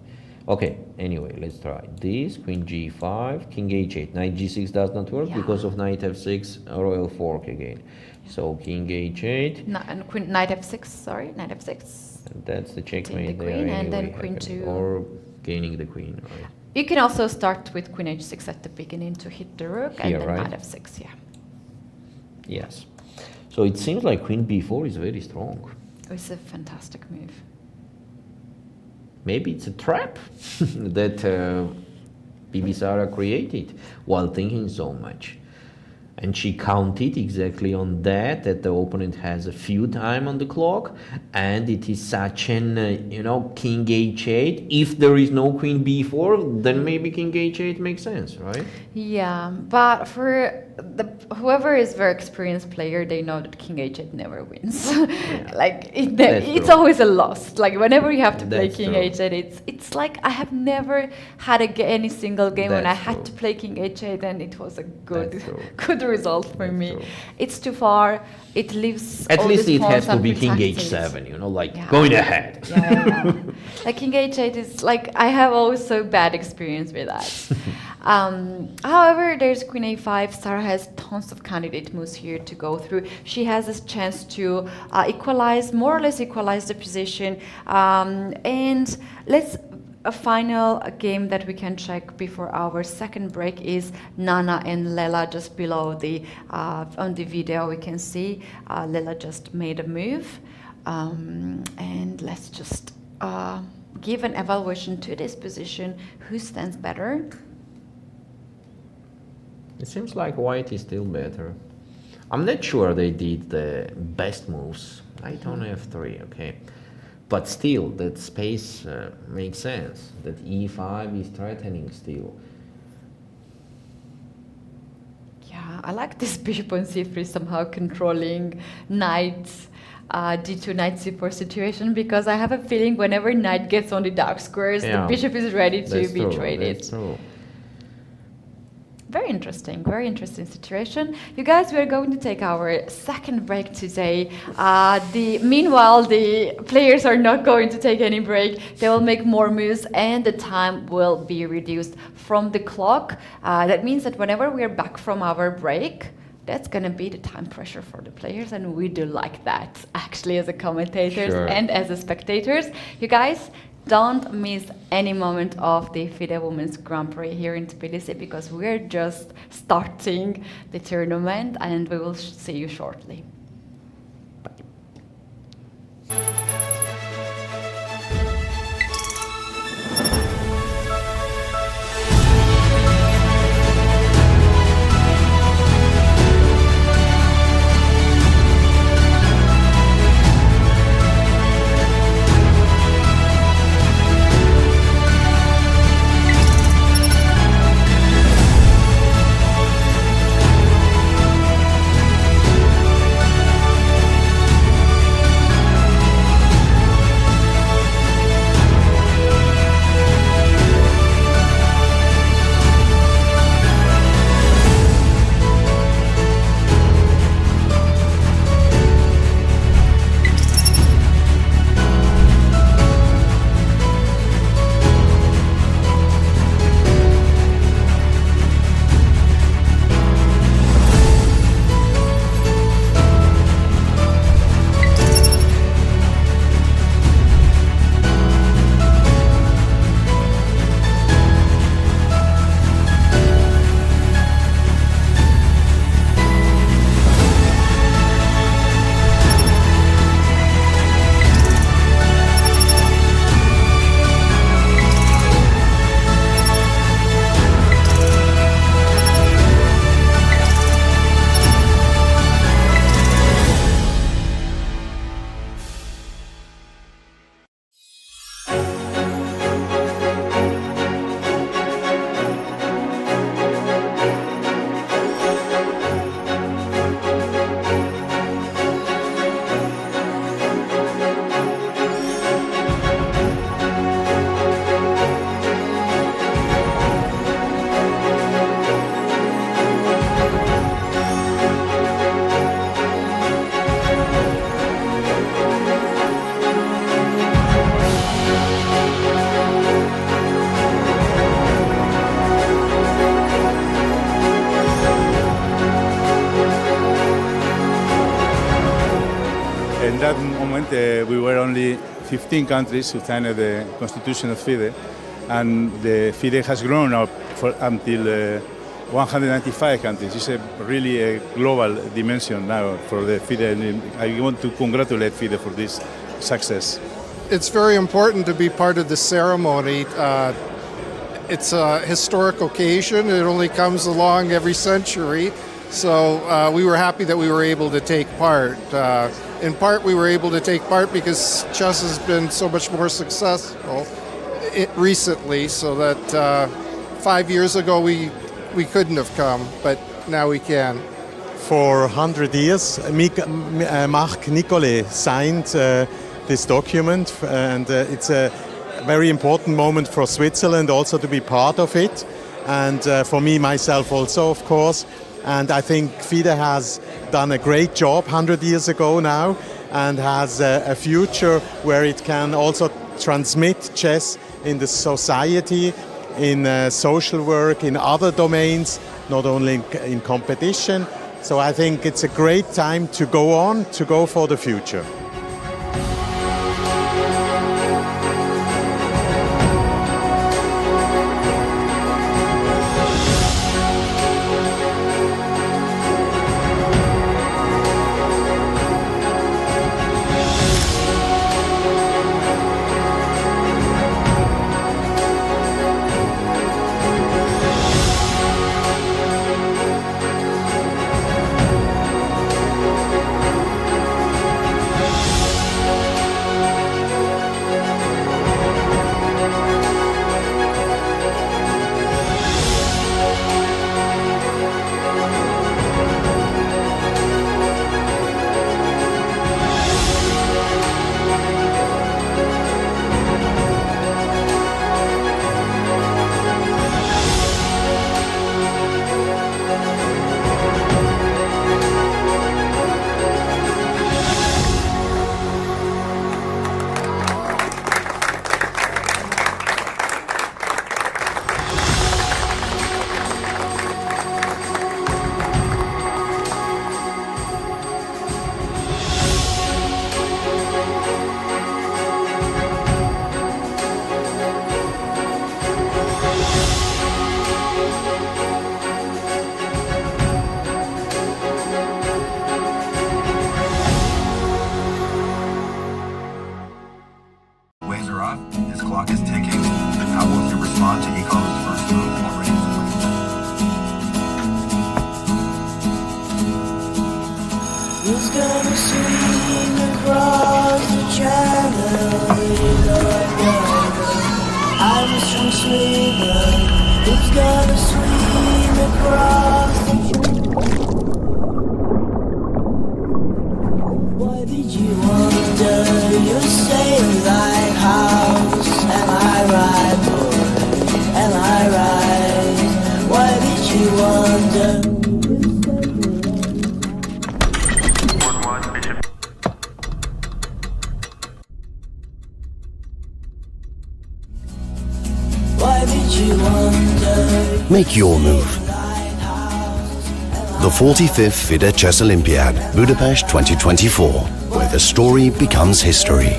Okay, anyway, let's try this. Queen g5, king h8. Knight g6 does not work because of knight f6, royal fork again. So king h8. And queen, knight f6, sorry, knight f6. And that's the checkmate the there queen, anyway and then queen happening. to- Or gaining the queen, right? You can also start with queen h6 at the beginning to hit the rook, Here, and then right? knight f6, yeah. Yes. So it seems like queen b4 is very strong. It's a fantastic move. Maybe it's a trap that Bibisara created while thinking so much. And she counted exactly on that the opponent has a few time on the clock, and it is such an, king h8. If there is no queen b4, then maybe king h8 makes sense, right? Yeah, but for whoever is very experienced player, they know that king h8 never wins. It's true. always a loss. Like whenever you have to play That's king true. h8, it's like I have never had any single game when I That's had true. to play king h8 and it was a good That's true. good result for That's me. true. It's too far. It leaves At all least these it has pawns to be king unprotected. h7, Yeah. going ahead. Yeah. Like king h8 is like, I have also bad experience with that. However, there's queen a5. Sarah has tons of candidate moves here to go through. She has this chance to more or less equalize the position. And a final game that we can check before our second break is Nana and Lela. Just below on the video we can see Lela just made a move, and let's just give an evaluation to this position. Who stands better? It seems like white is still better. I'm not sure they did the best moves. Knight on f3, okay. But still, that space makes sense. That e5 is threatening still. Yeah, I like this bishop on c3 somehow controlling knight d2 knight c4 situation, because I have a feeling whenever knight gets on the dark squares, the bishop is ready to be traded. That's true. very interesting situation. You guys, we are going to take our second break today. Meanwhile, the players are not going to take any break. They will make more moves and the time will be reduced from the clock. That means that whenever we are back from our break, that's going to be the time pressure for the players, and we do like that, actually, as a commentators and as a spectators. You guys, don't miss any moment of the FIDE Women's Grand Prix here in Tbilisi, because we're just starting the tournament, and we will see you shortly. In that moment, we were only 15 countries who signed the constitution of FIDE, and the FIDE has grown up until 195 countries. It's really a global dimension now for the FIDE, and I want to congratulate FIDE for this success. It's very important to be part of the ceremony. It's a historic occasion. It only comes along every century. So we were happy that we were able to take part. In part, we were able to take part because chess has been so much more successful recently, so that 5 years ago we couldn't have come, but now we can. For 100 years, Marc Nicolai signed this document, and it's a very important moment for Switzerland also to be part of it, and for me myself also, of course. And I think FIDE has done a great job 100 years ago now, and has a future where it can also transmit chess in the society, in social work, in other domains, not only in competition. So I think it's a great time to go on, to go for the future. clock is ticking. How will you respond to Eco's first move already? Who's gonna swing across the channel? I'm a strong swimmer. Who's gonna swim across the channel? Why did you wonder? You say a lighthouse. Am I right, boy? Am I right? Why did you wonder? Make your move. The 45th FIDE Chess Olympiad, Budapest 2024, where the story becomes history.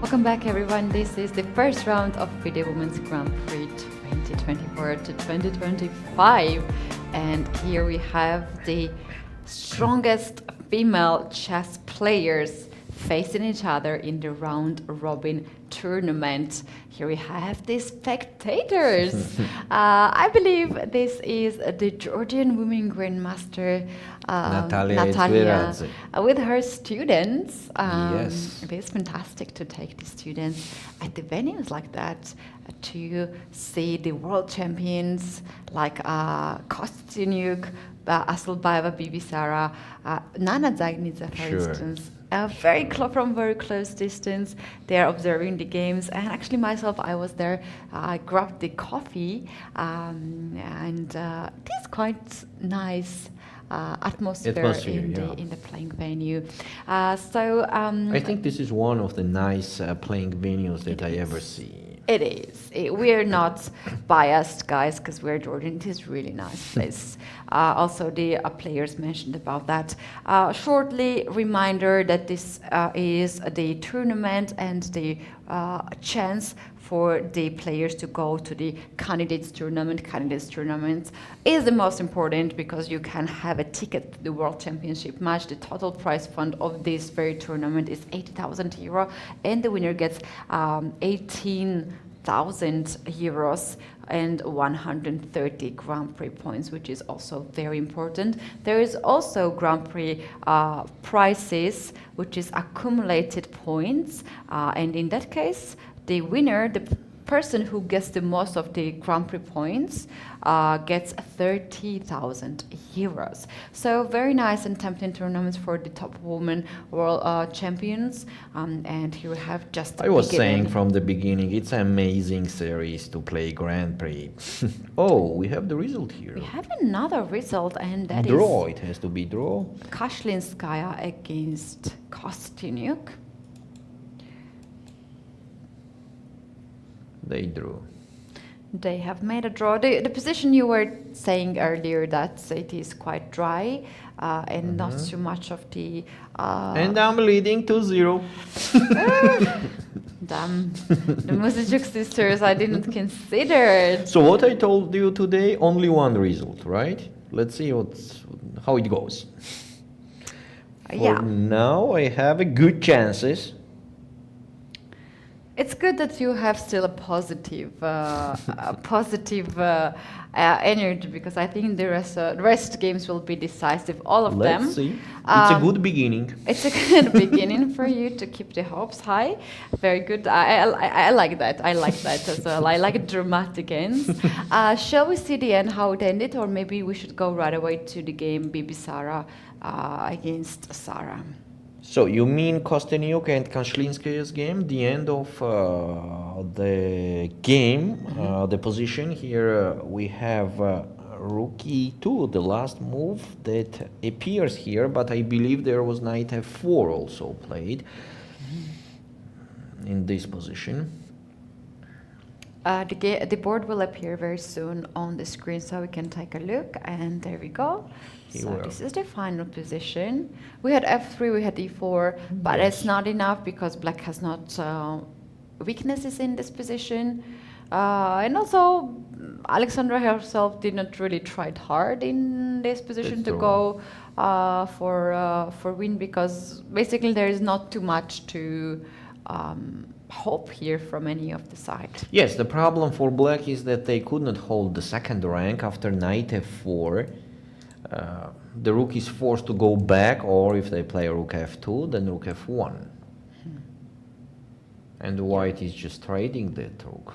Welcome back, everyone. This is the first round of FIDE Women's Grand Prix 2024 to 2025. And here we have the strongest female chess players facing each other in the round-robin tournament. Here we have the spectators. I believe this is the Georgian women grandmaster Natalia with her students. Yes. It is fantastic to take the students at the venues like that to see the world champions like Kosteniuk, Assaubayeva, Bibisara, Nana Dzagnidze, for instance. From very close distance, they're observing the games, and actually myself, I was there. I grabbed the coffee, and it is quite nice atmosphere in the playing venue. I think this is one of the nice playing venues that I ever see. It is. We're not biased, guys, because we're Georgian. It is really nice place. Also, the players mentioned about that. Shortly, reminder that this is the tournament and the chance for the players to go to the candidates tournament. Candidates tournament is the most important because you can have a ticket to the World Championship match. The total prize fund of this very tournament is €80,000, and the winner gets 18,000 euros and 130 Grand Prix points, which is also very important. There is also Grand Prix prizes, which is accumulated points, and in that case, the winner, the person who gets the most of the Grand Prix points, gets 30,000 euros. So very nice and tempting tournaments for the top women world champions. And here we have just. I was saying from the beginning, it's an amazing series to play Grand Prix. Oh, we have the result here. We have another result, and that draw. It has to be draw. Kashlinskaya against Kosteniuk. They drew. They have made a draw. The position you were saying earlier that it is quite dry and not too much of the. And I'm leading 2-0. Damn, the Muzychuk sisters, I didn't consider it. So what I told you today, only one result, right? Let's see how it goes. For now, I have a good chances. It's good that you have still a positive energy, because I think the rest games will be decisive, all of them. Let's see. It's a good beginning. It's a good beginning for you to keep the hopes high. Very good. I like that. I like that as well. I like dramatic ends. Shall we see the end, how it ended, or maybe we should go right away to the game Bibisara against Sara? So you mean Kosteniuk and Kashlinskaya's game, the end of the game, the position here we have rook e2, the last move that appears here, but I believe there was knight f4 also played in this position. The board will appear very soon on the screen, so we can take a look, and there we go. So this is the final position. We had f3, we had e4, but it's not enough because black has not weaknesses in this position. And also, Alexandra herself did not really try hard in this position to go for win, because basically there is not too much to hope here from any of the sides. Yes, the problem for black is that they could not hold the second rank after knight f4. The rook is forced to go back, or if they play rook f2, then rook f1. And the white is just trading that rook.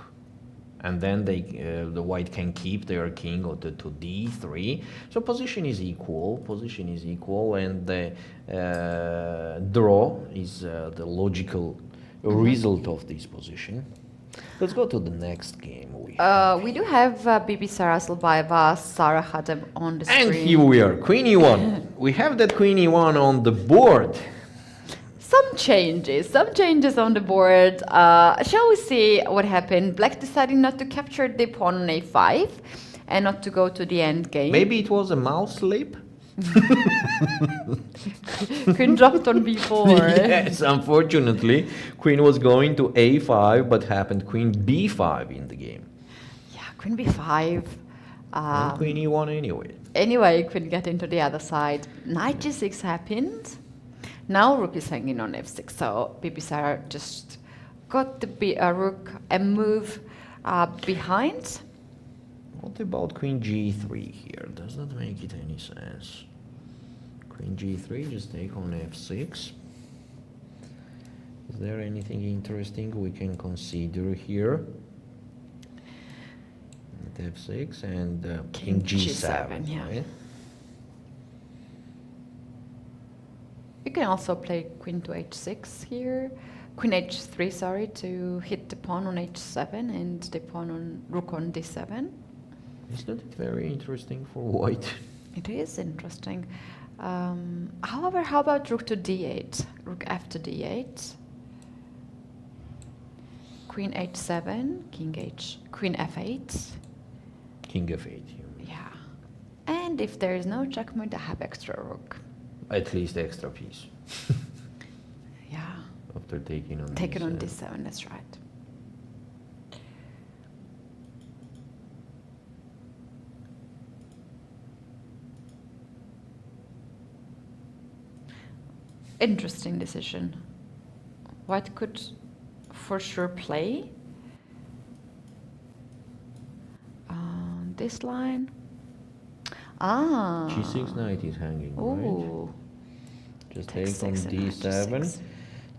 And then the white can keep their king to d3. So position is equal, and the draw is the logical result of this position. Let's go to the next game. We do have Bibisara Assaubayeva, Sara Khademalsharieh on the screen. And here we are, queen e1. We have that queen e1 on the board. Some changes on the board. Shall we see what happened? Black deciding not to capture the pawn on a5 and not to go to the end game. Maybe it was a mouse slip? Queen dropped on b4. Yes, unfortunately, queen was going to a5, but happened queen b5 in the game. Yeah, queen b5. And queen e1 anyway. Anyway, queen get into the other side. Knight g6 happened. Now rook is hanging on f6, so Bibisara just got the rook and move behind. What about queen g3 here? Does that make it any sense? Queen g3, just take on f6. Is there anything interesting we can consider here? At f6 and king g7, yeah. right? You can also play queen to h6 here. Queen h3, sorry, to hit the pawn on h7 and the pawn on rook on d7. Isn't it very interesting for white? It is interesting. However, how about rook to d8? Rook f to d8. Queen h7, queen f8. King f8. Yeah. And if there is no checkmate, I have extra rook. At least extra piece. Yeah. After taking on Taken on d7. d7, that's right. Interesting decision. White could for sure play this line. g6 knight is hanging, right? Ooh. Just Takes take on six and knight d7. g6.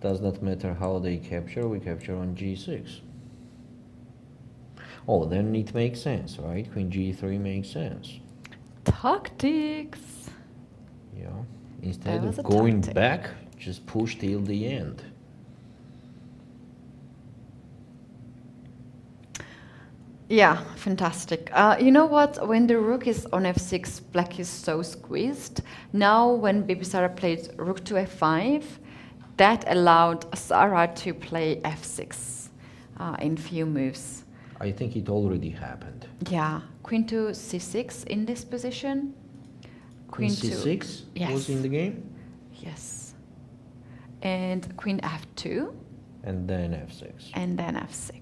Does not matter how they capture, we capture on g6. Oh, then it makes sense, right? Queen g3 makes sense. Tactics. Yeah. Instead was of a going tactic. back, just push till the end. Yeah, fantastic. You know what? When the rook is on f6, black is so squeezed. Now, when Bibisara played rook to f5, that allowed Sara to play f6 in few moves. I think it already happened. Yeah, queen to c6 in this position. Queen c6 yes. was in the game? Yes. And queen f2. And then f6. And then f6.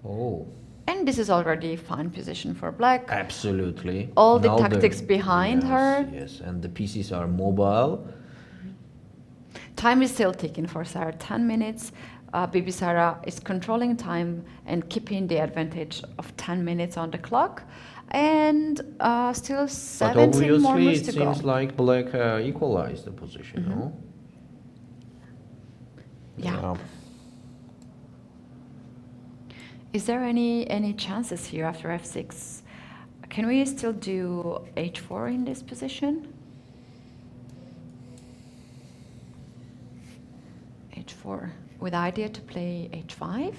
Oh. And this is already a fine position for black. Absolutely. All the Now tactics behind yes, her. Yes, and the pieces are mobile. Time is still ticking for Sara, 10 minutes. Bibisara is controlling time and keeping the advantage of 10 minutes on the clock. And still 17 more moves to But obviously it go. seems like black equalized the position, no? Yeah. Is there any chances here after f6? Can we still do h4 in this position? h4 with the idea to play h5.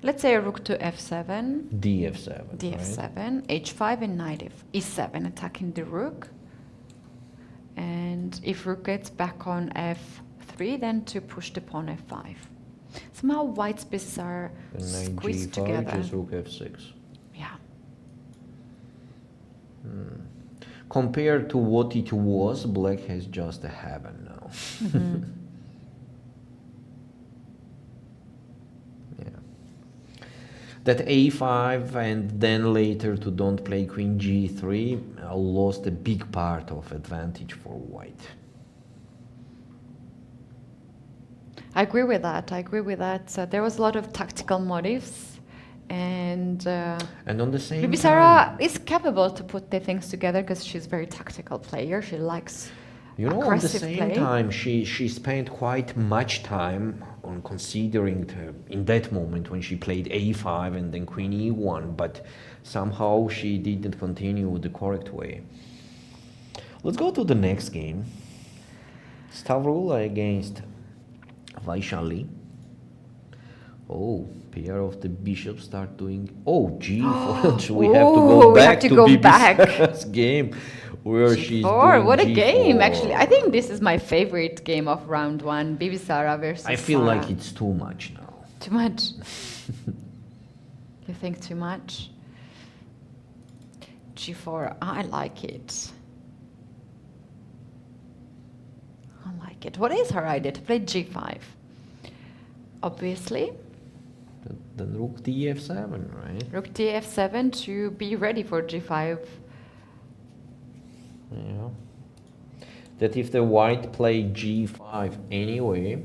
Let's say a rook to f7. df7. df7, right? h5 and knight e7, attacking the rook. And if rook gets back on f3, then to push the pawn f5. Somehow white's pieces are And knight squeezed g5, together. just rook f6. Yeah. Compared to what it was, black has just a heaven now. Yeah. That a5 and then later to don't play queen g3 lost a big part of advantage for white. I agree with that. So there was a lot of tactical motives, and on the same Bibisara is capable to put the things together because she's a very tactical player. She likes You know, at the aggressive same play. time, she spent quite much time on considering in that moment when she played a5 and then queen e1, but somehow she didn't continue the correct way. Let's go to the next game. Stavroula against Vaishali. Oh, pair of the bishops start doing... Oh, g4. So we have to go back to Bibisara's game where she's doing What a g4. game, actually. I think this is my favorite game of round one, Bibisara versus I feel Sara. like it's too much now. Too much? You think too much? G4. I like it. I like it. What is her idea? To play G5. Obviously. Then rook df7, right? Rook df7 to be ready for G5. Yeah. That if the white play G5 anyway,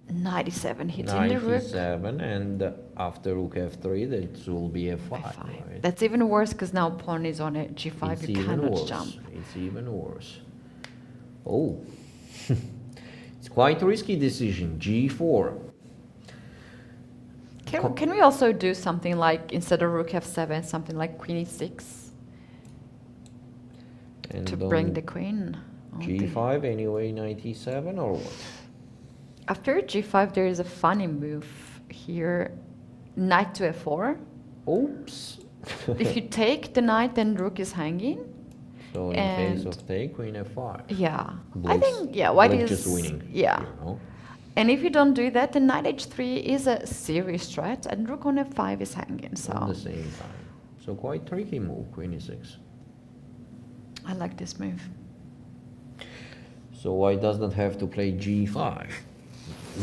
Knight e7 hitting the rook. Knight e7, and after rook f3, that will be f5. Right? That's even worse because now pawn is on a G5. It's You even cannot worse. jump. It's even worse. Oh, it's quite a risky decision. G4. Can we also do something like, instead of rook f7, something like queen e6 And to bring the queen? on the- G5 anyway, knight e7 or what? After G5, there is a funny move here. Knight to f4. Oops. If you take the knight, then rook is hanging. So in case of take, queen f5. Yeah, I Blake's- think, yeah, white Blake is... just winning. Yeah. You know? And if you don't do that, then knight h3 is a serious threat, and rook on f5 is hanging, so... At the same time. So quite tricky move, queen e6. I like this move. So white does not have to play g5.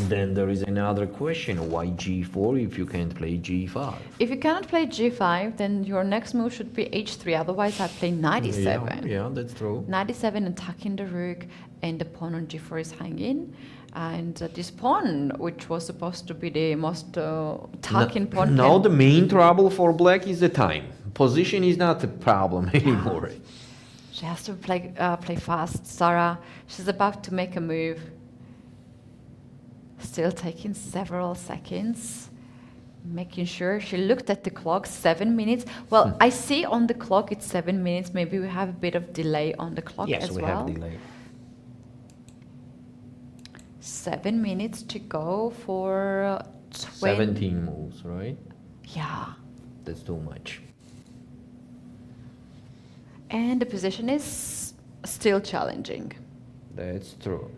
Then there is another question, why g4 if you can't play g5? If you cannot play g5, then your next move should be h3, otherwise I play knight e7. Yeah, that's true. Knight e7 attacking the rook, and the pawn on g4 is hanging. And this pawn, which was supposed to be the most attacking pawn... Now the main trouble for black is the time. Position is not a problem anymore. She has to play fast. Sarah, she's about to make a move. Still taking several seconds. Making sure she looked at the clock, 7 minutes. Well, I see on the clock it's 7 minutes. Maybe we have a bit of delay on the clock Yes, as well. Yes, we have delay. 7 minutes to go for 17 moves, right? Yeah. That's too much. And the position is still challenging. That's true.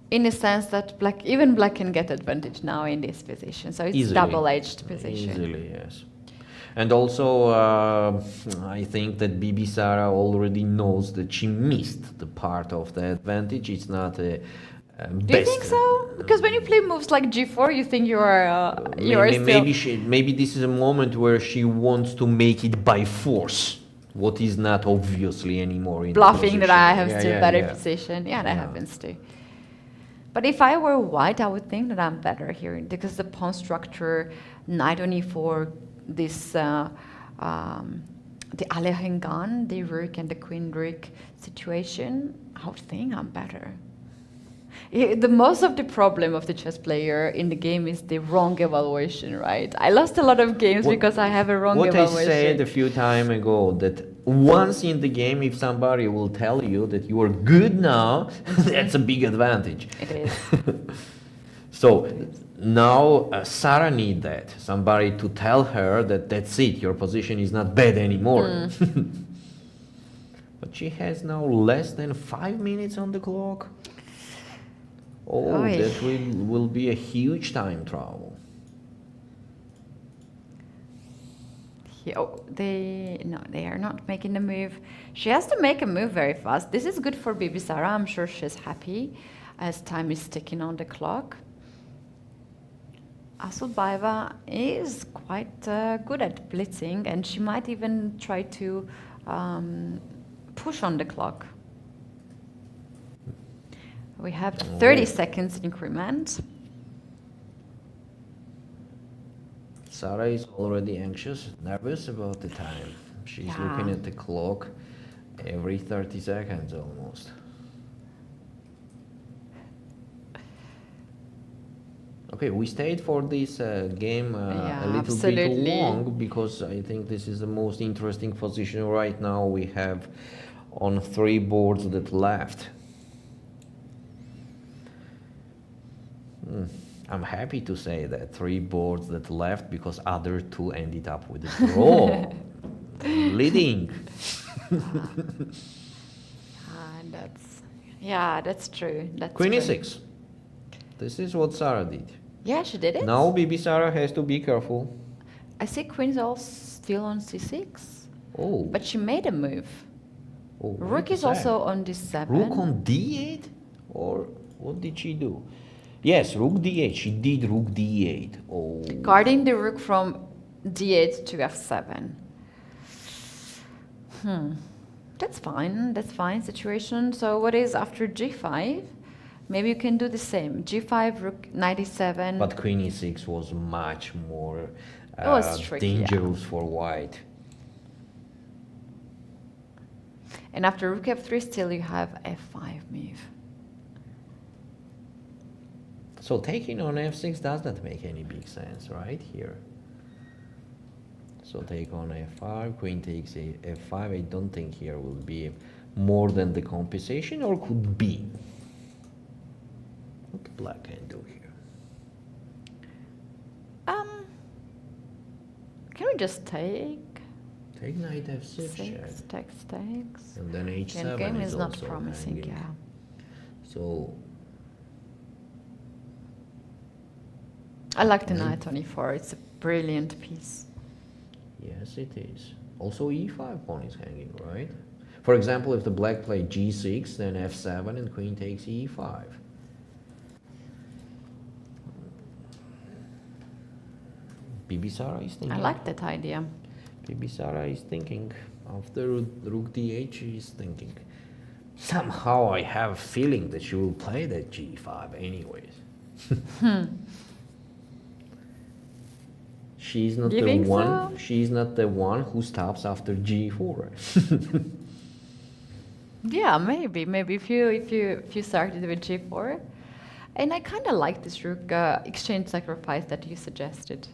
In the sense that even black can get advantage now in this position. So it's Easily. double-edged position. Easily, yes. And also, I think that Bibisara already knows that she missed the part of the advantage. It's not a Do you think so? Because when you play moves like g4, you think you are maybe this is a moment where she wants to make it by force, what is not obviously anymore in bluffing the that I have still better yeah. position. Yeah, that happens too. But if I were white, I would think that I'm better here because the pawn structure, knight on e4, this the Alehengan, the rook and the queen rook situation, I would think I'm better. The most of the problem of the chess player in the game is the wrong evaluation, right? I lost a lot of games because I have a wrong evaluation. What I said a few times ago, that once in the game, if somebody will tell you that you are good now, that's a big advantage. It is. So now Sarah needs that, somebody to tell her that that's it, your position is not bad anymore. But she has now less than 5 minutes on the clock. Oh, Oy. that will be a huge time trouble. They are not making the move. She has to make a move very fast. This is good for Bibisara. I'm sure she's happy as time is ticking on the clock. Assaubayeva is quite good at blitzing, and she might even try to push on the clock. We have 30 seconds increment. Sarah is already anxious, nervous about the time. She's looking at the clock every 30 seconds almost. Okay, we stayed for this game a little bit long because I think this is the most interesting position right now we have on 3 boards that left. I'm happy to say that 3 boards that left because other 2 ended up with a draw, leading. That's true. That's Queen true. e6. This is what Sarah did. Yeah, she did it. Now Bibisara has to be careful. I see queens all still on c6. Oh. But she made a move. Oh, Rook is sad. also on d7. Rook on d8? Or what did she do? Yes, rook d8. She did rook d8. Oh. Guarding the rook from d8 to f7. That's fine situation. So what is after g5? Maybe you can do the same. g5, rook knight e7. But queen e6 was much more was tricky, dangerous for white. And after rook f3, still you have f5 move. So taking on f6 does not make any big sense, right, here. So take on f5, queen takes f5. I don't think here will be more than the compensation, or could be. What black can do here? Can we just take? Take knight f6, check. Takes. And then h7 And game is not also promising, hanging. yeah. So I like the knight on e4. It's a brilliant piece. yes, it is. Also e5 pawn is hanging, right? For example, if the black played g6, then f7 and queen takes e5. Bibisara is thinking. I like that idea. Bibisara is thinking. After rook d8, she is thinking. Somehow I have a feeling that she will play that g5 anyways. She's not You the think one. so? She's not the one who stops after g4. Yeah, maybe if you started with g4, and I kind of like this rook exchange sacrifice that you suggested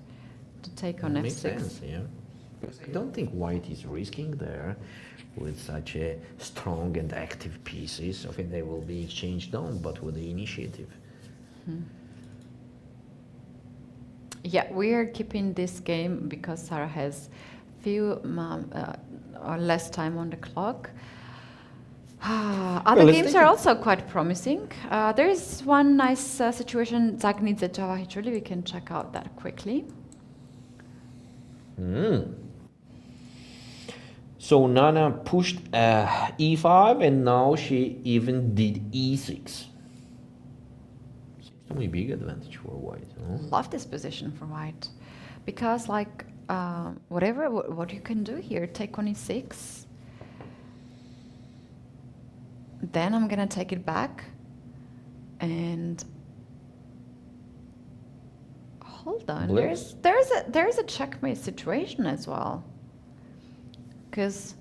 to take on Makes f6. sense, yeah. Because I don't think white is risking there with such a strong and active pieces. I think they will be exchanged on, but with the initiative. Yeah, we are keeping this game because Sarah has few or less time on the clock. Other let's games take are it. also quite promising. There is one nice situation, Dzagnidze Javakhishvili. We can check out that quickly. So Nana pushed e5, and now she even did e6. Seems to be a big advantage for white. Huh? Love this position for white, because like what you can do here, take on e6. Then I'm gonna take it back, and hold on. Blips. There's a checkmate situation as well, because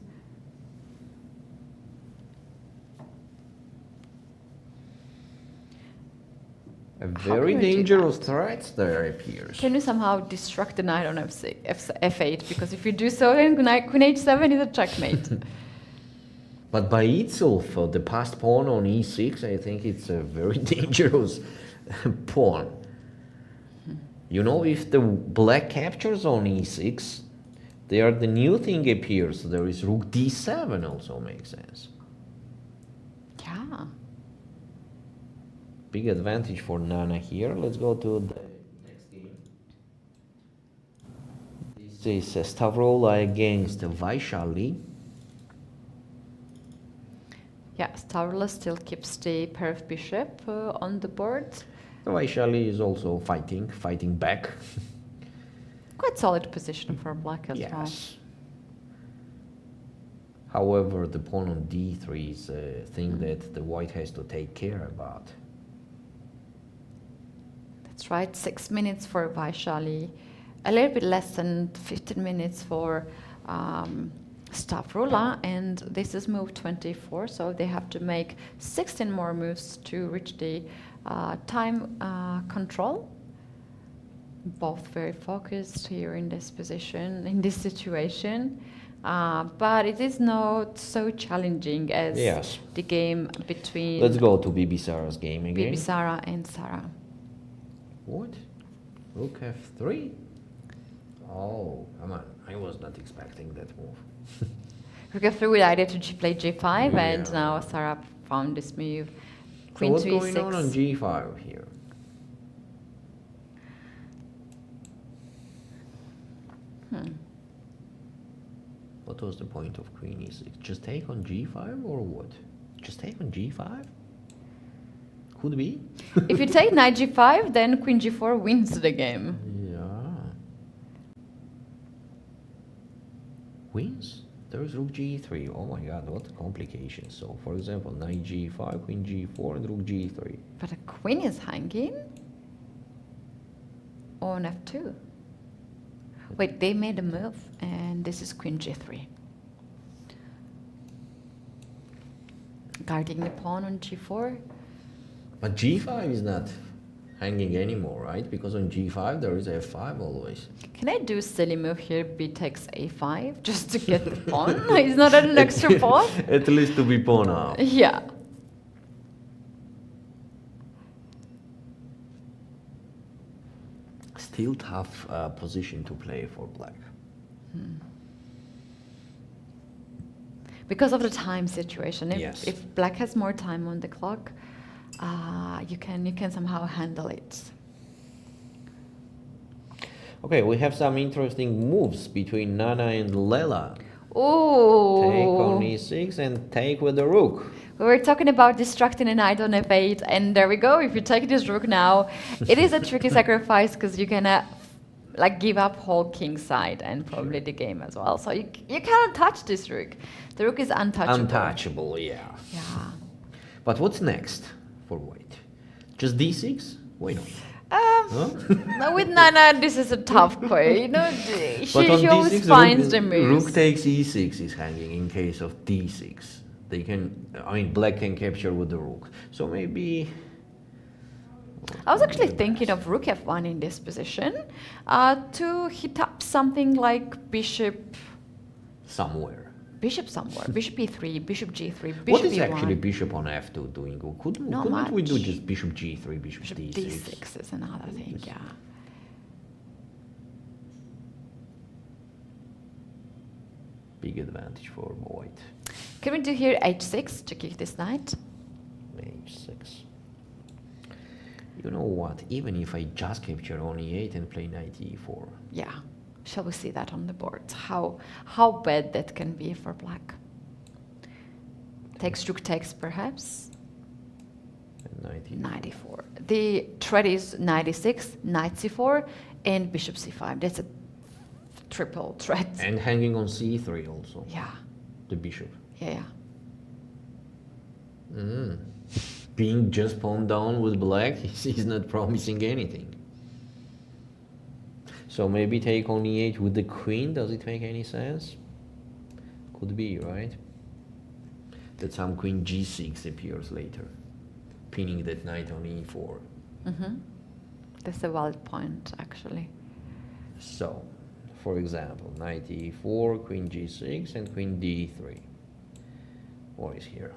A How very can we do dangerous that? threat there appears. can you somehow destruct the knight on f8? Because if you do so, then queen h7 is a checkmate. But by itself, the passed pawn on e6, I think it's a very dangerous pawn. You know, if the black captures on e6, there the new thing appears. There is rook d7 also makes sense. Yeah. Big advantage for Nana here. Let's go to the next game. This is Stavroula against Vaishali. Yeah, Stavroula still keeps the pair of bishop on the board. Vaishali is also fighting back. Quite solid position for black as well. Yes. However, the pawn on d3 is a thing that the white has to take care about. That's right, 6 minutes for Vaishali, a little bit less than 15 minutes for Stavroula, and this is move 24, so they have to make 16 more moves to reach the time control. Both very focused here in this position, in this situation, but it is not so challenging as Yes. the game between Let's go to Bibisara's game again. Bibisara and Sarah. What? Rook f3? Oh, come on. I was not expecting that move. Rook f3 with idea to play g5, and Yeah. now Sarah found this move. So Queen what's to going e6. on g5 here? What was the point of queen e6? Just take on g5 or what? Just take on g5? Could be. If you take knight g5, then queen g4 wins the game. Yeah. Wins? There's rook g3. Oh my god, what complications. So, for example, knight g5, queen g4, and rook g3. But a queen is hanging on f2. Wait, they made a move, and this is queen g3. Guarding the pawn on g4. But g5 is not hanging anymore, right? Because on g5 there is f5 always. Can I do a silly move here, b takes a5, just to get the pawn? It's not an extra pawn? At least to be pawn out. Yeah. Still tough position to play for black. Because of the time situation. Yes. If black has more time on the clock, you can somehow handle it. Okay, we have some interesting moves between Nana and Lela. Oh. Take on e6 and take with the rook. We were talking about distracting a knight on f8, and there we go. If you take this rook now, it is a tricky sacrifice because you can like give up whole king side and probably the game as well. So you cannot touch this rook. The rook is untouchable. Untouchable, yeah. Yeah. But what's next for white? Just d6? Why not? No, with Nana, this is a tough play. You know, she always d6, finds the moves. Rook takes e6 is hanging in case of d6. They can, black can capture with the rook. So maybe... I was actually thinking of rook f1 in this position to hit up something like bishop somewhere. Bishop e3, bishop g3, bishop what is e1. actually bishop on f2 doing? Couldn't we do just bishop g3, bishop d6? d6 is another thing, yeah. Big advantage for white. Can we do here h6 to kick this knight? h6. You know what? Even if I just capture on e8 and play knight e4. Yeah. Shall we see that on the board? How bad that can be for black? Takes rook takes perhaps. And knight e4. The threat is knight e6, knight c4, and bishop c5. That's a triple threat. And hanging on c3 also. Yeah. The bishop. Yeah. Being just pawned down with black is not promising anything. So maybe take on e8 with the queen. Does it make any sense? Could be, right? That some queen g6 appears later, pinning that knight on e4. That's a valid point, actually. So, for example, knight e4, queen g6, and queen d3. What is here?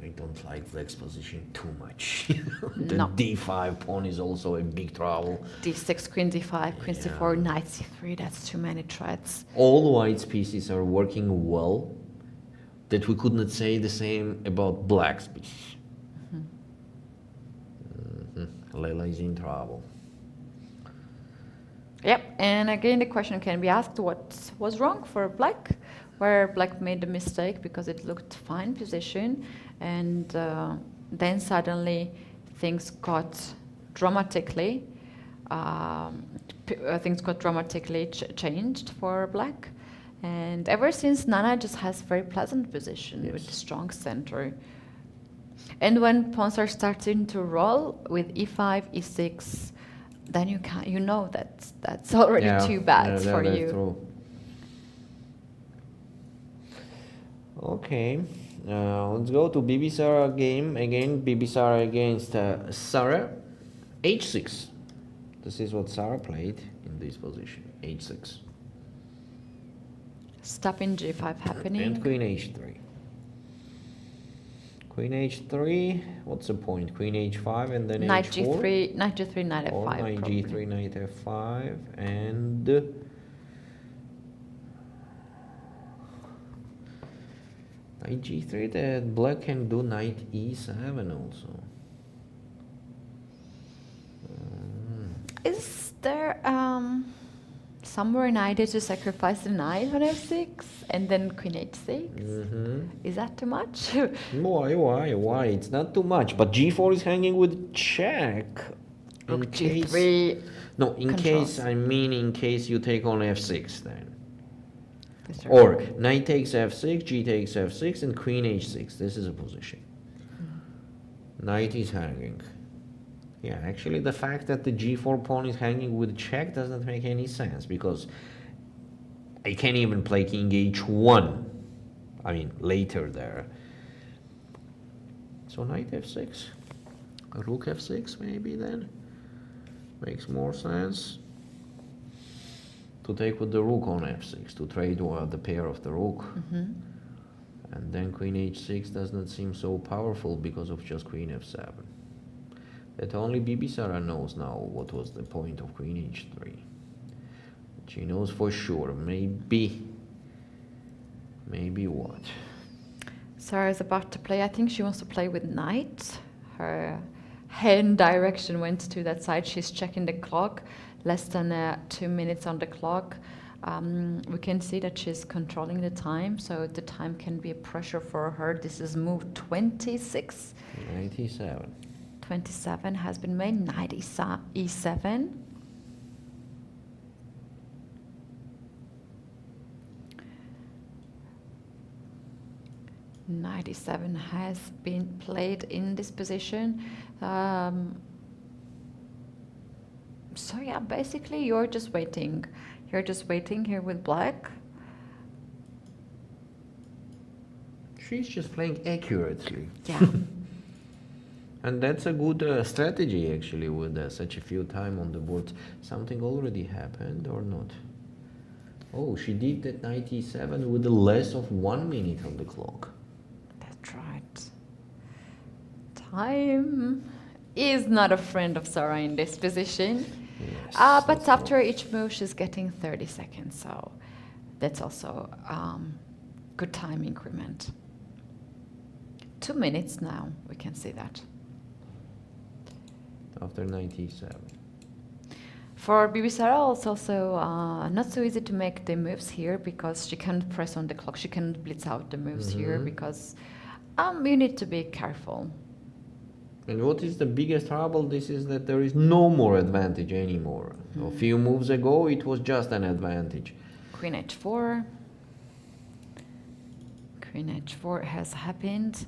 I don't like black's position too much. The d5 pawn is also a big trouble. d6, queen d5, queen c4, knight c3. That's too many threats. All white's pieces are working well. That we could not say the same about black's piece. Lela is in trouble. Yep, and again the question can be asked, what was wrong for black? Where black made a mistake because it looked fine position, and then suddenly things got dramatically changed for black. And ever since, Nana just has very pleasant position with strong center. And when pawns are starting to roll with e5, e6, then you know that's already too bad for you. That's true. Okay, let's go to Bibisara game again. Bibisara against Sara. h6. This is what Sara played in this position. h6. Stopping g5 happening. And queen h3. Queen h3. What's the point? Queen h5 and then knight h4. g3, knight g3, knight f5. Or knight probably. g3, knight f5, and knight g3. That black can do knight e7 also. somewhere an idea to sacrifice the knight on f6 and then queen h6. Is that too much? Why? It's not too much. But g4 is hanging with check. Rook g3. No, in control. case you take on f6 then. Or knight takes f6, g takes f6, and queen h6. This is a position. Knight is hanging. Yeah, actually the fact that the g4 pawn is hanging with check doesn't make any sense, because I can't even play king h1. I mean, later there. So knight f6. Rook f6 maybe then. Makes more sense. To take with the rook on f6, to trade the pair of the rook. And then queen h6 does not seem so powerful because of just queen f7. That only Bibisara knows now what was the point of queen h3. She knows for sure. Maybe what? Sarah is about to play. I think she wants to play with knight. Her hand direction went to that side. She's checking the clock. Less than 2 minutes on the clock. We can see that she's controlling the time, so the time can be a pressure for her. This is move 26. 97. 27 has been made. Knight e7. Knight e7 has been played in this position. So yeah, basically you're just waiting. You're just waiting here with black. She's just playing accurately. Yeah. And that's a good strategy actually, with such a few time on the board. Something already happened or not? Oh, she did that knight e7 with less of 1 minute on the clock. That's right. Time is not a friend of Sarah in this position. Yes, But after each move she's getting 30 seconds, so that's also good time increment. 2 minutes now, we can see that. After knight e7. For Bibisara, it's also not so easy to make the moves here, because she can't press on the clock. She can't blitz out the moves here, because you need to be careful. And what is the biggest trouble? This is that there is no more advantage anymore. A few moves ago, it was just an advantage. Queen h4. Queen h4 has happened.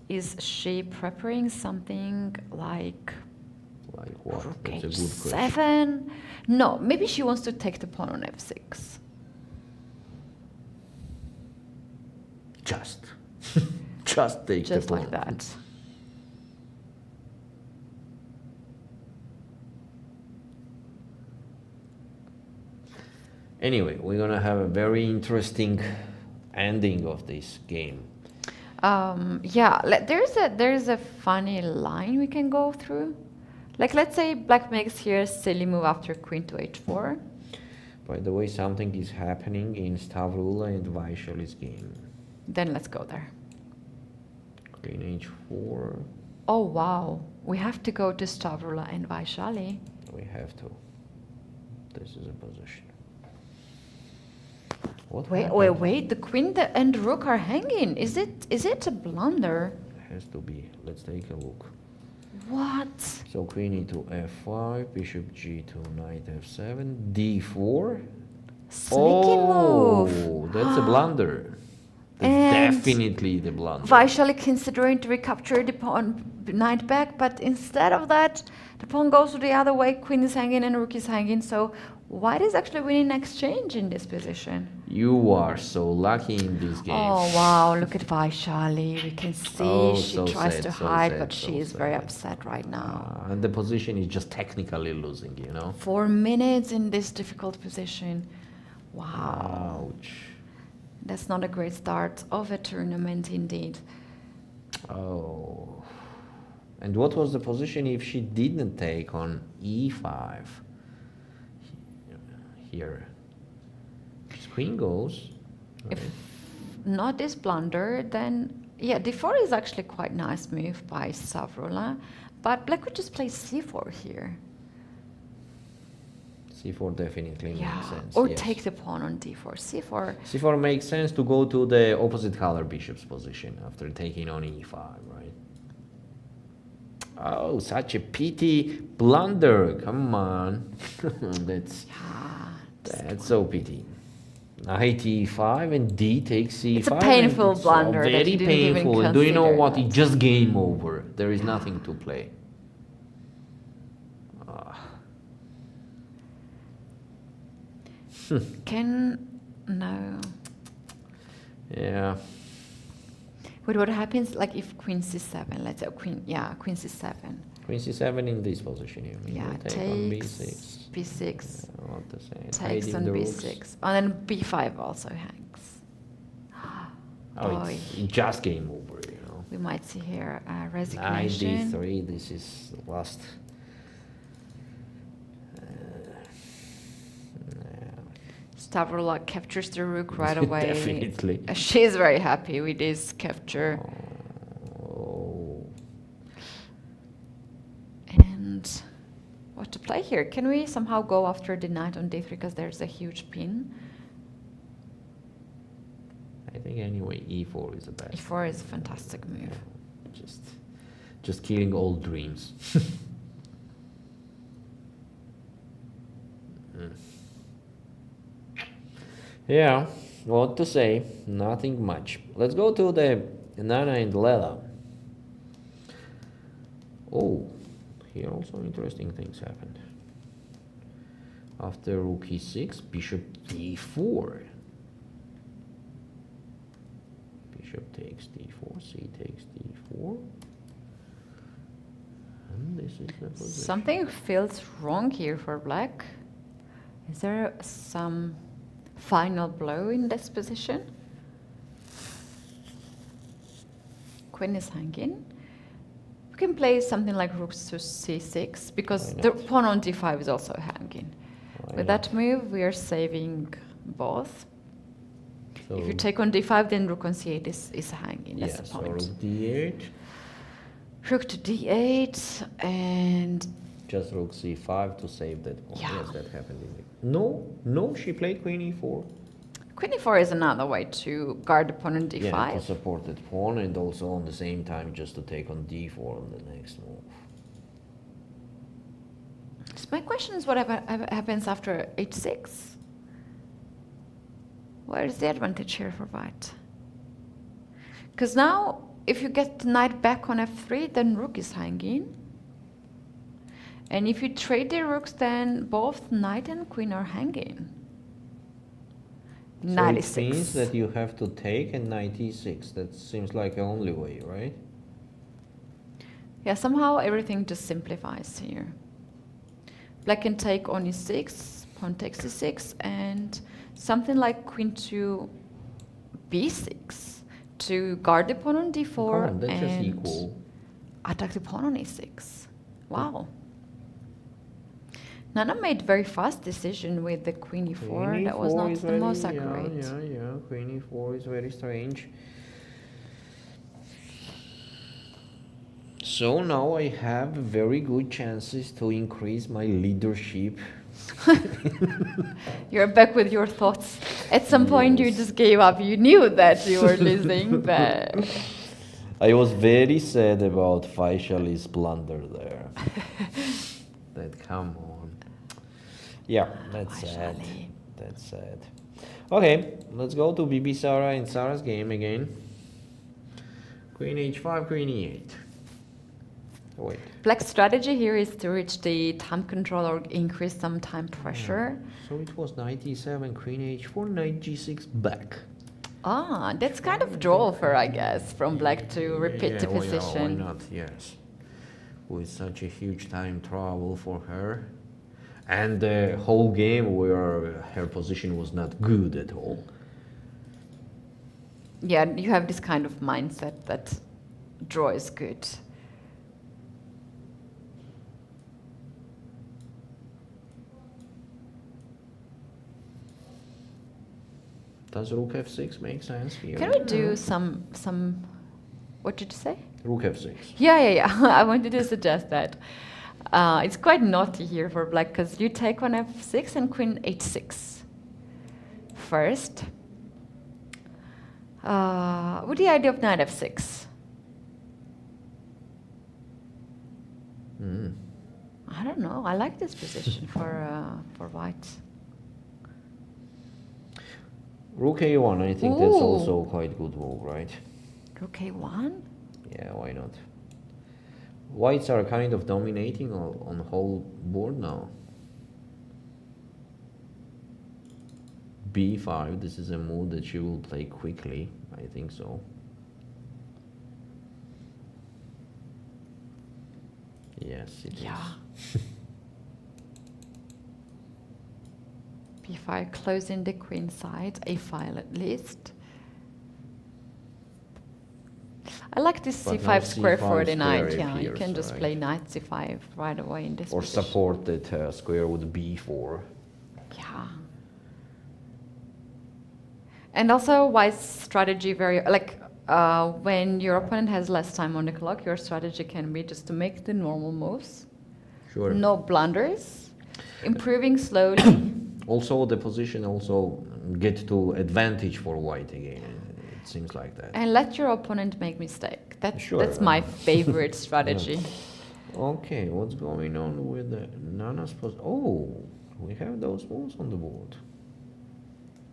Is she preparing something like what? rook That's a good h7? question. No, maybe she wants to take the pawn on f6. Just take Just the pawn. like that. Anyway, we're gonna have a very interesting ending of this game. Yeah, there's a funny line we can go through. Like, let's say black makes here a silly move after queen to h4. By the way, something is happening in Stavroula and Vaishali's game. Then let's go there. Queen h4. Oh wow, we have to go to Stavroula and Vaishali. We have to. This is a position. Wait, the queen and rook are hanging. Is it a blunder? It has to be. Let's take a look. What? So queen into f5, bishop g2, knight f7, d4. Sneaky move. Oh, that's a blunder. That's definitely the blunder. Vaishali considering to recapture the pawn knight back, but instead of that, the pawn goes to the other way, queen is hanging and rook is hanging, so white is actually winning exchange in this position. You are so lucky in this game. Oh wow, look at Vaishali. We can see she so tries sad, to so hide, sad, but so she is sad. very upset right now. And the position is just technically losing, you know? 4 minutes in this difficult position. Wow. Ouch. That's not a great start of a tournament indeed. Oh. And what was the position if she didn't take on e5? Here. Queen goes. If not this blunder, then yeah, d4 is actually quite nice move by Stavroula, but black would just play c4 here. c4 definitely makes sense. Or yes. take the pawn on d4. c4. c4 makes sense to go to the opposite color bishop's position after taking on e5, right? Oh, such a pity blunder. Come on. That's so pity. Knight e5 and d takes c5. It's a painful blunder. Very that painful. Even And do you know what? consider. It's just game over. There is nothing to play. No. Yeah. Wait, what happens like if queen c7? Let's say queen c7. Queen c7 in this position, you mean? Yeah, Take on takes b6. b6. I want to say Takes hiding on the b6. rooks. And then b5 also hangs. Oh, it's just game over, you know. We might see here Knight resignation. d3, this is the last. Stavroula captures the rook right away. Definitely. She's very happy with this capture. Oh. And what to play here? Can we somehow go after the knight on d3 because there's a huge pin? I think anyway e4 is the best. e4 is a fantastic move. Just killing all dreams. Yeah, what to say? Nothing much. Let's go to the Nana and Lela. Oh, here also interesting things happened. After rook e6, bishop d4. Bishop takes d4, c takes d4. And this is the position. Something feels wrong here for black. Is there some final blow in this position? Queen is hanging. We can play something like rook to c6 because the pawn on d5 is also hanging. With that move, we are saving both. So if you take on d5, then rook on c8 is hanging. That's the so point. rook d8. Rook to d8 and Just rook c5 to save that pawn. Yeah. Yes, that happened in it. No, she played queen e4. queen e4 is another way to guard the pawn on d5. Yeah, to support that pawn and also on the same time just to take on d4 on the next move. So my question is what happens after h6? Where is the advantage here for white? Because now, if you get the knight back on f3, then rook is hanging. And if you trade the rooks, then both knight and queen are hanging. Knight so it means that you have to take a knight e6. That seems like the only way, right? Yeah, somehow everything just simplifies here. Black can take on e6, pawn takes e6, and something like queen to b6 to guard the pawn on d4 that's just and equal. attack the pawn on e6. Wow. Nana made very fast decision with the queen e4. Queen That was e4 not is the very- most yeah, accurate. Yeah. Queen e4 is very strange. So now I have very good chances to increase my leadership. You're back with your thoughts. At some point you just gave up. You knew that you were losing, but I was very sad about Vaishali's blunder there. That come on. Yeah, that's sad. Vaishali. That's sad. Okay, let's go to Bibisara and Sarah's game again. Queen h5, queen e8. Wait. Black's strategy here is to reach the time control or increase some time pressure. So it was knight e7, queen h4, knight g6 back. Ah, that's kind of draw for, I guess, from black to repeat the why position. not? Yes. With such a huge time trouble for her. And the whole game where her position was not good at all. Yeah, you have this kind of mindset that draw is good. Does rook f6 make sense here? Can we do some what did you say? Rook f6. Yeah. I wanted to suggest that. It's quite naughty here for black because you take on f6 and queen h6 first. With the idea of knight f6. I don't know. I like this position for white. Rook a1, I think that's also quite good move, right? Rook a1? Yeah, why not? Whites are kind of dominating on the whole board now. b5, this is a move that she will play quickly, I think so. Yes, it is. b5 closing the queen side, a file at least. I like this But c5 no square C5 for the knight. square Yeah, you appears, can just right? play knight c5 right away in this Or position. support that square with b4. Yeah. And also, white's strategy when your opponent has less time on the clock, your strategy can be just to make the normal moves. Sure. No blunders. Improving slowly. Also, the position also get to advantage for white again. It seems like that. And let your opponent make mistake. Sure. That's my favorite strategy. Okay, what's going on with the Nana's post? Oh, we have those moves on the board.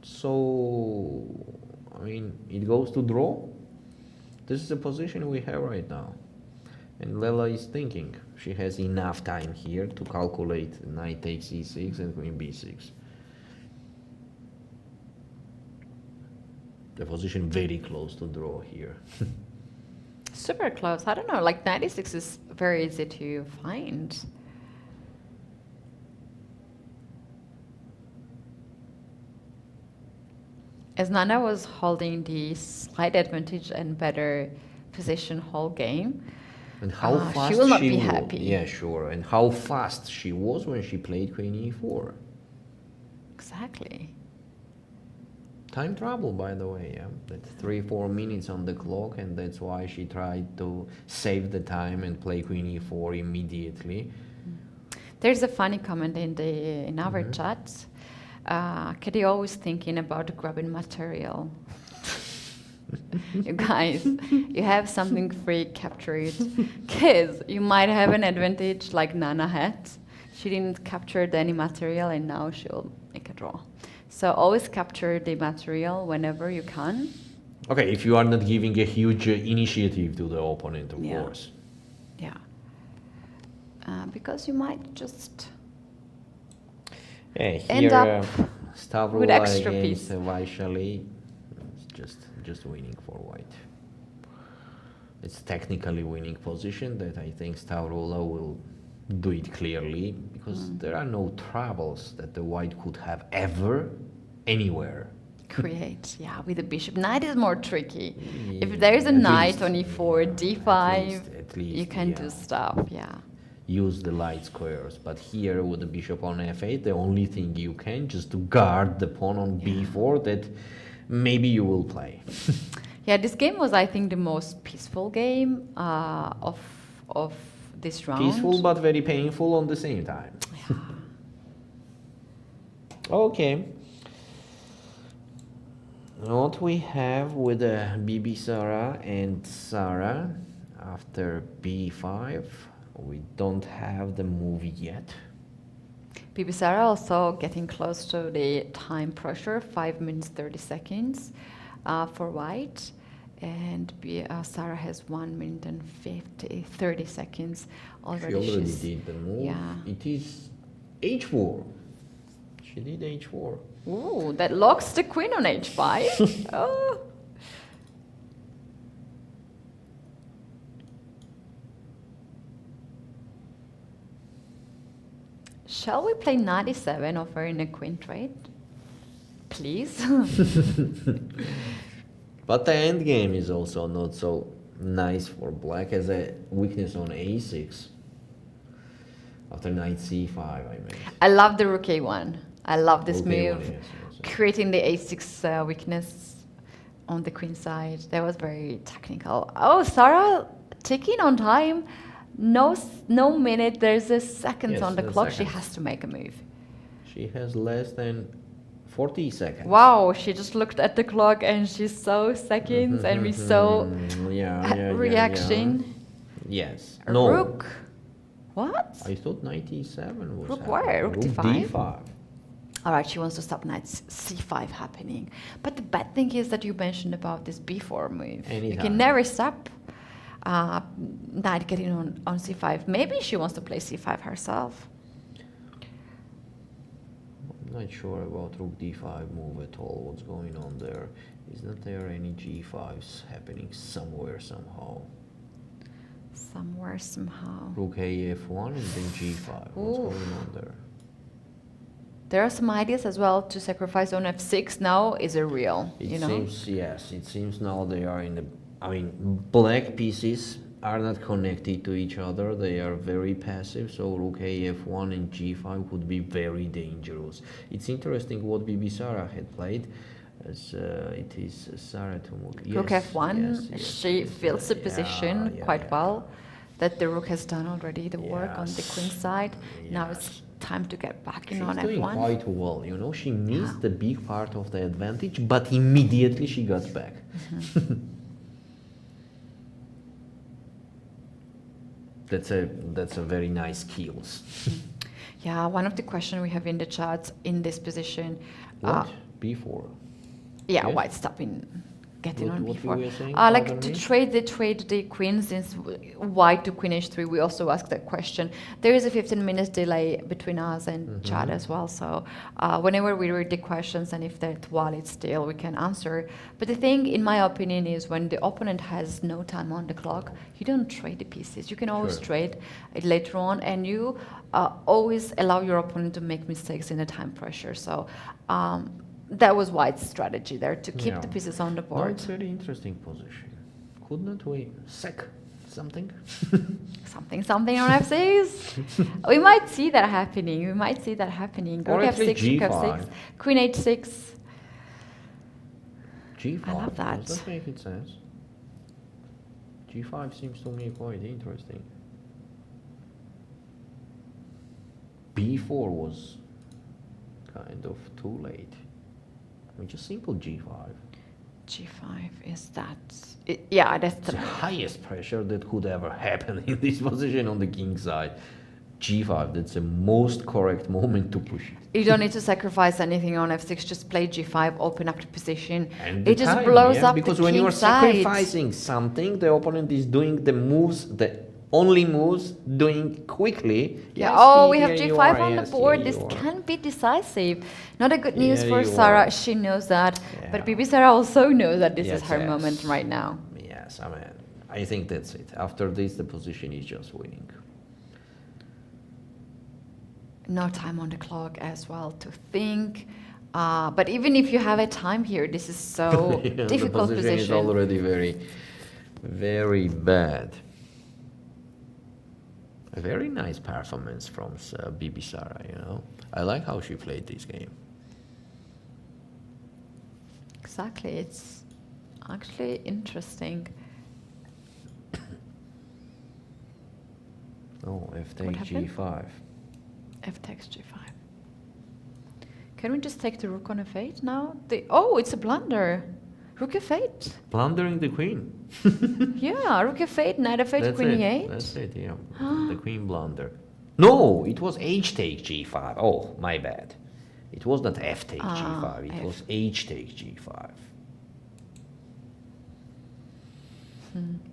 So, I mean, it goes to draw. This is the position we have right now. And Lela is thinking she has enough time here to calculate knight takes e6 and queen b6. The position very close to draw here. Super close. I don't know, like 96 is very easy to find. As Nana was holding the slight advantage and better position whole game, And how fast she will not be happy. Yeah, sure. And how fast she was when she played queen e4. Exactly. Time trouble, by the way, yeah. That's 3-4 minutes on the clock, and that's why she tried to save the time and play queen e4 immediately. There's a funny comment in our chat. Keti always thinking about grabbing material. You guys, you have something free, capture it. Because you might have an advantage like Nana had. She didn't capture any material and now she'll make a draw. So always capture the material whenever you can. Okay, if you are not giving a huge initiative to the opponent, of course. Yeah. Because you might just end up Stavroula with extra against piece. Vaishali. It's just winning for white. It's technically winning position that I think Stavroula will do it clearly, because there are no troubles that the white could have ever anywhere. Create, with the bishop. Knight is more tricky. If there is a knight on e4, d5, at least, you can do stuff, Use the light squares, but here with the bishop on f8, the only thing you can just to guard the pawn on b4 that maybe you will play. This game was, I think, the most peaceful game of this round. Peaceful but very painful on the same time. Okay. What we have with Bibisara and Sara after b5, we don't have the move yet. Bibisara also getting close to the time pressure, 5 minutes 30 seconds for white, and Sara has 1 minute and 30 seconds already. She already did the move. It is h4. She did h4. Ooh, that locks the queen on h5. Oh. Shall we play 97 offering a queen trade? Please? But the endgame is also not so nice for black, as a weakness on a6. After knight c5, I mean. I love the rook a1. I love this Rook move. A1, yes. Creating the a6 weakness on the queen side. That was very technical. Oh, Sara ticking on time. no minute. There's a seconds Yes, on the the clock. She seconds. has to make a move. She has less than 40 seconds. Wow, she just looked at the clock and she saw seconds and we saw reaction. Yes. No. Rook. What? I thought 97 was Rook happening. where? Rook D5? D5. All right, she wants to stop knight c5 happening. But the bad thing is that you mentioned about this b4 move. You Anytime. can never stop knight getting on c5. Maybe she wants to play c5 herself. I'm not sure about rook d5 move at all. What's going on there? Isn't there any g5s happening somewhere somehow? Somewhere, somehow. Rook af1 and then g5. What's Ooh. going on there? There are some ideas as well to sacrifice on f6 now is a real, It you know. seems, yes, it seems now they are in the, I mean, black pieces are not connected to each other. They are very passive, so rook af1 and g5 would be very dangerous. It's interesting what Bibisara had played, as it is Sara to move. Rook f1, yes, she yes, fills the position quite yeah. well. That the rook has done already the work on the Yes, queen side. Now yes. it's time to get back in She's on doing f1. quite well, you know. She missed the big part of the advantage, but immediately she got back. That's a very nice skills. Yeah, one of the questions we have in the chat in this position. What? B4. Yeah, Yes. white stopping, getting What- on what b4. we were saying, Like pardon to me? trade the queen since white to queen h3. We also asked that question. There is a 15 minutes delay between us and chat as well. So whenever we read the questions and if they're valid still, we can answer. But the thing, in my opinion, is when the opponent has no time on the clock, you don't trade the pieces. You can always Sure. trade it later on, and you always allow your opponent to make mistakes in the time pressure. So that was White's strategy there, to keep Yeah. the pieces on the No, board. it's a very interesting position. Couldn't we sack something? Something on f6. We might see that happening. We might see that happening. Or Rook at least f6, rook G5. f6, queen h6. G5. I love that. Does that make it sense? G5 seems to me quite interesting. B4 was kind of too late. I mean, just simple G5. G5 is that. Yeah, that's It's the highest pressure that could ever happen in this position on the king side. G5, that's the most correct moment to push it. You don't need to sacrifice anything on f6. Just play g5, open up the position. And the It just time, blows yeah, up because the when you king are side. sacrificing something, the opponent is doing the moves, the only moves, doing quickly. Yeah. Yes, Oh, we here have you g5 are, on the yes, board. here This you are. can be decisive. Not a good news Here for you Sara. are. She knows that. But Yeah. Bibisara also knows that this is Yes, her yes. moment right now. Yes, I mean, I think that's it. After this, the position is just winning. No time on the clock as well to think. But even if you have a time here, this is so Yeah, difficult the position is position. already very, very bad. A very nice performance from Bibisara, you know. I like how she played this game. Exactly. It's actually interesting. Oh, F What takes happened? G5. F takes g5. Can we just take the rook on f8 now? Oh, it's a blunder. Rook f8. Plundering the queen. Yeah, rook f8, knight f8, That's queen it. e8. That's it, yeah. The queen blunder. No, it was H takes G5. Oh, my bad. It was not F takes G5. It F. was H takes G5.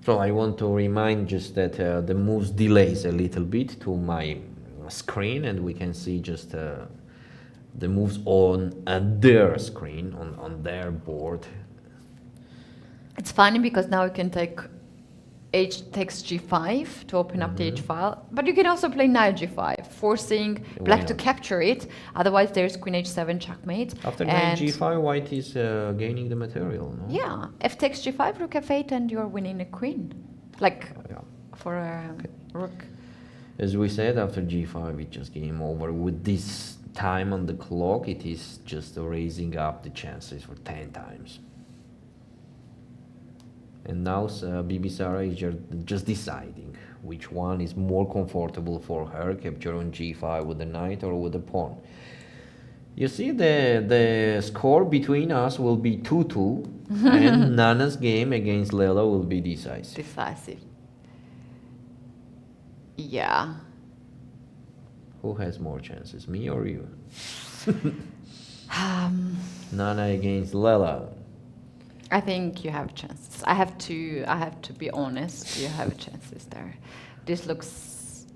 So I want to remind just that the moves delays a little bit to my screen, and we can see just the moves on their screen, on their board. It's funny because now you can take h takes g5 to open up the h file, but you can also play knight g5, forcing black to not? capture it. Otherwise, there's queen h7 checkmate. After knight and G5, white is gaining the material, no? yeah, f takes g5, rook f8, and you're winning a queen, like Yeah. for a rook. As we said, after G5, it just game over. With this time on the clock, it is just raising up the chances for 10 times. And now Bibisara is just deciding which one is more comfortable for her, capture on g5 with the knight or with the pawn. You see, the score between us will be 2-2, and Nana's game against Lela will be decisive. Decisive. Yeah. Who has more chances, me or you? Nana against Lela. I think you have chances. I have to be honest. You have chances there. This looks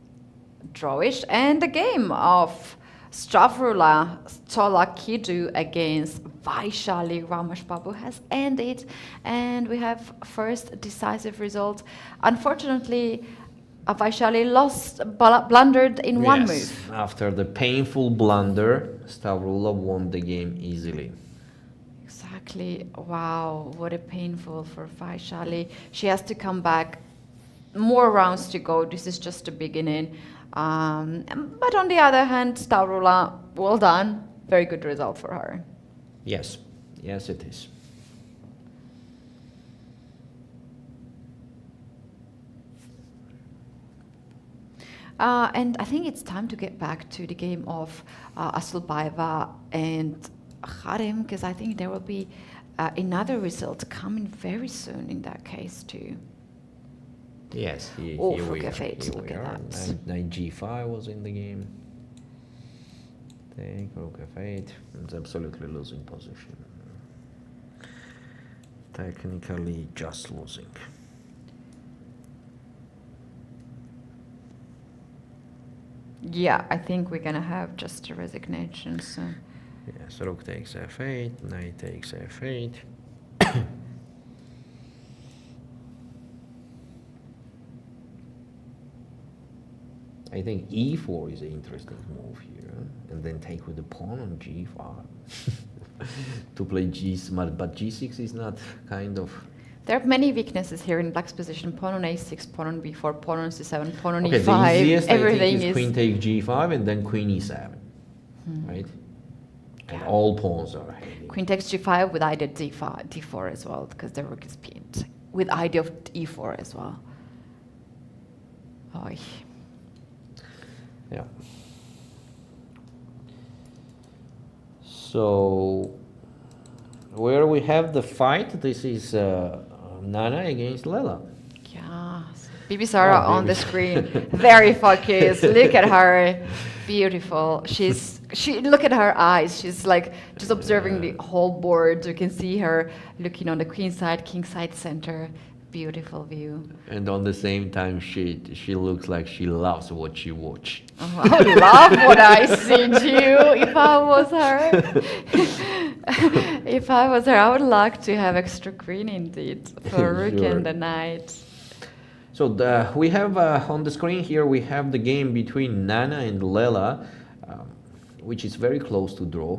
drawish, and the game of Stavroula Tsolakidou against Vaishali R has ended, and we have first decisive result. Unfortunately, Vaishali blundered in one move. After the painful blunder, Stavroula won the game easily. Exactly. Wow, what a painful for Vaishali. She has to come back. More rounds to go. This is just the beginning. But on the other hand, Stavroula, well done. Very good result for her. Yes, yes it is. And I think it's time to get back to the game of Assaubayeva and Kharem, because I think there will be another result coming very soon in that case too. Yes, here for we are. Fate, look at that. Knight g5 was in the game. Take rook f8. It's absolutely losing position. Technically just losing. Yeah, I think we're gonna have just a resignation soon. Yes, rook takes f8, knight takes f8. I think e4 is an interesting move here, and then take with the pawn on g5 to play g6, but g6 is not kind of. There are many weaknesses here in black's position. Pawn on a6, pawn on b4, pawn on c7, pawn on Okay, e5. the easiest Everything I think is queen take g5 and then queen e7, right? And all pawns are heavy. Queen takes g5 with idea d4 as well, because the rook is pinned. With idea of e4 as well. Oy. Yeah. So, where we have the fight, this is Nana against Lela. Yeah, Bibisara on the screen, very focused. Look at her, beautiful. Look at her eyes. She's like just observing the whole board. You can see her looking on the queen side, king side, center. Beautiful view. And on the same time, she looks like she loves what she watch. Oh, I would love what I see too. If I was her, if I was her, I would like to have extra queen indeed for rook Sure. and the knight. So we have on the screen here we have the game between Nana and Lela, which is very close to draw.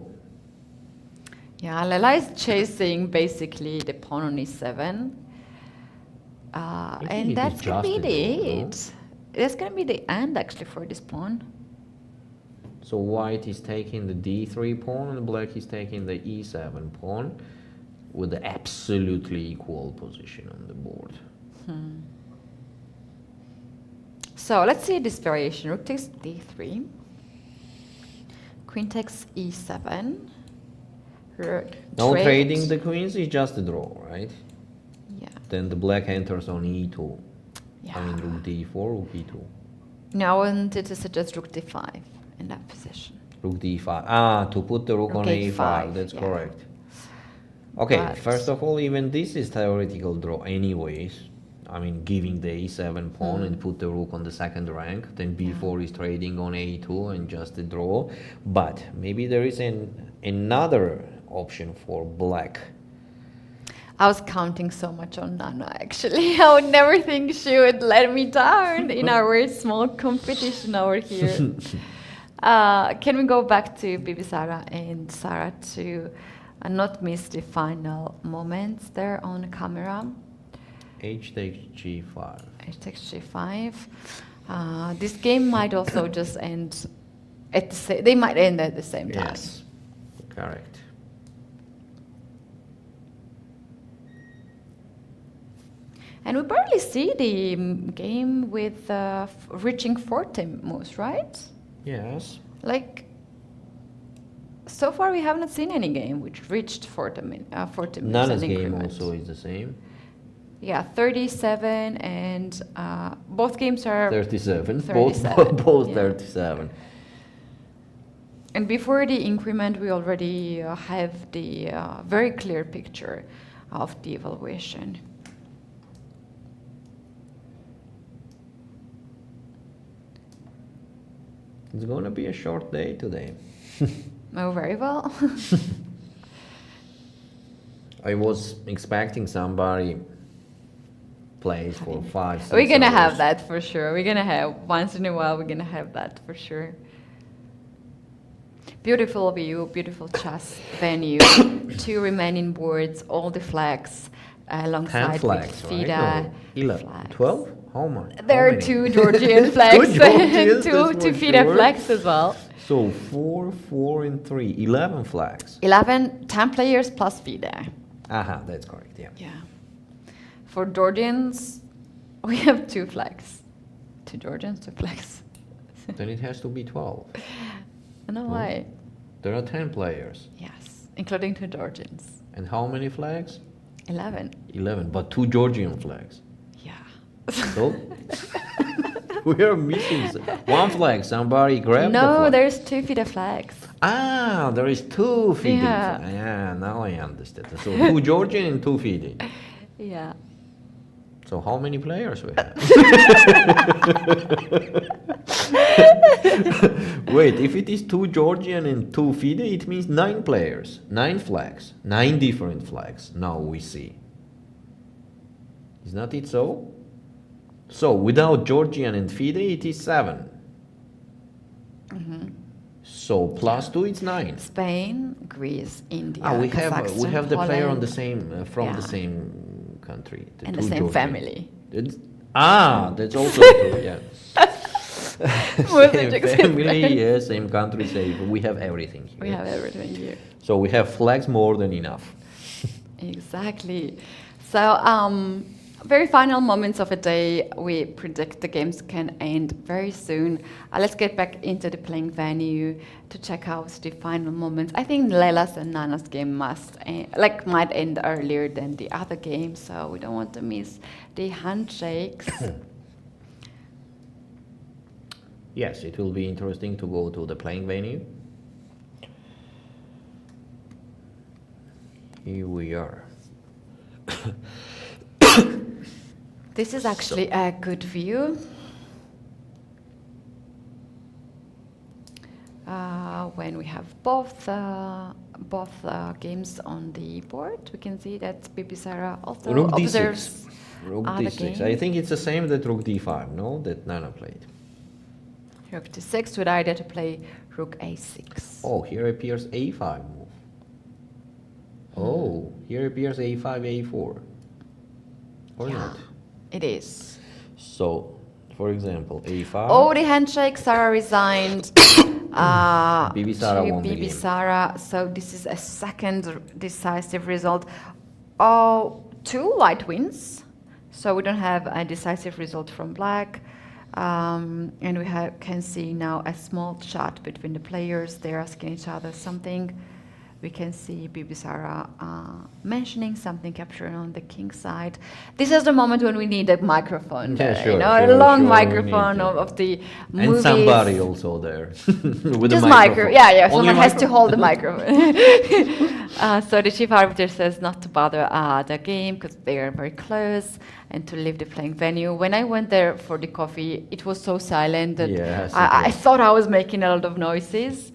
Yeah, Lela is chasing basically the pawn on e7. And that's going to be the it. That's going to be the end actually for this pawn. So white is taking the d3 pawn and black is taking the e7 pawn with the absolutely equal position on the board. So let's see this variation. Rook takes d3. Queen takes e7. No trading the queens, is just a draw, right? Yeah. Then the black enters on e2. Yeah. I mean rook d4, rook e2. Now I wanted to suggest rook d5 in that position. Rook d5. To put the rook on a5, that's correct. Okay, But first of all, even this is theoretical draw anyways. I mean, giving the a7 pawn and put the rook on the second rank. Then b4 is trading on a2 and just a draw. But maybe there is another option for black. I was counting so much on Nana actually. I would never think she would let me down in our small competition over here. Can we go back to Bibisara and Sarah to not miss the final moments there on camera? H takes g5. H takes g5. This game might also just end at the same. They might end at the same time. Yes, correct. And we barely see the game with reaching 40 moves, right? Yes. Like, so far we haven't seen any game which reached 40 moves. Nana's an game increment. also is the same. Yeah, 37, and both games are 37. 37, Both yeah. 37. And before the increment, we already have the very clear picture of the evaluation. It's going to be a short day today. Oh, very well. I was expecting somebody plays for 5, 6 We're gonna hours. have that for sure. We're gonna have, once in a while, we're gonna have that for sure. Beautiful view, beautiful chess venue, 2 remaining boards, all the flags 10 alongside flags, with right? FIDE. No, 11, flags. 12? How much? There are 2 Georgian flags, Georgians, two that's for FIDE sure. flags as well. So 4, 4, and 3, 11 flags. 11, 10 players plus FIDE. Aha, that's correct, yeah. Yeah. For Georgians, we have 2 flags. 2 Georgians, 2 flags. Then it has to be 12. No way. There are 10 players. Yes, including 2 Georgians. And how many flags? 11. 11, but 2 Georgian flags. Yeah. So we are missing 1 flag. Somebody grabbed the No, flag. there's 2 FIDE flags. Ah, there is 2 FIDE. Yeah. Yeah, now I understand. So 2 Georgian and 2 FIDE. Yeah. So how many players we have? Wait, if it is 2 Georgian and 2 FIDE, it means 9 players, 9 flags, 9 different flags. Now we see. Is not it so? So without Georgian and FIDE, it is 7. So plus 2, it's 9. Spain, Greece, India, We have the player on the Poland, same from Yeah. the same country. and the 2 same Georgian. family. That's also true. Yeah. Same Muzychuk, family, yeah, same country, same. We have everything here. We have everything here. So we have flags more than enough. Exactly. So, very final moments of a day. We predict the games can end very soon. Let's get back into the playing venue to check out the final moments. I think Lela's and Nana's game might end earlier than the other games, so we don't want to miss the handshakes. Yes, it will be interesting to go to the playing venue. Here we are. This is actually a good view. When we have both games on the board, we can see that Bibisara also Rook d6. observes Rook other d6. games. I think it's the same that Rook d5, no? That Nana played. Rook to 6 with idea to play Rook a6. Oh, here appears a5 move. Oh, here appears a5, a4. Or Yeah. not? It is. So, for example, a5. Oh, the handshake, Sarah resigned Bibisara to won the game. Bibisara. So this is a second decisive result. Oh, 2 white wins. So we don't have a decisive result from black. And we can see now a small chat between the players. They're asking each other something. We can see Bibisara mentioning something captured on the king side. This is the moment when we need a microphone. Yeah, there, sure, a long we microphone need, of the and movies. somebody also there with Just a microphone. Yeah, Only someone has to microphone? hold the microphone. So the chief arbiter says not to bother the game because they are very close and to leave the playing venue. When I went there for the coffee, it was so silent that Yes, it I was. thought I was making a lot of noises.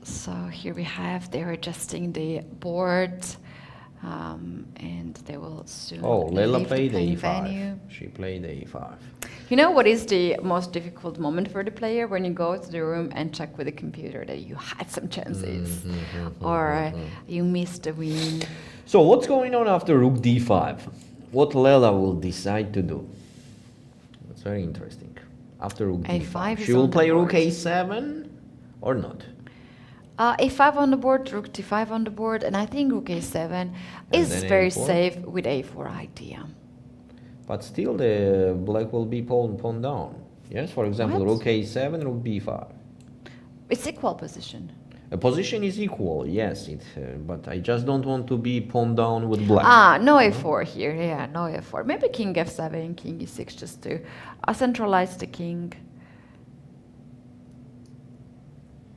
So here we have, they're adjusting the board and they will soon Oh, Lela leave the played playing a5. venue. She played a5. You know what is the most difficult moment for the player? When you go to the room and check with the computer that you had some chances or you missed a win. So what's going on after Rook d5? What Lela will decide to do? That's very interesting. After Rook A5 d5, is she will on the play Rook board. a7 or not? A5 on the board, rook d5 on the board, and I think rook a7 is then very A4? safe with a4 idea. But still the black will be pawn down. Yes, for example, What? rook a7, rook b5. It's equal position. A position is equal, yes, but I just don't want to be pawn down with black. No a4 here, yeah, no a4. Maybe king f7, king e6, just to centralize the king.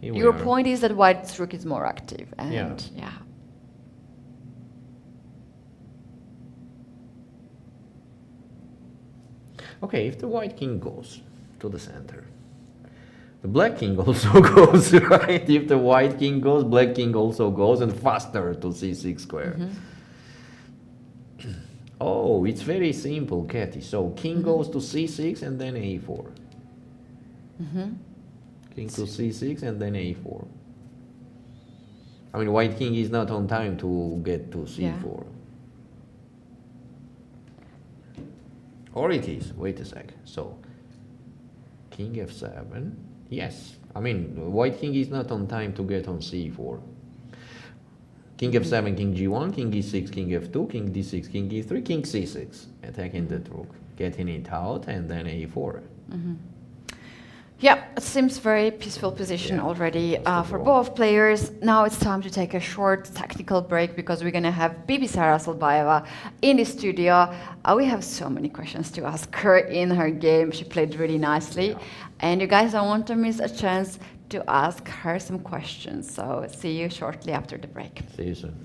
Here we Your are. point is that white's rook is more active, and yeah. Okay, if the white king goes to the center, the black king also goes, right? If the white king goes, black king also goes, and faster to c6 square. Oh, it's very simple, Keti. So king goes to c6 and then a4. King to c6 and then a4. I mean, white king is not on time to get to c4. Yeah. Or it is. Wait a sec. So, king f7. Yes. I mean, white king is not on time to get on c4. King f7, king g1, king e6, king f2, king d6, king e3, king c6. Attacking the rook. Getting it out and then a4. Yeah, it seems very peaceful position already for all. both players. Now it's time to take a short technical break because we're going to have Bibisara Assaubayeva in the studio. We have so many questions to ask her in her game. She played really nicely. And you guys don't want to miss a chance to ask her some questions. So see you shortly after the break. See you soon.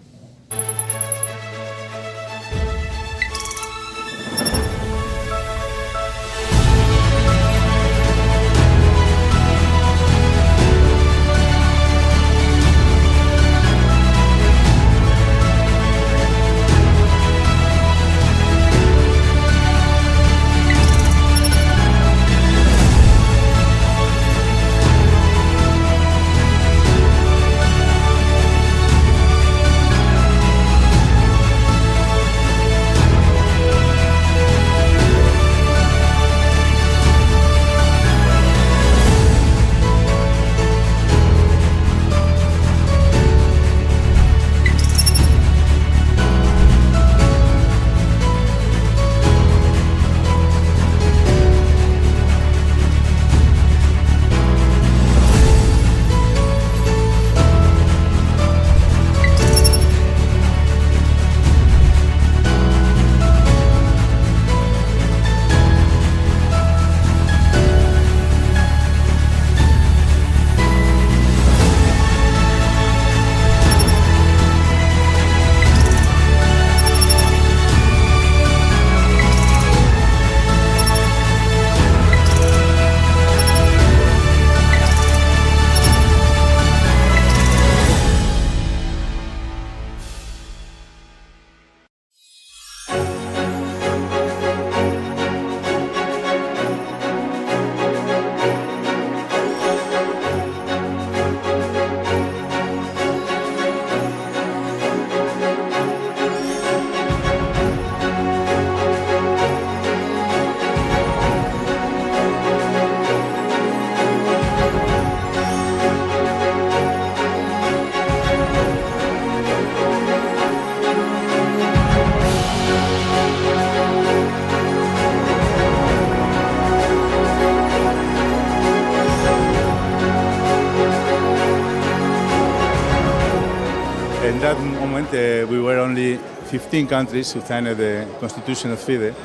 In that moment, we were only 15 countries who signed the constitution of FIDE,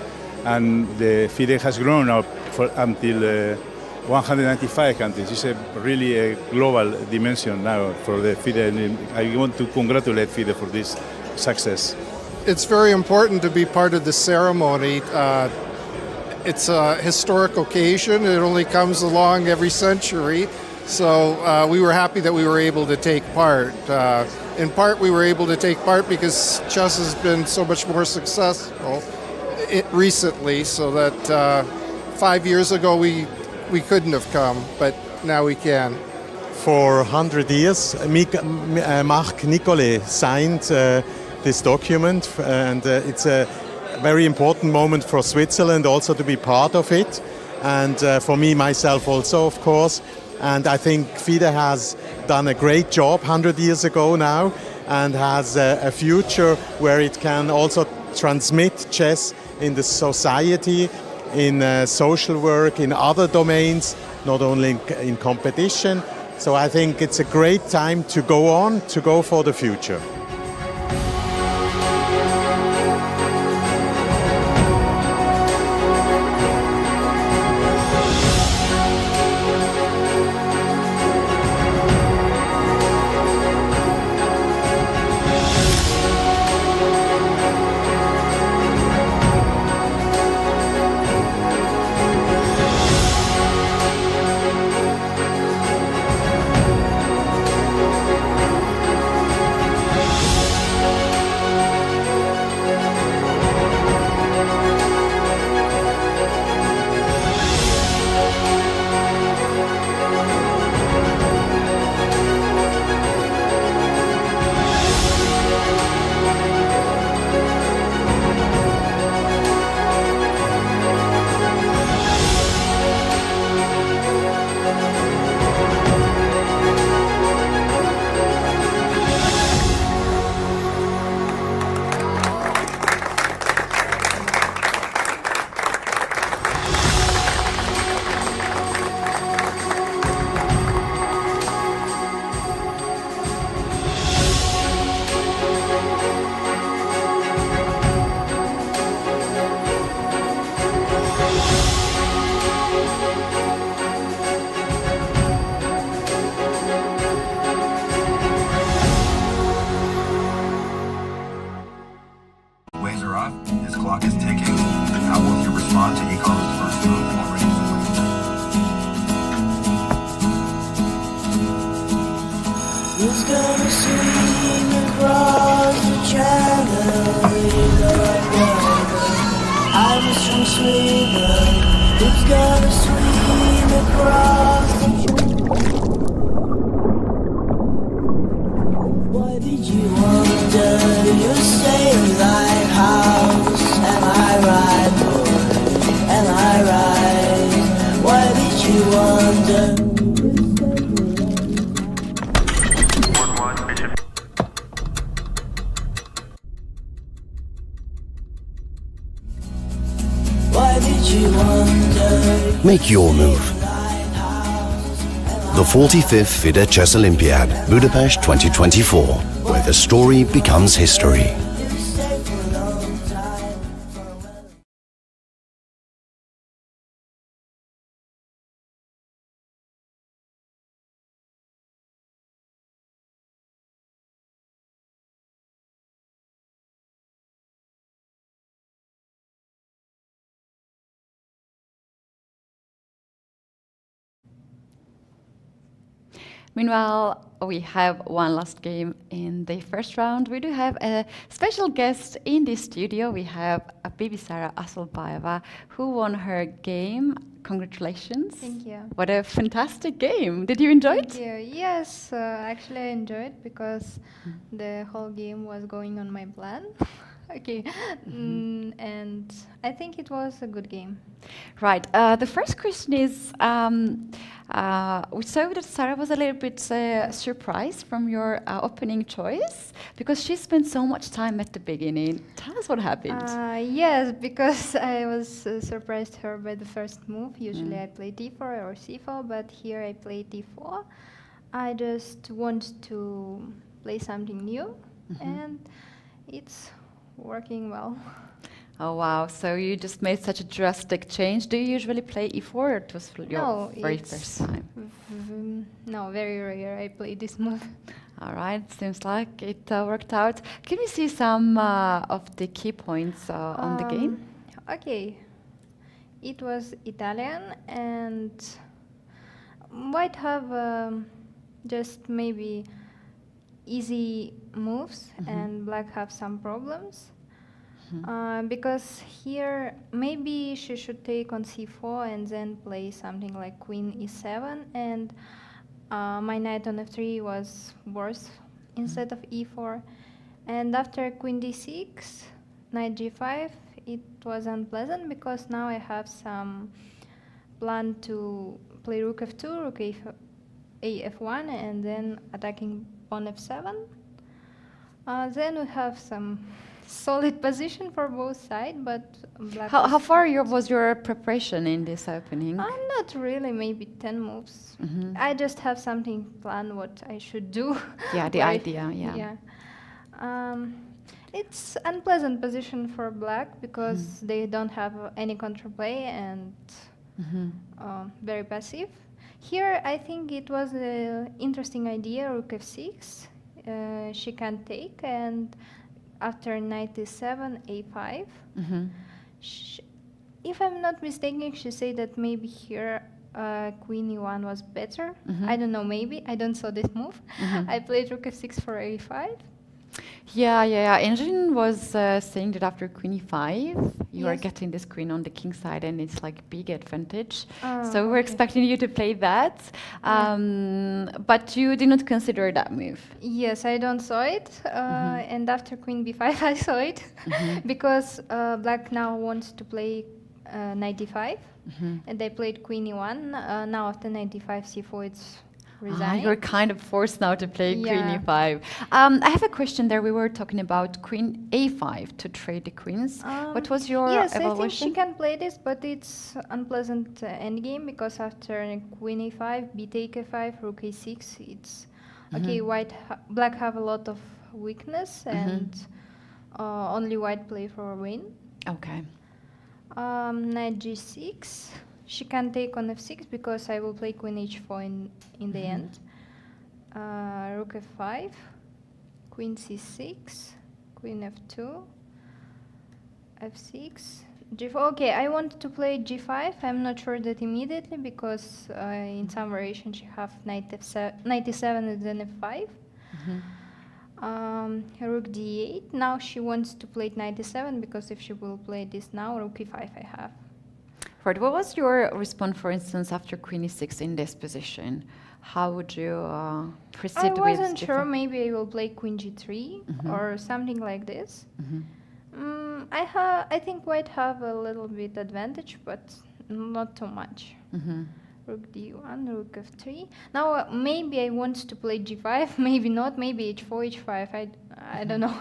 and the FIDE has grown up until 195 countries. It's really a global dimension now for the FIDE, and I want to congratulate FIDE for this success. It's very important to be part of the ceremony. It's a historic occasion. It only comes along every century. So we were happy that we were able to take part. In part, we were able to take part because chess has been so much more successful recently, so that 5 years ago we couldn't have come, but now we can. For 100 years, Marc Nicolai signed this document, and it's a very important moment for Switzerland also to be part of it, and for me, myself also, of course. And I think FIDE has done a great job 100 years ago now, and has a future where it can also transmit chess in the society, in social work, in other domains, not only in competition. So I think it's a great time to go on, to go for the future. Waves are off. His clock is ticking. How will he respond to Eco's first move while ready to win? Who's gonna swing across the channel? I'm a strong swimmer. Who's gonna swim across the channel? Why did you wonder? You say lighthouse. Am I right, boy? Am I right? Why did you wonder? Make your move. The 45th FIDE Chess Olympiad, Budapest 2024, where the story becomes history. Meanwhile, we have one last game in the first round. We do have a special guest in the studio. We have Bibisara Assaubayeva, who won her game. Congratulations. Thank you. What a fantastic game. Did you enjoy it? Thank you. Yes, actually I enjoyed because the whole game was going on my plan. Okay, and I think it was a good game. Right. The first question is, we saw that Sarah was a little bit surprised from your opening choice because she spent so much time at the beginning. Tell us what happened. Yes, because I was surprised her by the first move. Usually I play d4 or c4, but here I play d4. I just want to play something new, and it's working well. Oh wow, so you just made such a drastic change. Do you usually play e4 or it was your very first time? No, very rare I play this move. All right, seems like it worked out. Can we see some of the key points on the game? Okay, it was Italian and white have just maybe easy moves and black have some problems. Because here maybe she should take on c4 and then play something like queen e7, and my knight on f3 was worse instead of e4. And after queen d6, knight g5, it was unpleasant because now I have some plan to play rook f2, rook af1 and then attacking pawn f7. Then we have some solid position for both sides, but black. How far was your preparation in this opening? Not really, maybe 10 moves. I just have something planned what I should do. Yeah, the idea, yeah. Yeah. It's unpleasant position for black because they don't have any counterplay and very passive. Here, I think it was an interesting idea, rook f6. She can take, and after knight e7, a5. If I'm not mistaken, she said that maybe here queen e1 was better. I don't know, maybe. I don't saw this move. I played rook f6 for a5. Yeah. Engine was saying that after queen e5, you are getting this queen on the king side, and it's like big advantage. So we're expecting you to play that, but you did not consider that move. Yes, I don't saw it, and after queen b5, I saw it because black now wants to play knight d5, and they played queen e1. Now after knight d5, c4, it's resigning. You're kind of forced now to play queen e5. I have a question there. We were talking about queen a5 to trade the queens. What was your evaluation? Yes, I think she can play this, but it's unpleasant endgame because after queen a5, b take a5, rook a6, it's okay. Black have a lot of weakness, and only white play for a win. Okay. Knight g6. She can take on f6 because I will play queen h4 in the end. Rook f5, queen c6, queen f2, f6, g4. Okay, I want to play g5. I'm not sure that immediately because in some variation she have knight e7 and then f5. Rook d8. Now she wants to play knight e7 because if she will play this now, rook e5 I have. Right. What was your response, for instance, after queen e6 in this position? How would you proceed with? I wasn't sure. Maybe I will play queen g3 or something like this. I think white have a little bit advantage, but not too much. Rook d1, rook f3. Now maybe I want to play g5. Maybe not. Maybe h4, h5. I don't know.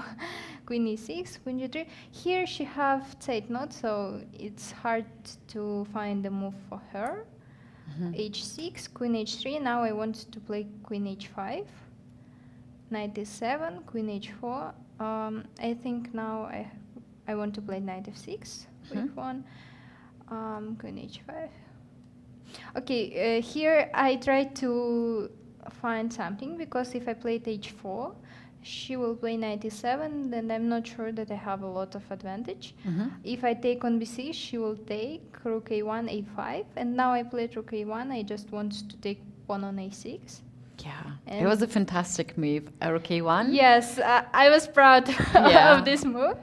Queen e6, queen g3. Here she have Zeitnot, so it's hard to find the move for her. h6, queen h3. Now I want to play queen h5. Knight e7, queen h4. I think now I want to play knight f6 with one. Queen h5. Okay, here I try to find something because if I played h4, she will play knight e7, then I'm not sure that I have a lot of advantage. If I take on b6, she will take rook a1, a5, and now I played rook a1, I just want to take pawn on a6. Yeah, it was a fantastic move, rook a1. Yes, I was proud of this move.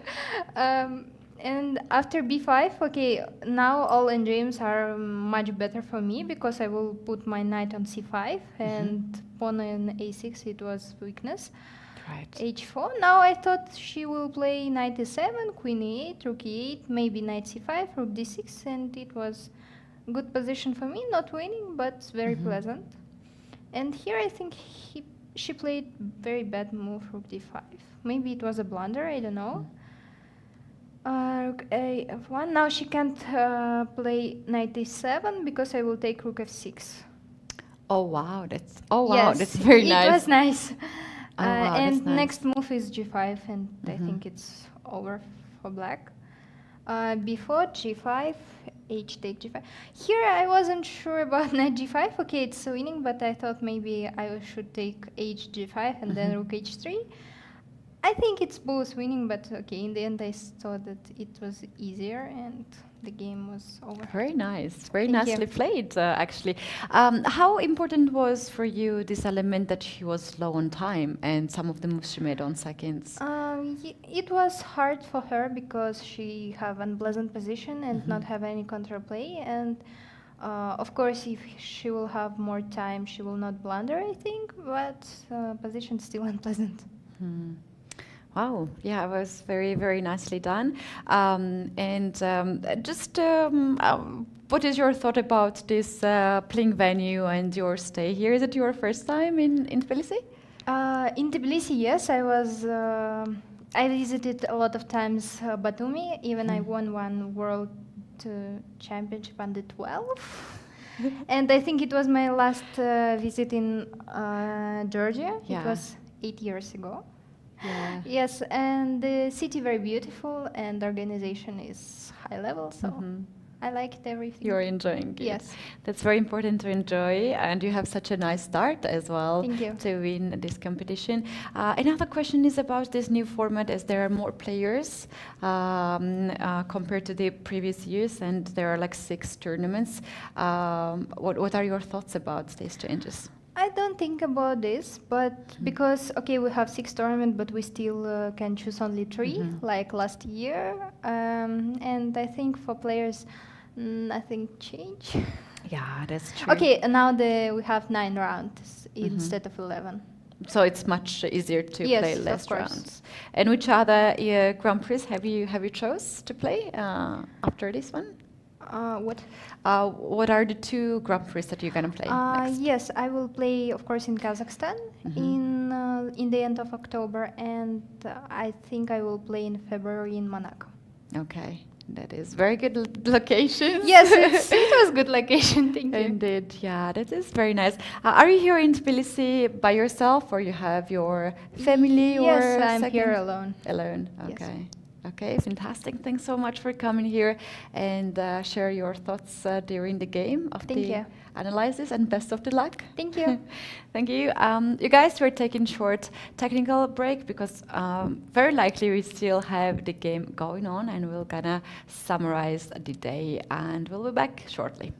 And after b5, okay, now all endgames are much better for me because I will put my knight on c5 and pawn on a6, it was weakness. Right. h4. Now I thought she will play knight e7, queen e8, rook e8, maybe knight c5, rook d6, and it was good position for me, not winning, but very pleasant. And here I think she played very bad move, rook d5. Maybe it was a blunder, I don't know. Rook a f1. Now she can't play knight e7 because I will take rook f6. Oh wow, that's yes, that's very nice. It was nice. Wow, and nice. Next move is g5, and I think it's over for black. Before g5, h take g5. Here I wasn't sure about knight g5. Okay, it's winning, but I thought maybe I should take h g5 and then rook h3. I think it's both winning, but okay, in the end I saw that it was easier and the game was over. Very nice, very Thank nicely you. played, actually. How important was for you this element that she was low on time and some of the moves she made on seconds? It was hard for her because she have unpleasant position and not have any counterplay, and of course if she will have more time she will not blunder, I think, but position still unpleasant. Wow, yeah, it was very, very nicely done. What is your thought about this playing venue and your stay here? Is it your first time in Tbilisi? In Tbilisi, yes, I visited a lot of times Batumi. Even I won one world championship under 12. And I think it was my last visit in Georgia. Yeah. It was 8 years ago. Yeah. Yes, and the city very beautiful and the organization is high level, so I liked everything. You're enjoying it. Yes. That's very important to enjoy, and you have such a nice start as well. Thank you. To win this competition. Another question is about this new format, as there are more players compared to the previous years, and there are like 6 tournaments. What are your thoughts about these changes? I don't think about this, but because, okay, we have 6 tournaments, but we still can choose only 3, like last year. And I think for players, nothing changed. Yeah, that's true. Okay, now we have 9 rounds instead of 11. So it's much easier to play Yes, less of course. rounds. And which other Grand Prix have you chose to play after this one? What? What are the 2 Grand Prix that you're gonna play next? Yes, I will play, of course, in Kazakhstan in the end of October, and I think I will play in February in Monaco. Okay, that is very good location. Yes, it was good location. Thank you. Indeed, yeah, that is very nice. Are you here in Tbilisi by yourself, or you have your family? Yes, or I'm second? here alone. Alone, Yes. okay. Okay, fantastic. Thanks so much for coming here and share your thoughts during the game of Thank the you. analysis, and best of the luck. Thank you. Thank you. You guys, we're taking short technical break because very likely we still have the game going on, and we're gonna summarize the day, and we'll be back shortly.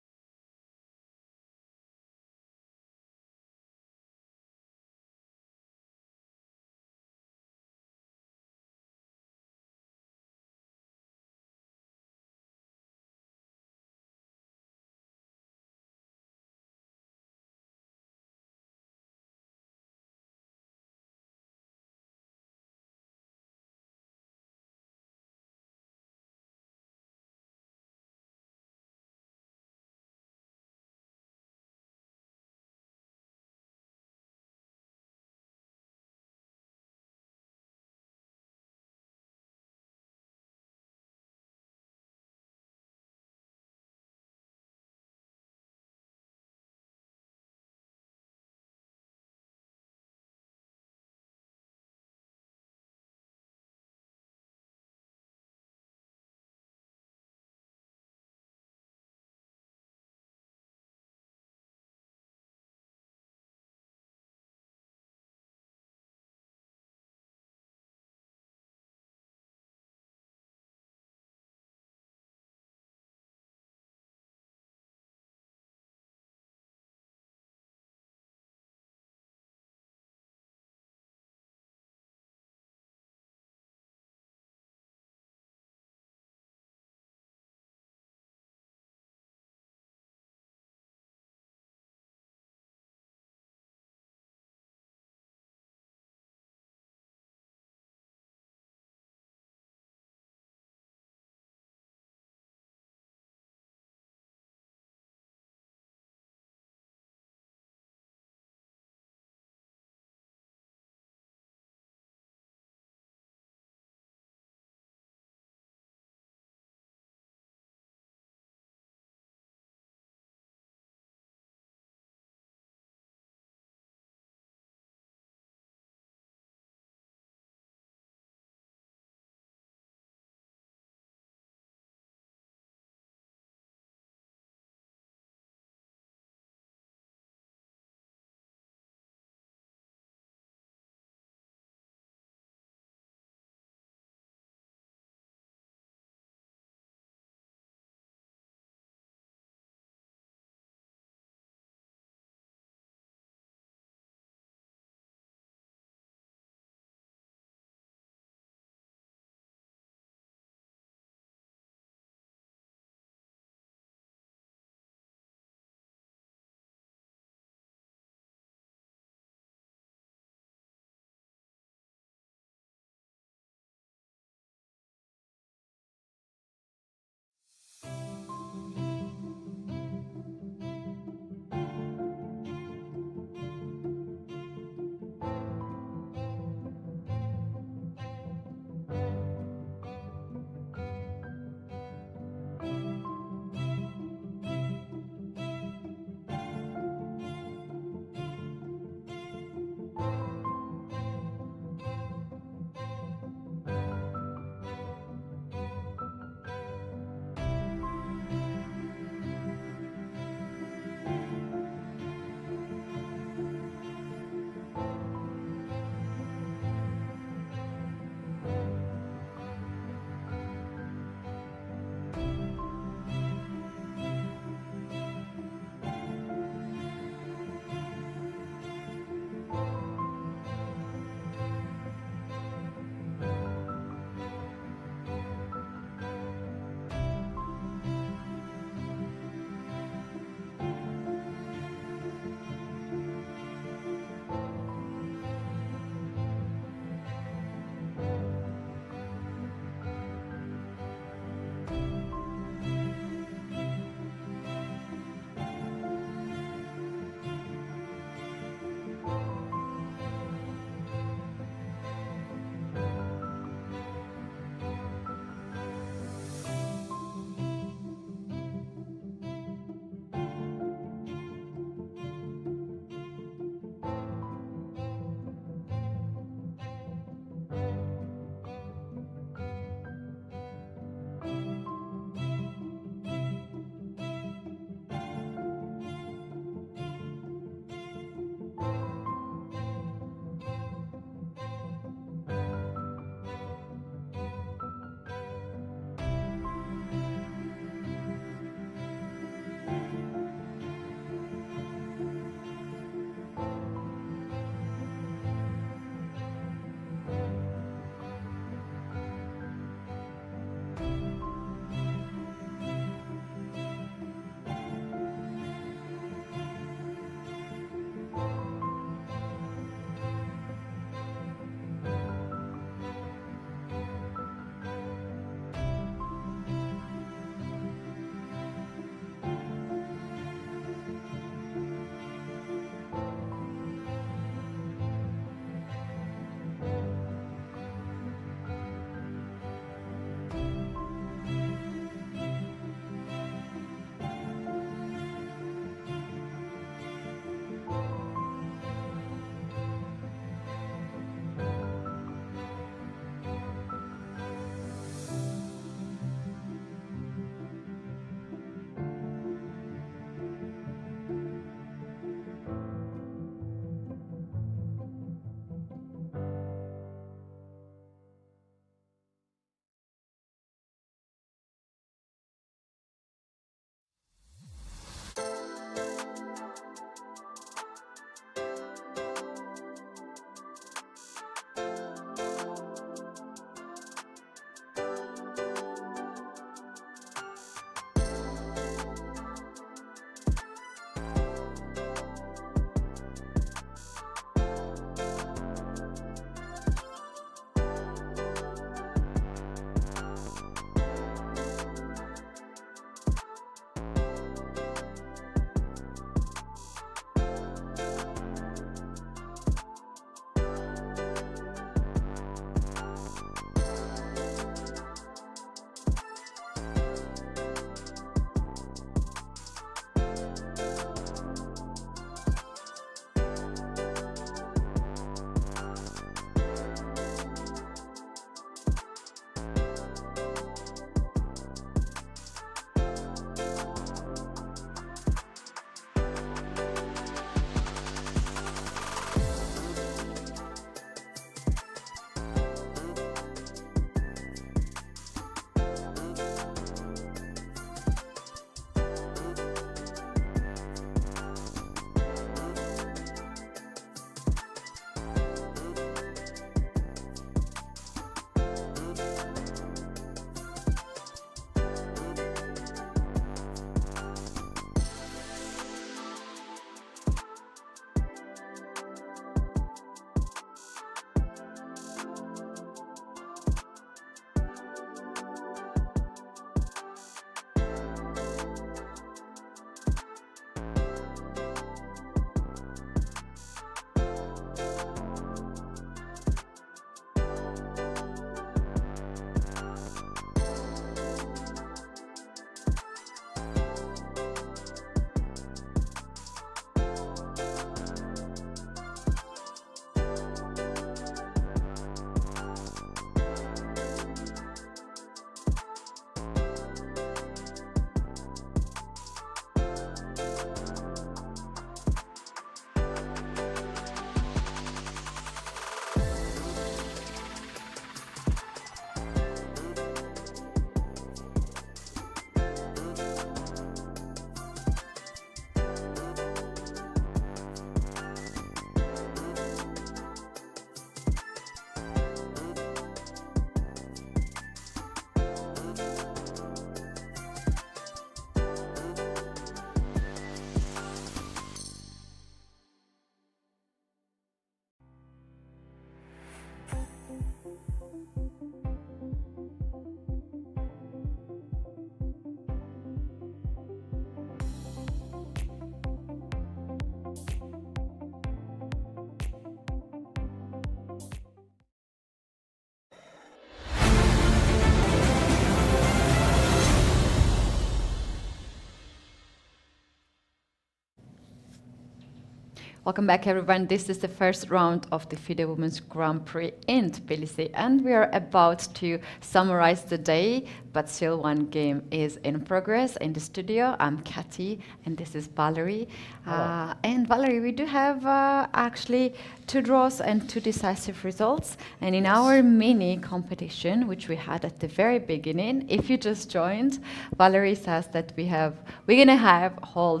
Welcome back, everyone. This is the first round of the FIDE Women's Grand Prix in Tbilisi, and we are about to summarize the day, but still one game is in progress. In the studio, I'm Keti, and this is Valerie. And Valerie, we do have actually 2 draws and 2 decisive results. And in our mini competition, which we had at the very beginning, if you just joined, Valerie says that we're gonna have whole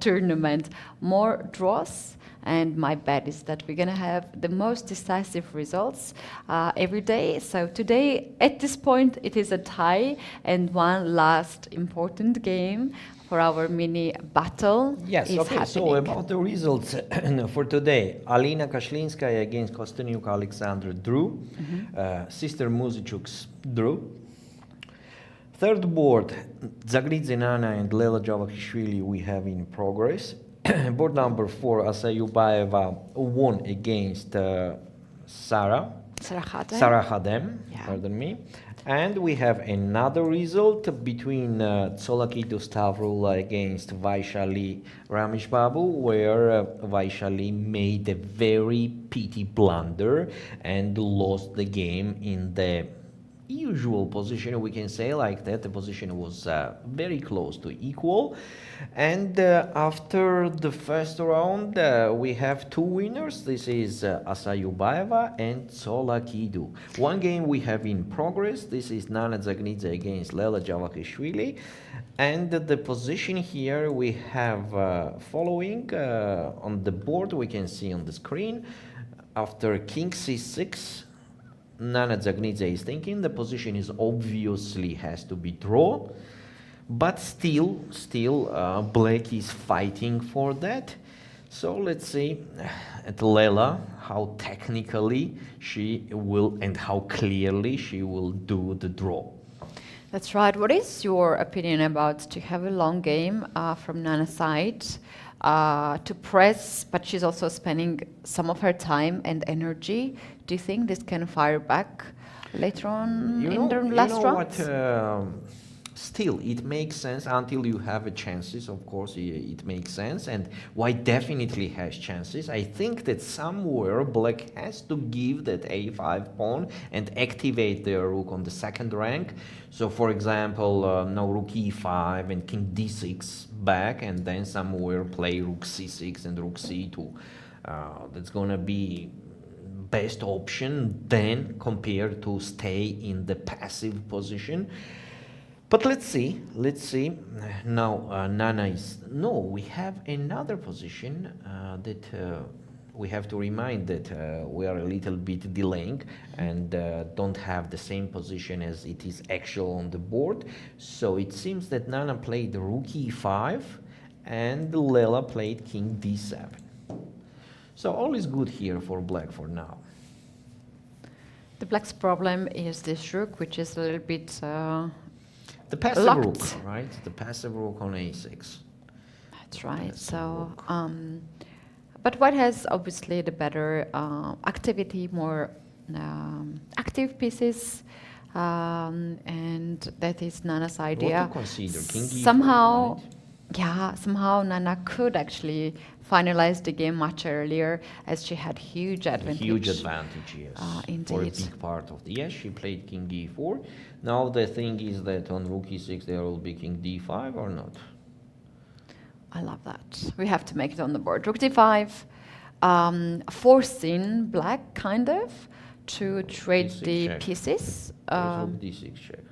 tournament, more draws, and my bet is that we're gonna have the most decisive results every day. So today, at this point, it is a tie and one last important game for our mini battle. Yes, is okay, happening. so about the results for today, Alina Kashlinskaya against Kosteniuk Alexandra drew, Sister Muzychuk drew. Third board, Dzagnidze Nana and Lela Javakhishvili we have in progress. Board number 4, Assaubayeva won against Sarah Khadem, pardon me. And we have another result between Tsolakidou Stavroula against Vaishali R, where Vaishali made a very petty blunder and lost the game in the usual position, we can say like that. The position was very close to equal. And after the first round, we have 2 winners. This is Assaubayeva and Tsolakidou. One game we have in progress. This is Nana Dzagnidze against Lela Javakhishvili. And the position here we have following on the board, we can see on the screen. After King C6, Nana Dzagnidze is thinking the position is obviously has to be draw, but still Black is fighting for that. So let's see at Lela how technically she will and how clearly she will do the draw. That's right. What is your opinion about to have a long game from Nana's side? To press, but she's also spending some of her time and energy. Do you think this can fire back later on in the last round? Still, it makes sense until you have a chances. Of course, it makes sense, and White definitely has chances. I think that somewhere Black has to give that a5 pawn and activate their rook on the second rank. So, for example, now rook e5 and king d6 back, and then somewhere play rook c6 and rook c2. That's gonna be best option then compared to stay in the passive position. But let's see. Now Nana is we have another position that we have to remind that we are a little bit delaying and don't have the same position as it is actual on the board. So it seems that Nana played rook e5 and Lela played king d7. So all is good here for Black for now. The Black's problem is this rook, which is a little bit the passive locked. rook, right? The passive rook on a6. That's right. So, but White has obviously the better activity, more active pieces, and that is Nana's idea. What to consider? King e4, Somehow, right? yeah, somehow Nana could actually finalize the game much earlier, as she had huge advantage. Huge advantage, yes. Indeed. For a big part of the she played king e4. Now the thing is that on rook e6 there will be king d5 or not. I love that. We have to make it on the board. Rook d5, forcing Black kind of to trade the check. pieces. Rook d6 check.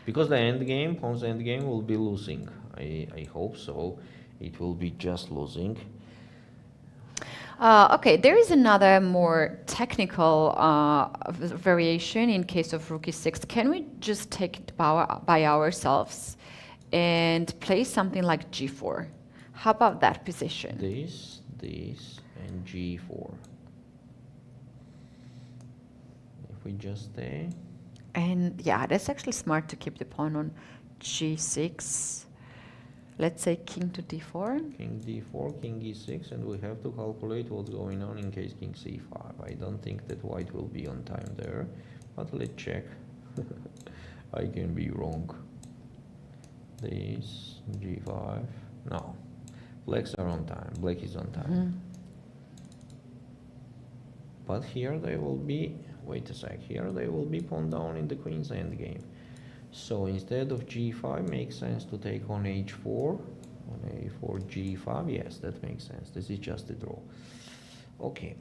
Because the endgame, pawn's endgame will be losing. I hope so. It will be just losing. Okay, there is another more technical variation in case of rook e6. Can we just take it by ourselves and play something like g4? How about that position? This, and g4. If we just stay. And yeah, that's actually smart to keep the pawn on g6. Let's say king to d4. King d4, king e6, and we have to calculate what's going on in case king c5. I don't think that White will be on time there, but let's check. I can be wrong. This, g5, no. Blacks are on time, Black is on time. But here they will be, wait a sec, here they will be pawn down in the queen's endgame. So instead of g5, makes sense to take on h4, on a4, g5, yes, that makes sense. This is just a draw. Okay.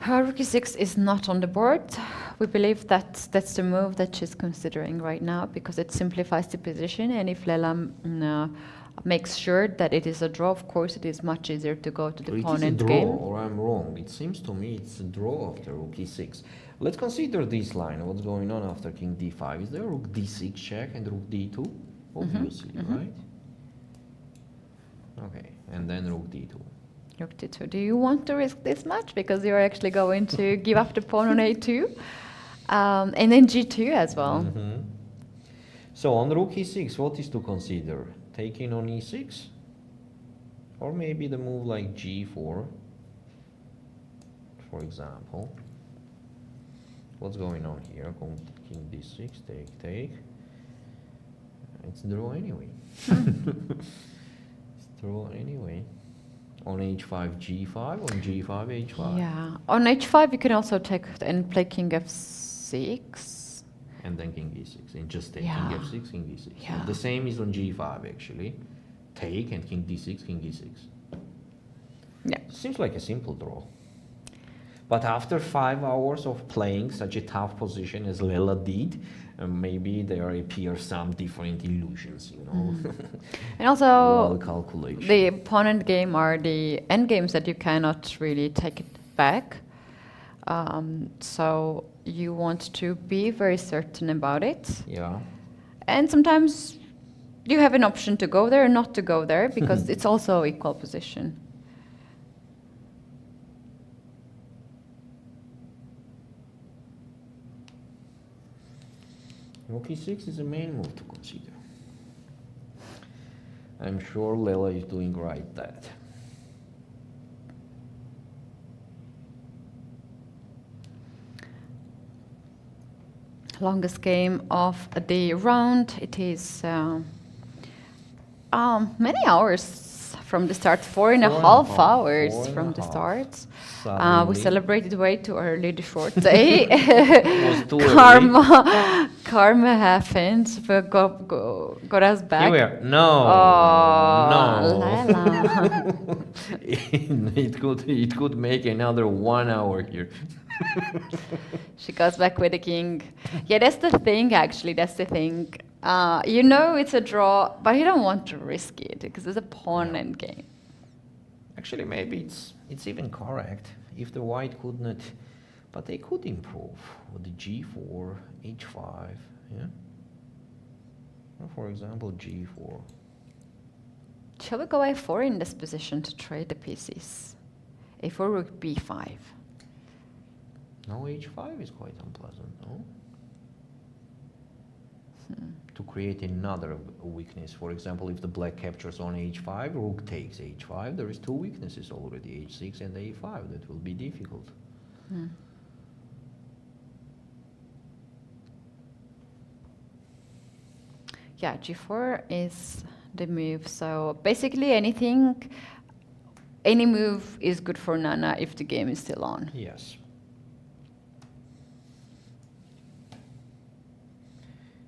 Rook e6 is not on the board. We believe that that's the move that she's considering right now because it simplifies the position, and if Lela makes sure that it is a draw, of course it is much easier to go to the pawn end game. Or I'm wrong. It seems to me it's a draw after rook e6. Let's consider this line. What's going on after king d5? Is there rook d6 check and rook d2? Obviously, right? Okay, and then rook d2. Rook d2. Do you want to risk this much? Because you're actually going to give up the pawn on a2. And then g2 as well. So on rook e6, what is to consider? Taking on e6? Or maybe the move like g4, for example. What's going on here? King d6, take. It's draw anyway. It's draw anyway. On h5, g5, on g5, h5. Yeah, on h5 you can also take and play king f6. And then king e6, and just take king f6, king e6. Yeah. The same is on g5 actually. Take and king d6, king e6. Yeah. Seems like a simple draw. But after 5 hours of playing such a tough position as Lela did, maybe there appear some different illusions, you know. And also, well calculation. the opponent game are the end games that you cannot really take it back. So you want to be very certain about it. Yeah. And sometimes you have an option to go there or not to go there because it's also equal position. Rook e6 is a main move to consider. I'm sure Lela is doing right that. Longest game of the round. It is many hours from the start, 4.5 hours from the start. We celebrated way too early the short day. Karma happened, but got us back. Here we are. No. It could make another 1 hour here. She goes back with the king. Yeah, that's the thing, actually. That's the thing. You know it's a draw, but you don't want to risk it because it's a pawn end game. Actually, maybe it's even correct if the white could not, but they could improve with the g4, h5, yeah? Or for example, g4. Shall we go a4 in this position to trade the pieces? a4, rook b5. No, h5 is quite unpleasant, no? To create another weakness. For example, if the black captures on h5, rook takes h5, there is two weaknesses already, h6 and a5. That will be difficult. Yeah, g4 is the move. So basically any move is good for Nana if the game is still on. Yes.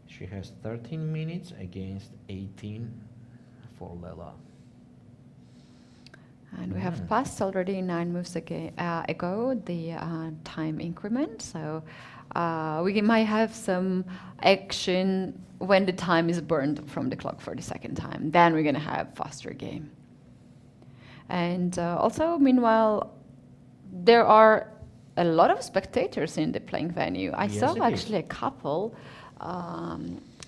She has 13 minutes against 18 for Lela. And we have passed already 9 moves ago the time increment. So we might have some action when the time is burned from the clock for the second time. Then we're going to have faster game. And also, meanwhile, there are a lot of spectators in the playing venue. I saw actually a couple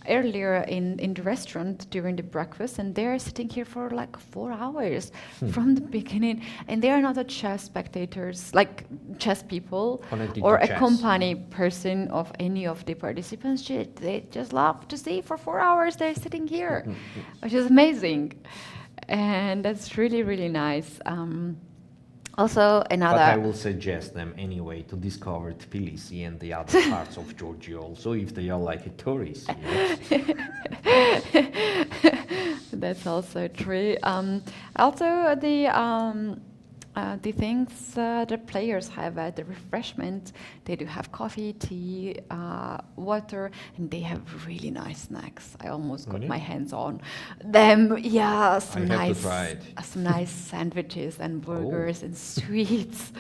earlier in the restaurant during the breakfast, and they're sitting here for like 4 hours from the beginning, and they are not a chess spectators, like chess people or a company person of any of the participants. They just love to see for 4 hours they're sitting here, which is amazing, and that's really, really nice. Also, another. But I will suggest them anyway to discover Tbilisi and the other parts of Georgia also, if they are like a tourist. Yes. That's also true. Also, the things the players have at the refreshment, they do have coffee, tea, water, and they have really nice snacks. I almost got Really? my hands on them. Yeah, some I have to nice, try it. some nice sandwiches and burgers and sweets.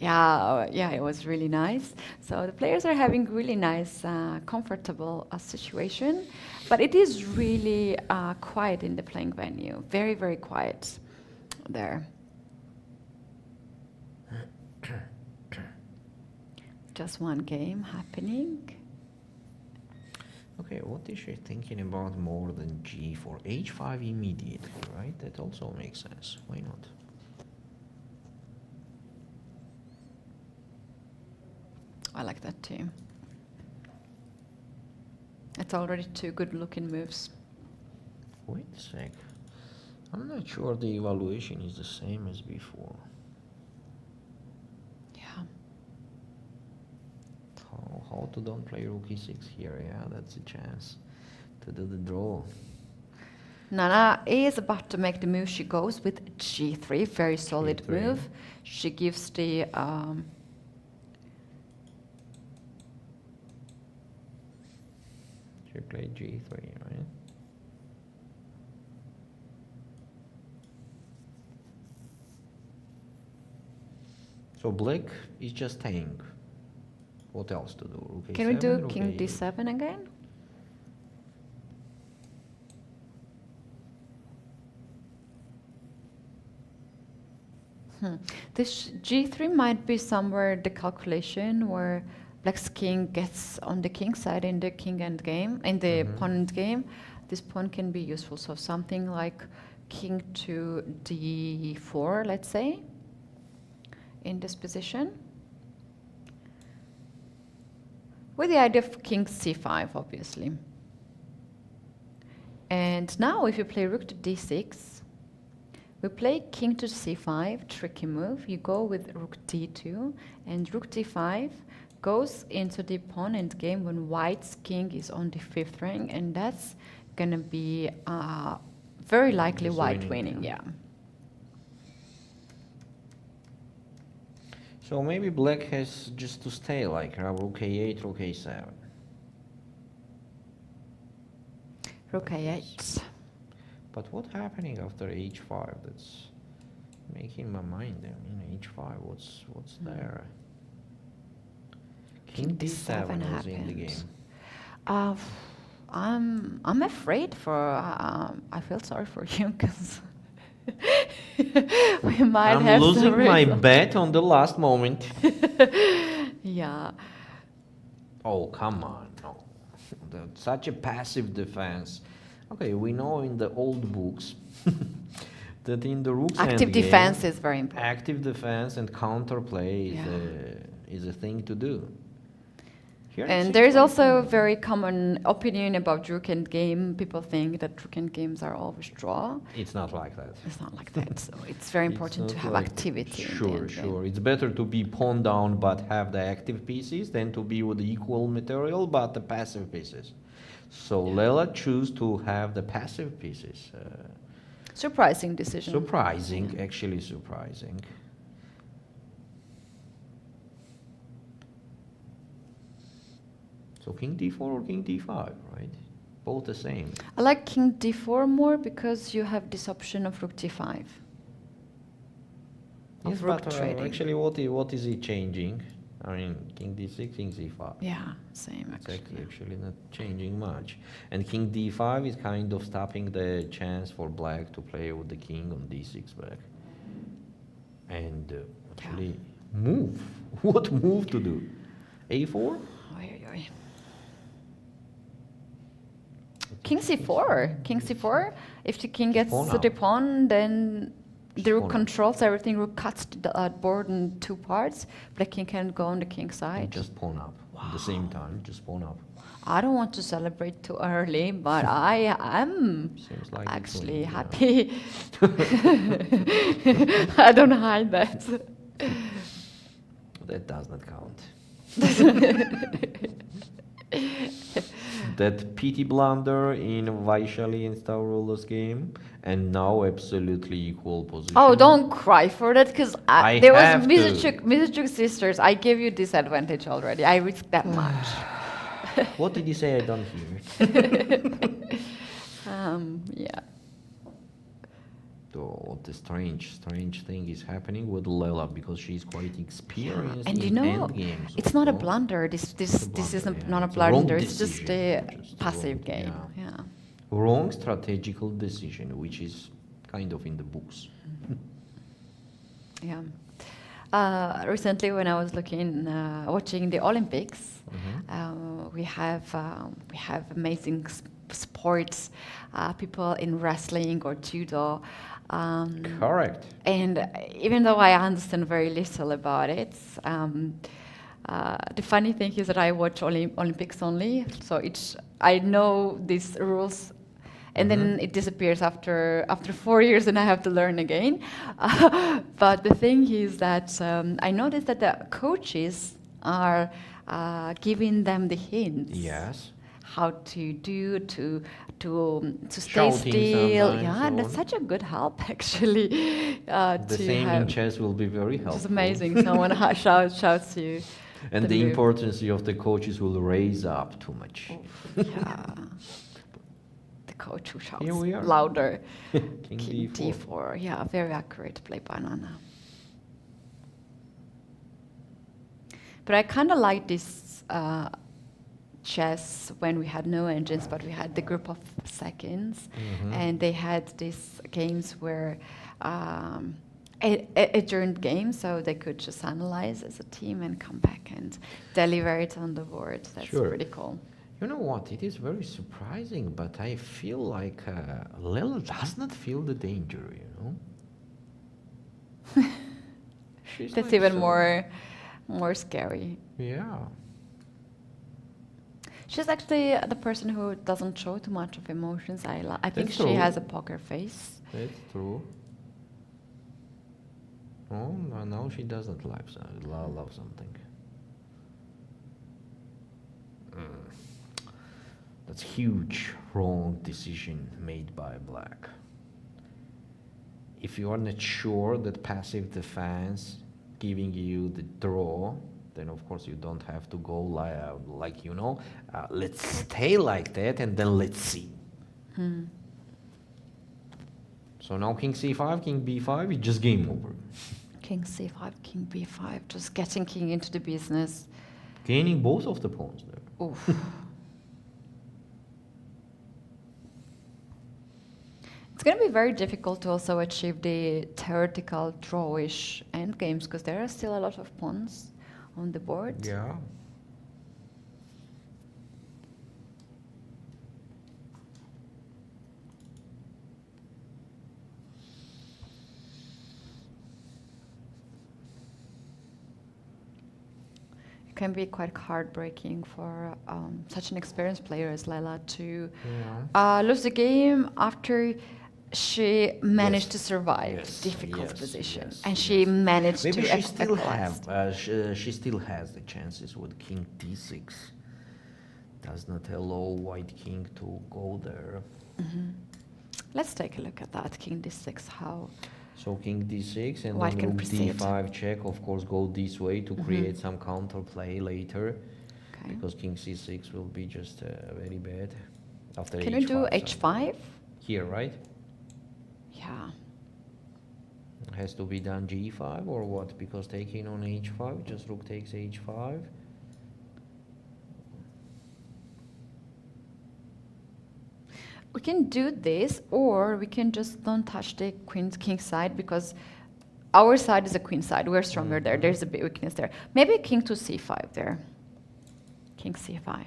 Yeah, it was really nice. So the players are having really nice, comfortable situation, but it is really quiet in the playing venue. Very, very quiet there. Just one game happening. Okay, what is she thinking about more than g4? h5 immediately, right? That also makes sense. Why not? I like that too. It's already two good-looking moves. Wait a sec. I'm not sure the evaluation is the same as before. Yeah. How to don't play rook e6 here? Yeah, that's a chance to do the draw. Nana is about to make the move. She goes with g3, very solid G3. move. She gives the She played g3, right? So black is just staying. What else to do? Rook Can we a7, do rook king a8. d7 again? This g3 might be somewhere the calculation where black's king gets on the king side in the king end game, in the pawn end game. This pawn can be useful. So something like king to d4, let's say, in this position. With the idea of king c5, obviously. And now if you play rook to d6, we play king to c5, tricky move. You go with rook d2, and rook d5 goes into the pawn end game when white's king is on the fifth rank, and that's gonna be very likely Just white winning, yeah. So maybe black has just to stay like rook a8, rook a7. Rook a8. But what happening after h5? That's making my mind. I mean, h5. What's there? King d7 is in the game. I'm afraid for. I feel sorry for you because we might I'm have losing some my result. bet on the last moment. Yeah. Oh, come on. No. Such a passive defense. Okay, we know in the old books that in the rook's Active endgame, defense is very important. active defense and counterplay is a thing to do. Here it And seems there is like also a very common opinion about rook end game. People think that rook end games are always draw. it's not like that. It's not like that. So it's very important It's to not have like- activity. in the Sure, end game. sure. It's better to be pawn down but have the active pieces than to be with equal material but the passive pieces. So Lela choose to have the passive pieces. Surprising decision. Surprising, actually surprising. So king d4 or king d5, right? Both the same. I like king d4 more because you have this option of rook d5. Of Yes, rook but trading. actually what is it changing? I mean, king d6, king c5. Yeah, same It's actually. actually not changing much. And king d5 is kind of stopping the chance for black to play with the king on d6 back. And actually, move. What move to do? a4? Oy, oy, oy. King c4. King c4. If the king gets pawn to the up. pawn, then the rook pawn up. controls everything. Rook cuts the board in two parts. Black king can go on the king And side. just pawn up. At the same time, just pawn up. I don't want to celebrate too early, but I am Seems like it's actually winning, yeah. happy. I don't hide that. That does not count. that pity blunder in Vaishali and Stavroula's game, and now absolutely equal position. Oh, don't cry for that, because I there was have to. Muzychuk sisters. I gave you disadvantage already. I risked that much. What did you say? I don't hear it. Yeah. So the strange thing is happening with Lela, because she's quite experienced And in end games. it's not a also. blunder. This is not a It's a wrong blunder. It's just a decision, passive wrong- game. yeah. Yeah. Wrong strategical decision, which is kind of in the books. Yeah. Recently, when I was watching the Olympics, we have amazing sports people in wrestling or judo. Correct. And even though I understand very little about it, the funny thing is that I watch Olympics only, so I know these rules, and then it disappears after 4 years, and I have to learn again. But the thing is that I noticed that the coaches are giving them the hints. Yes. How to do to stay Shouting still. sometimes, Yeah, or- that's such a good help actually. The same in chess will be very helpful. It's amazing. Someone shouts you. And the move. importance of the coaches will raise up too much. Yeah. The coach who shouts Here we are. louder. King King D4. D4. Yeah, very accurate play by Nana. But I kind of like this chess when we had no engines, but we had the group of seconds, and they had these games where adjourned games, so they could just analyze as a team and come back and deliver it on the board. That's Sure. pretty cool. You know what? It is very surprising, but I feel like Lela does not feel the danger, you know? She's That's like even so- more scary. Yeah. She's actually the person who doesn't show too much of emotions. I think That's she true. has a poker face. That's true. Oh, no, she doesn't love something. That's huge wrong decision made by Black. If you are not sure that passive defense giving you the draw, then of course you don't have to go like let's stay like that and then let's see. So now king c5, king b5, it's just game over. King c5, king b5, just getting king into the business. Gaining both of the pawns there. Oof. It's going to be very difficult to also achieve the theoretical drawish endgames, because there are still a lot of pawns on the board. Yeah. It can be quite heartbreaking for such an experienced player as Lela to lose the game after she managed to survive the difficult position, and she managed Maybe to she still equalize. she still has the chances with king d6. Does not allow white king to go there. Let's take a look at that. King d6, how So king d6 and White then can rook proceed. d5 check. Of course, go this way to create some counterplay later, okay. because king c6 will be just very bad after Can h5. we do so- h5? Here, right? Yeah. It has to be done g5 or what? Because taking on h5, just rook takes h5. We can do this, or we can just don't touch the king side, because our side is a queen side. We're stronger there. There's a big weakness there. Maybe king to c5 there. King c5.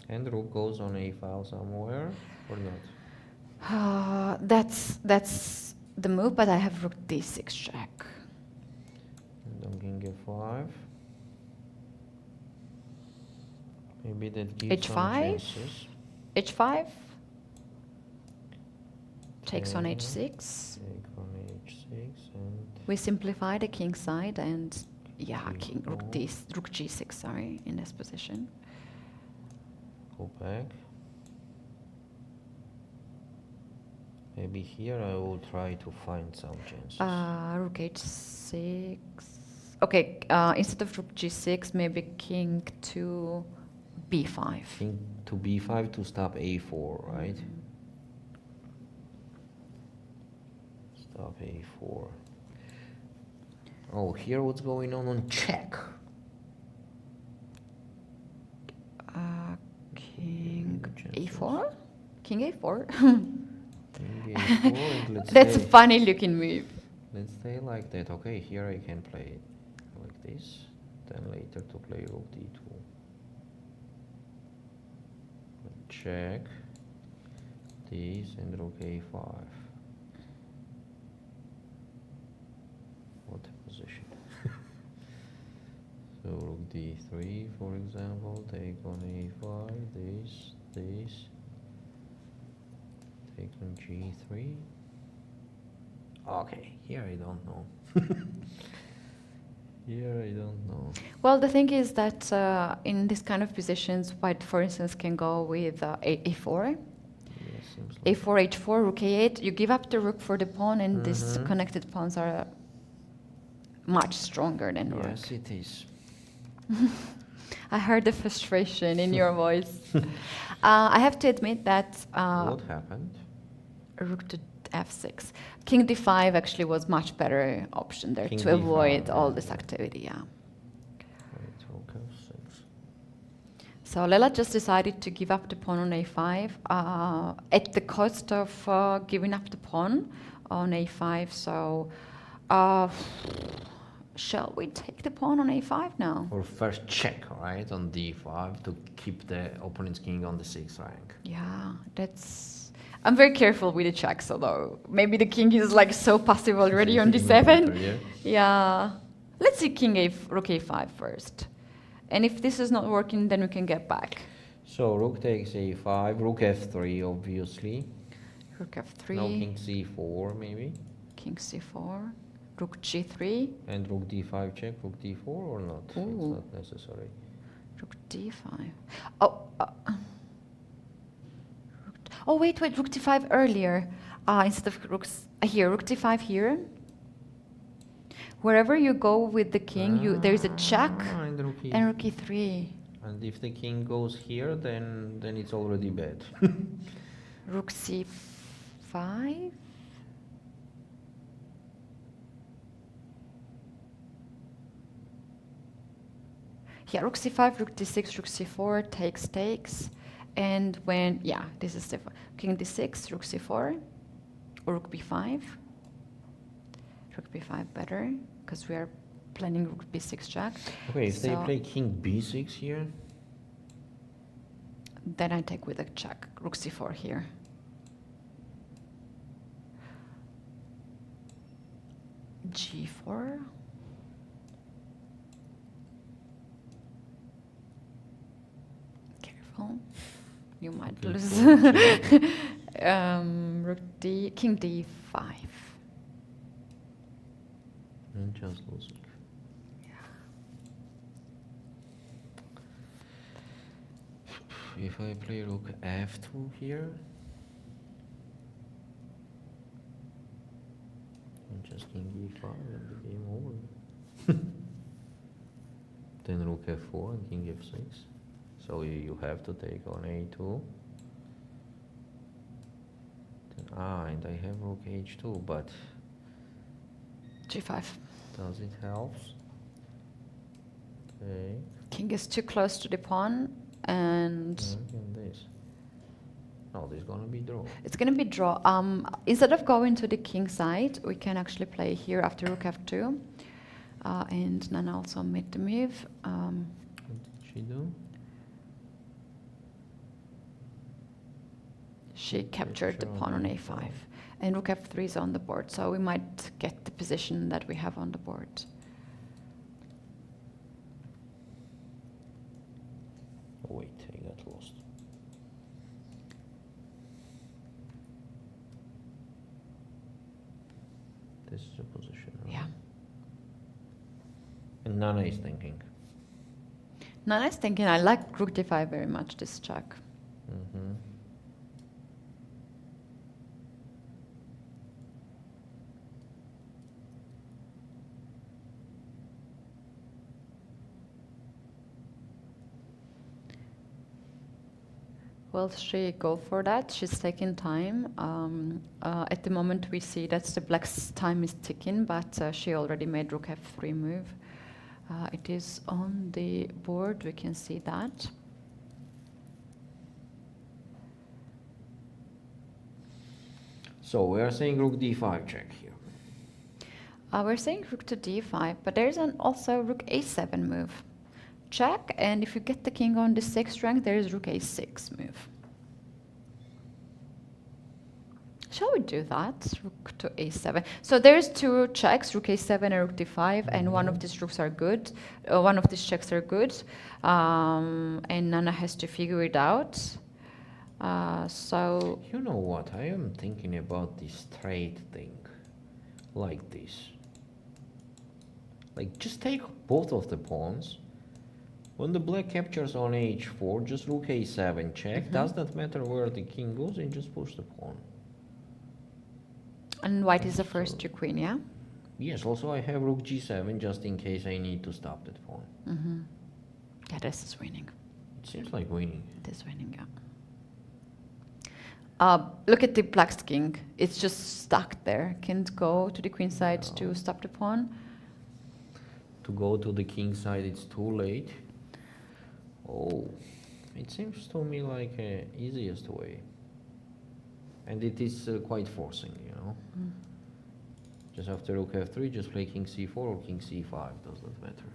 And rook goes on a file somewhere or not? That's the move, but I have rook d6 check. And then king f5. Maybe that gives some H5? chances. h5 takes on Okay. h6. Take on h6 and We simplify the king side, and yeah, King rook g6, sorry, in this position. go back. maybe here I will try to find some chances. Rook h6. Okay, instead of rook g6, maybe king to b5. King to b5 to stop a4, right? Stop a4. Oh, here what's going on check? King a4? King a4? King a4 and let's That's a say, funny looking move. let's say like that. Okay, here I can play it like this. Then later to play rook d2. Check. This and rook a5. What a position. So rook d3, for example, take on a5, this, take on g3. Okay, here I don't know. Here I don't know. Well, the thing is that in this kind of positions, white, for instance, can go with a4. Yeah, seems like A4, H4, rook A8. You give up the rook for the pawn, and these connected pawns are much stronger than rook. yes, it is. I heard the frustration in your voice. I have to admit that What happened? rook to f6. King d5 actually was much better option there King to avoid D5, all yeah, this yeah. activity, yeah. Right, rook f6. So Lela just decided to give up the pawn on a5 at the cost of giving up the pawn on a5. So shall we take the pawn on a5 now? Or first check, right, on d5 to keep the opponent's king on the 6th rank. Yeah, that's... I'm very careful with the checks, although maybe the king is like so passive already on d7. Yeah. Yeah. Let's see rook a5 first. And if this is not working, then we can get back. So rook takes a5, rook f3, obviously. Rook f3. Now king c4, maybe. King c4. Rook g3. And rook d5 check, rook d4 or not? It's Ooh. not necessary. Rook d5. Oh, oh wait, rook d5 earlier. Instead of rooks here, rook d5 here. Wherever you go with the king, there is a check And rook and rook e3. And if the king goes here, then it's already bad. Rook c5. Yeah, rook c5, rook d6, rook c4, takes. And when, yeah, this is the king d6, rook c4, or rook b5. Rook b5 better, because we are planning rook b6 check. Okay, if they So play king b6 here, then I take with a check, rook c4 here. g4. Careful, you might Okay, lose. Rook d, king d5. and just losing. If I play rook f2 here, and just king e5 and the game over. Then rook f4 and king f6. So you have to take on a2. Then, and I have rook h2, but g5. does it help? Okay. King is too close to the pawn, and And this. No, this is gonna be draw. it's going to be draw. Instead of going to the king side, we can actually play here after rook f2. And Nana also made the move. What did she do? She captured the pawn on a5. And rook f3 is on the board, so we might get the position that we have on the board. Oh, wait, I got lost. This is a position, right? Yeah. And Nana is thinking. Nana is thinking, I like rook d5 very much, this check. Mm-hmm. Will she go for that? She's taking time. At the moment we see that the black's time is ticking, but she already made rook f3 move. It is on the board, we can see that. So we are saying rook d5 check here. We're saying rook to d5, but there's also rook a7 move. Check, and if you get the king on the 6th rank, there is rook a6 move. Shall we do that? Rook to a7. So there's two checks, rook a7 and rook d5, and one of these rooks are good. One of these checks are good, and Nana has to figure it out. So you know what? I am thinking about this trade thing, like this. Like, just take both of the pawns. When the black captures on h4, just rook a7 check. Does not matter where the king goes, and just push the pawn. And white is the first to queen, yeah? Yes, also I have rook g7 just in case I need to stop that pawn. Yeah, this is winning. It seems like winning. It is winning, yeah. Look at the black's king. It's just stuck there. Can't go to the queen side to stop the pawn. To go to the king side, it's too late. Oh, it seems to me like the easiest way. And it is quite forcing, you know. Just after rook f3, just play king c4 or king c5, doesn't matter.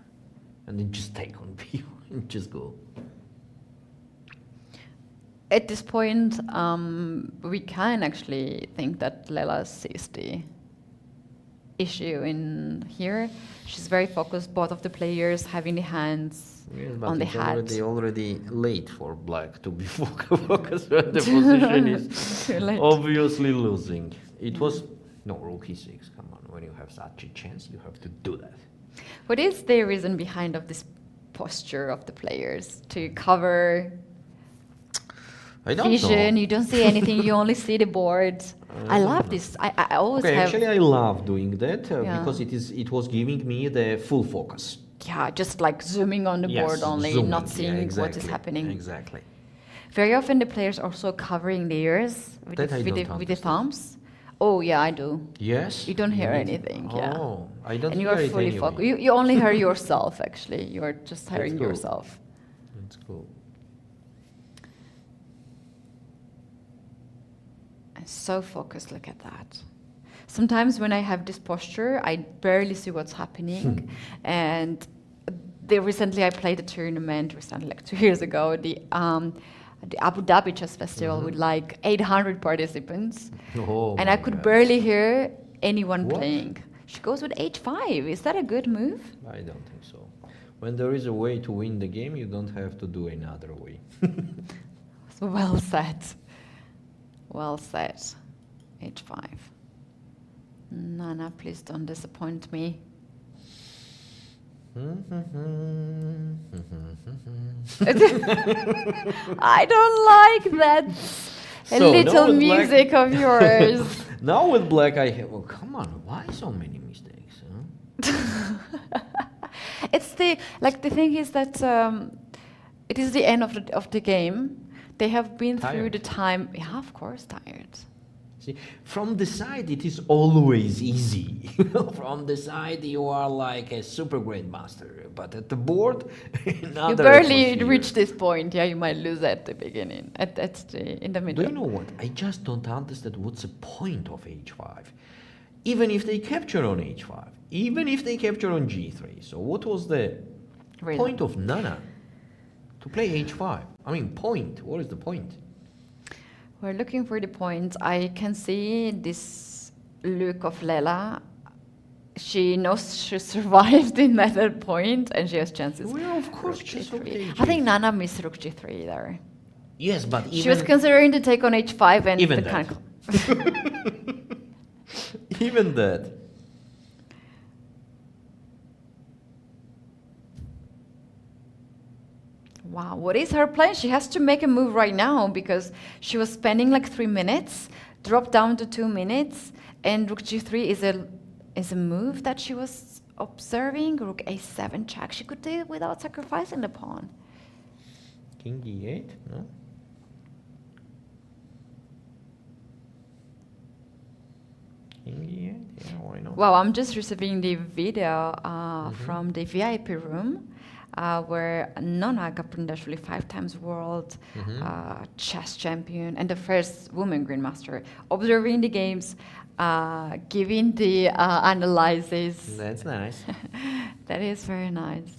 And then just take on b1 and just go. At this point, we can actually think that Lela sees the issue in here. She's very focused, both of the players having the hands on the hat. It's already late for black to be focused when the position is obviously losing. It was, no, rook e6, come on, when you have such a chance, you have to do that. What is the reason behind of this posture of the players? To cover I don't vision, know. you don't see anything, you only see the board. I love this. I always have... Actually, I love doing that because it was giving me the full focus. Yeah, just like zooming on the board only, zooming, not seeing exactly, what is happening. Exactly. Very often the players also covering the ears with, with the thumbs. Oh yeah, I do. Yes? You don't hear anything, yeah. Oh, I don't and you hear are it fully anyway. focused. You only hear yourself, actually. You are just hearing cool. yourself. That's cool. I'm so focused, look at that. Sometimes when I have this posture, I barely see what's happening. And recently I played a tournament, like 2 years ago, the Abu Dhabi Chess Festival with like 800 participants. Oh, and I could barely hear anyone playing. She goes with h5. Is that a good move? I don't think so. When there is a way to win the game, you don't have to do another way. Well said. Well said. h5. Nana, please don't disappoint me. I don't like that little music of yours. Now with black, I have. Oh, come on! Why so many mistakes? Huh? It's the thing is that it is the end of the game. They have been through the time. Yeah, of course, tired. See, from the side, it is always easy. From the side, you are like a super great master. But at the board, you barely reach this point. Yeah, you might lose at the beginning, in the middle. Do you know what? I just don't understand what's the point of h5. Even if they capture on h5, even if they capture on g3. So what was the point of Nana to play h5? I mean, point. What is the point? We're looking for the point. I can see this look of Lela. She knows she survived in that point, and she has chances. Well, of course, just okay. I think Nana missed rook g3 there. Yes, but even she was considering to take on h5 and even that. Even that. Wow, what is her plan? She has to make a move right now because she was spending like 3 minutes, dropped down to 2 minutes, and rook g3 is a move that she was observing. Rook a7 check. She could do it without sacrificing the pawn. King e8, no? Yeah, why not? Wow, I'm just receiving the video from the VIP room where Nona Gaprindashvili, 5 times world chess champion and the first woman grandmaster, observing the games, giving the analysis. That's nice. That is very nice.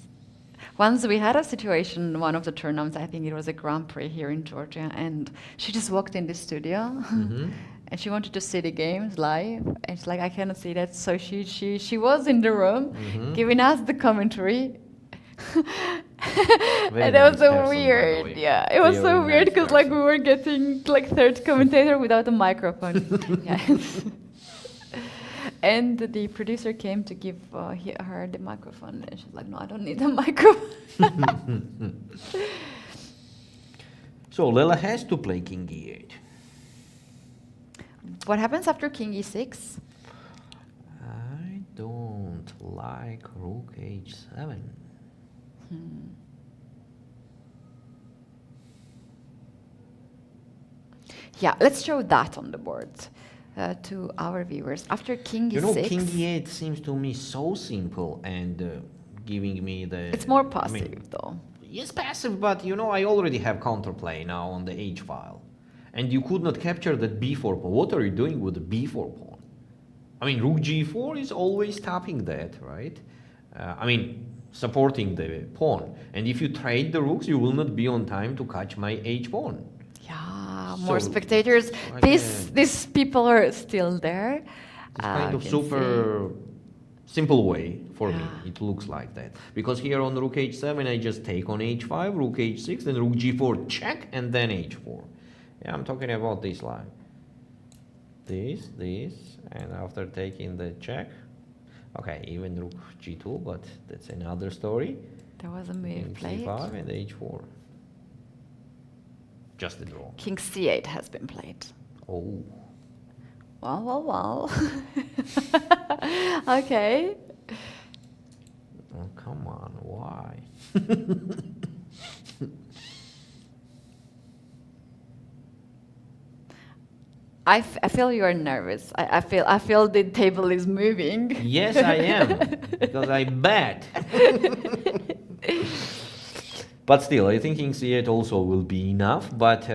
Once we had a situation in one of the tournaments, I think it was a Grand Prix here in Georgia, and she just walked in the studio and she wanted to see the games live. And it's like, I cannot see that. So she was in the room giving us the commentary. And that was so weird. Yeah, it was so weird because like we were getting like third commentator without a microphone. Yes. And the producer came to give her the microphone, and she's like, "No, I don't need a microphone." So Lela has to play king e8. What happens after king e6? I don't like rook h7. Yeah, let's show that on the board to our viewers. After king e6, You know, king e8 seems to me so simple and giving me the... it's more passive, though. Yes, passive, but you know, I already have counterplay now on the h file. And you could not capture that b4 pawn. What are you doing with the b4 pawn? I mean, rook g4 is always tapping that, right? Supporting the pawn. And if you trade the rooks, you will not be on time to catch my h pawn. Yeah, So, more spectators. These people are still there. It's kind of super simple way for me. It looks like that. Because here on rook h7, I just take on h5, rook h6, then rook g4 check, and then h4. Yeah, I'm talking about this line. This, and after taking the check, okay, even rook g2, but that's another story. There was a move played. c5 and h4. Just a draw. King c8 has been played. Oh. Well. Okay. Oh, come on, why? I feel you are nervous. I feel the table is moving. Yes, I am, because I bet. But still, I think king c8 also will be enough, but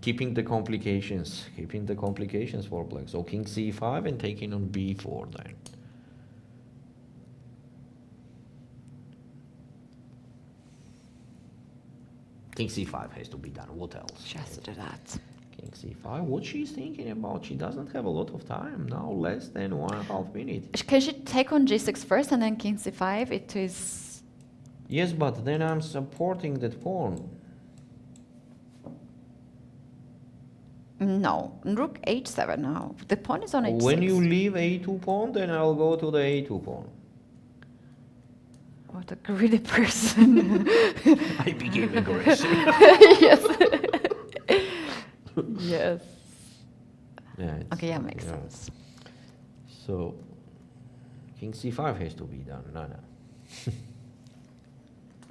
keeping the complications for black. So king c5 and taking on b4 then. King c5 has to be done. What else? Just do that. King c5. What she's thinking about? She doesn't have a lot of time now. Less than 1.5 minutes. Can she take on g6 first and then king c5? It is. Yes, but then I'm supporting that pawn. No, rook h7 now. The pawn is on h6. When you leave a2 pawn, then I'll go to the a2 pawn. What a greedy person. I became aggressive. Yes. Yes. Yeah, Okay, yeah, makes sense. So, king c5 has to be done. No.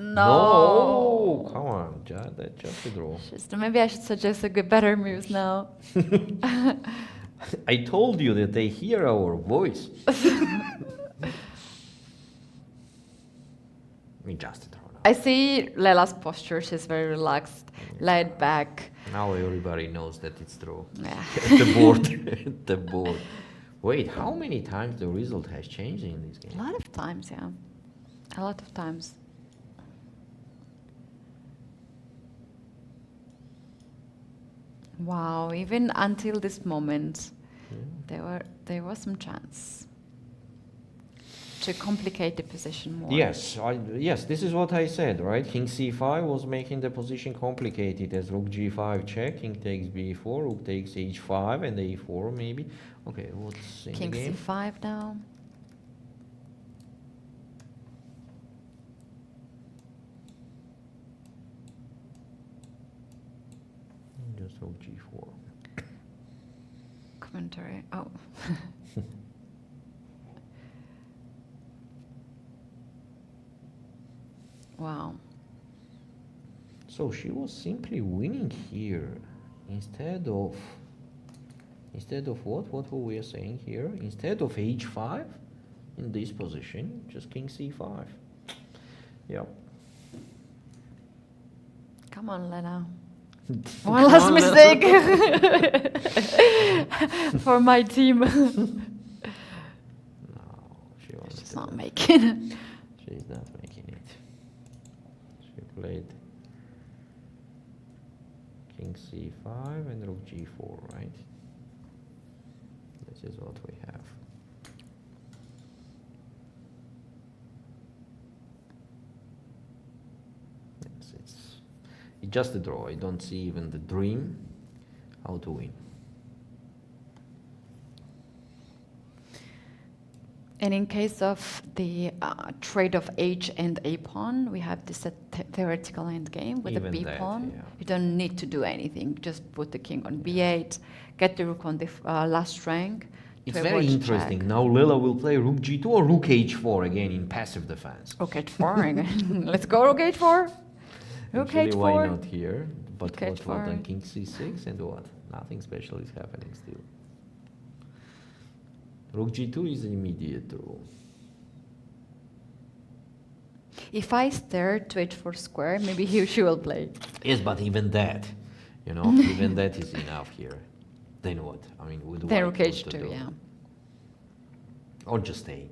No, come on, that's just a draw. Maybe I should suggest a better moves now. I told you that they hear our voice. Just a draw now. I see Lela's posture. She's very relaxed, laid back. Now everybody knows that it's draw. Yeah. At the board. Wait, how many times the result has changed in this game? A lot of times, yeah. A lot of times. Wow, even until this moment, there was some chance to complicate the position more. Yes, yes, this is what I said, right? King c5 was making the position complicated as rook g5 check, king takes b4, rook takes h5 and a4 maybe. Okay, what's in King the game? c5 now. Just rook g4. Commentary. Oh. Wow. So she was simply winning here instead of Instead of what? What were we saying here? Instead of h5, in this position, just king c5. Yep. Come on, Lena. One last mistake for my team. No, She's not making it. She's not making it. She played king c5 and rook g4, right? This is what we have. Yes, it's just a draw. I don't see even the dream how to win. And in case of the trade of h and a pawn, we have this theoretical endgame with Even a b that, pawn. yeah. You don't need to do anything. Just put the king on b8, get the rook on the last rank. It's to very avoid interesting. check. Now Lela will play rook g2 or rook h4 again in passive defense. Rook h4 again. Let's go rook h4. Rook Actually, h4. why not here? But Rook what h4. then? King c6 and what? Nothing special is happening still. Rook g2 is an immediate rule. If I stare to h4 square, maybe she will play. Yes, but even that, even that is enough here. Then what? I mean, with Then white, rook what to h2, do? yeah. Or just stay.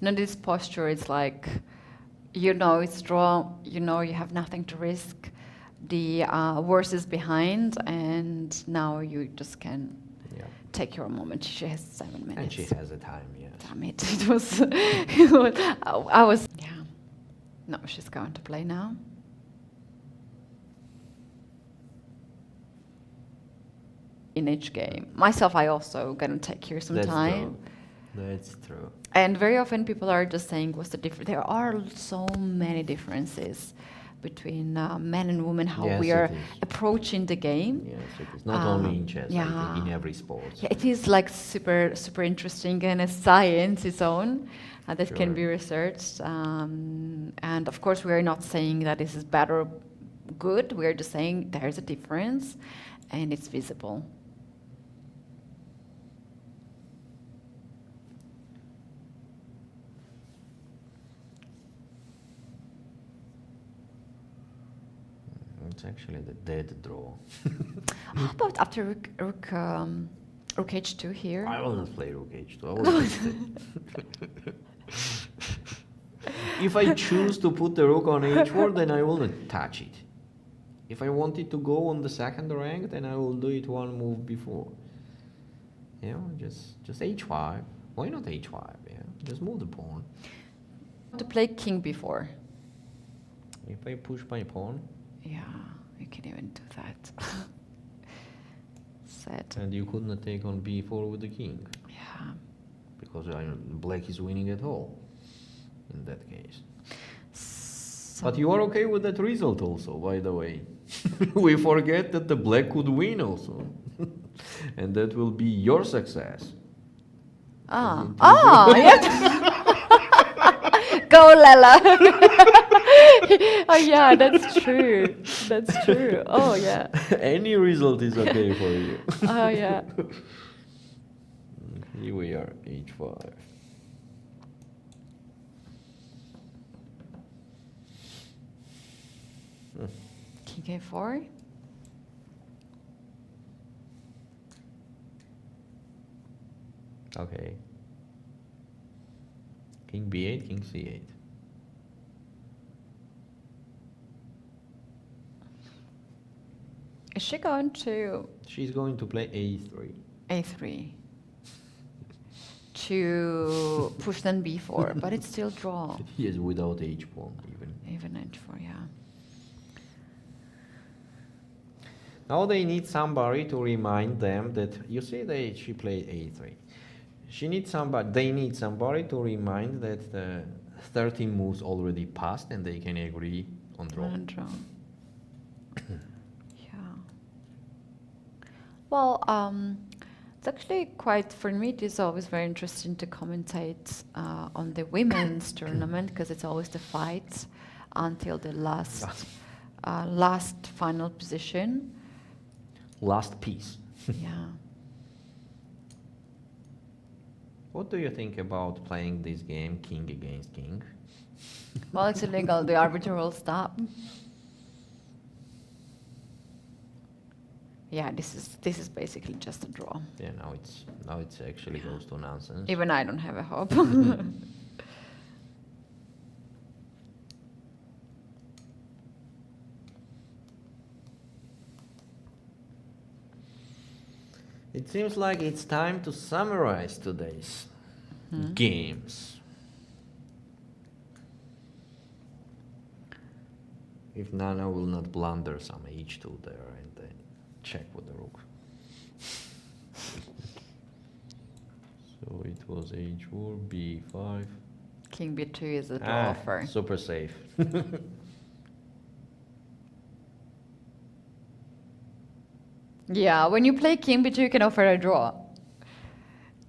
Now this posture is like, it's draw, you have nothing to risk. The worst is behind, and now you just can take your moment. She has 7 minutes. And she has a time, yes. Damn it, it was, yeah. No, she's going to play now. In each game. Myself, I also gonna take here some time. That's true. And very often people are just saying, what's the difference? There are so many differences between men and women, how Yes, we are it is. approaching the game. Yes, it is. Not only in chess, I yeah. think in every sport. Yeah, it is like super, super interesting and a science its own that Sure. can be researched. And of course, we are not saying that this is bad or good. We are just saying there's a difference and it's visible. It's actually the dead draw. How about after rook h2 here? I will not play rook h2. I will just stay. If I choose to put the rook on h4, then I will not touch it. If I want it to go on the second rank, then I will do it one move before. Just h5. Why not h5? Yeah, just move the pawn. To play king before. If I push my pawn, Yeah, you can even do that. Set. and you could not take on b4 with the king, Yeah. because black is winning at all in that case. So But you are okay with that result also, by the way. We forget that the black could win also. And that will be your success. yeah. Go, Lela. Oh yeah, that's true. That's true. Oh yeah. Any result is okay for you. Oh yeah. Here we are, h5. King a4. Okay. King b8, king c8. Is she going to She's going to play a3. a3 to push then b4, but it's still draw. Yes, without h pawn even. Even h4, yeah. Now they need somebody to remind them that, you see, she played a3. They need somebody to remind that the 13 moves already passed and they can agree on draw. And draw. Yeah. Well, it's actually quite, for me, it is always very interesting to commentate on the women's tournament, because it's always the fight until the last final position. last piece. Yeah. What do you think about playing this game, king against king? Well, it's illegal. The arbiter will stop. Yeah, this is basically just a draw. Yeah, now it's actually goes to nonsense. Even I don't have a hope. It seems like it's time to summarize today's games. If Nana will not blunder some h2 there and then check with the rook. So it was h4, b5. King b2 is a draw offer. Super safe. Yeah, when you play king b2, you can offer a draw.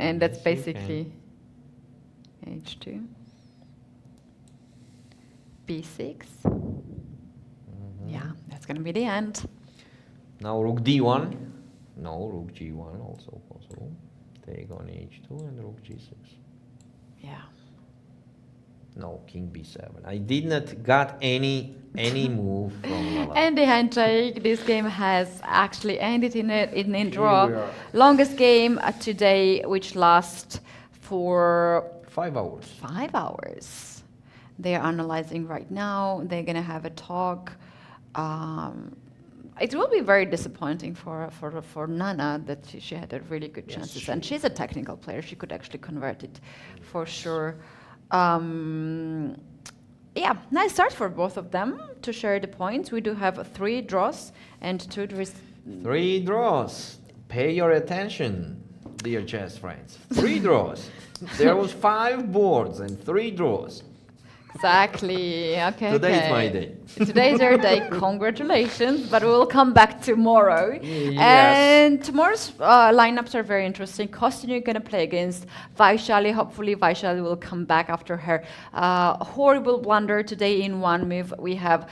And that's Yes, you basically h2. b6. Yeah, that's going to be the end. Now rook d1. No, rook g1 also possible. Take on h2 and rook g6. Yeah. No, king b7. I did not got any move from Lela. And the handshake, this game has actually ended in a draw. we are. Longest game today, which lasts for 5 hours. 5 hours. They are analyzing right now. They're going to have a talk. It will be very disappointing for Nana that she had a really good chances. And she's a technical player. She could actually convert it for sure. Yeah, nice start for both of them to share the points. We do have 3 draws and 2 draws. 3 draws. Pay your attention, dear chess friends. 3 draws. There was 5 boards and 3 draws. Exactly. Okay. Today is my day. Today is your day. Congratulations. But we will come back tomorrow. Yes. And tomorrow's lineups are very interesting. Kosteniuk going to play against Vaishali. Hopefully Vaishali will come back after her horrible blunder today in one move. We have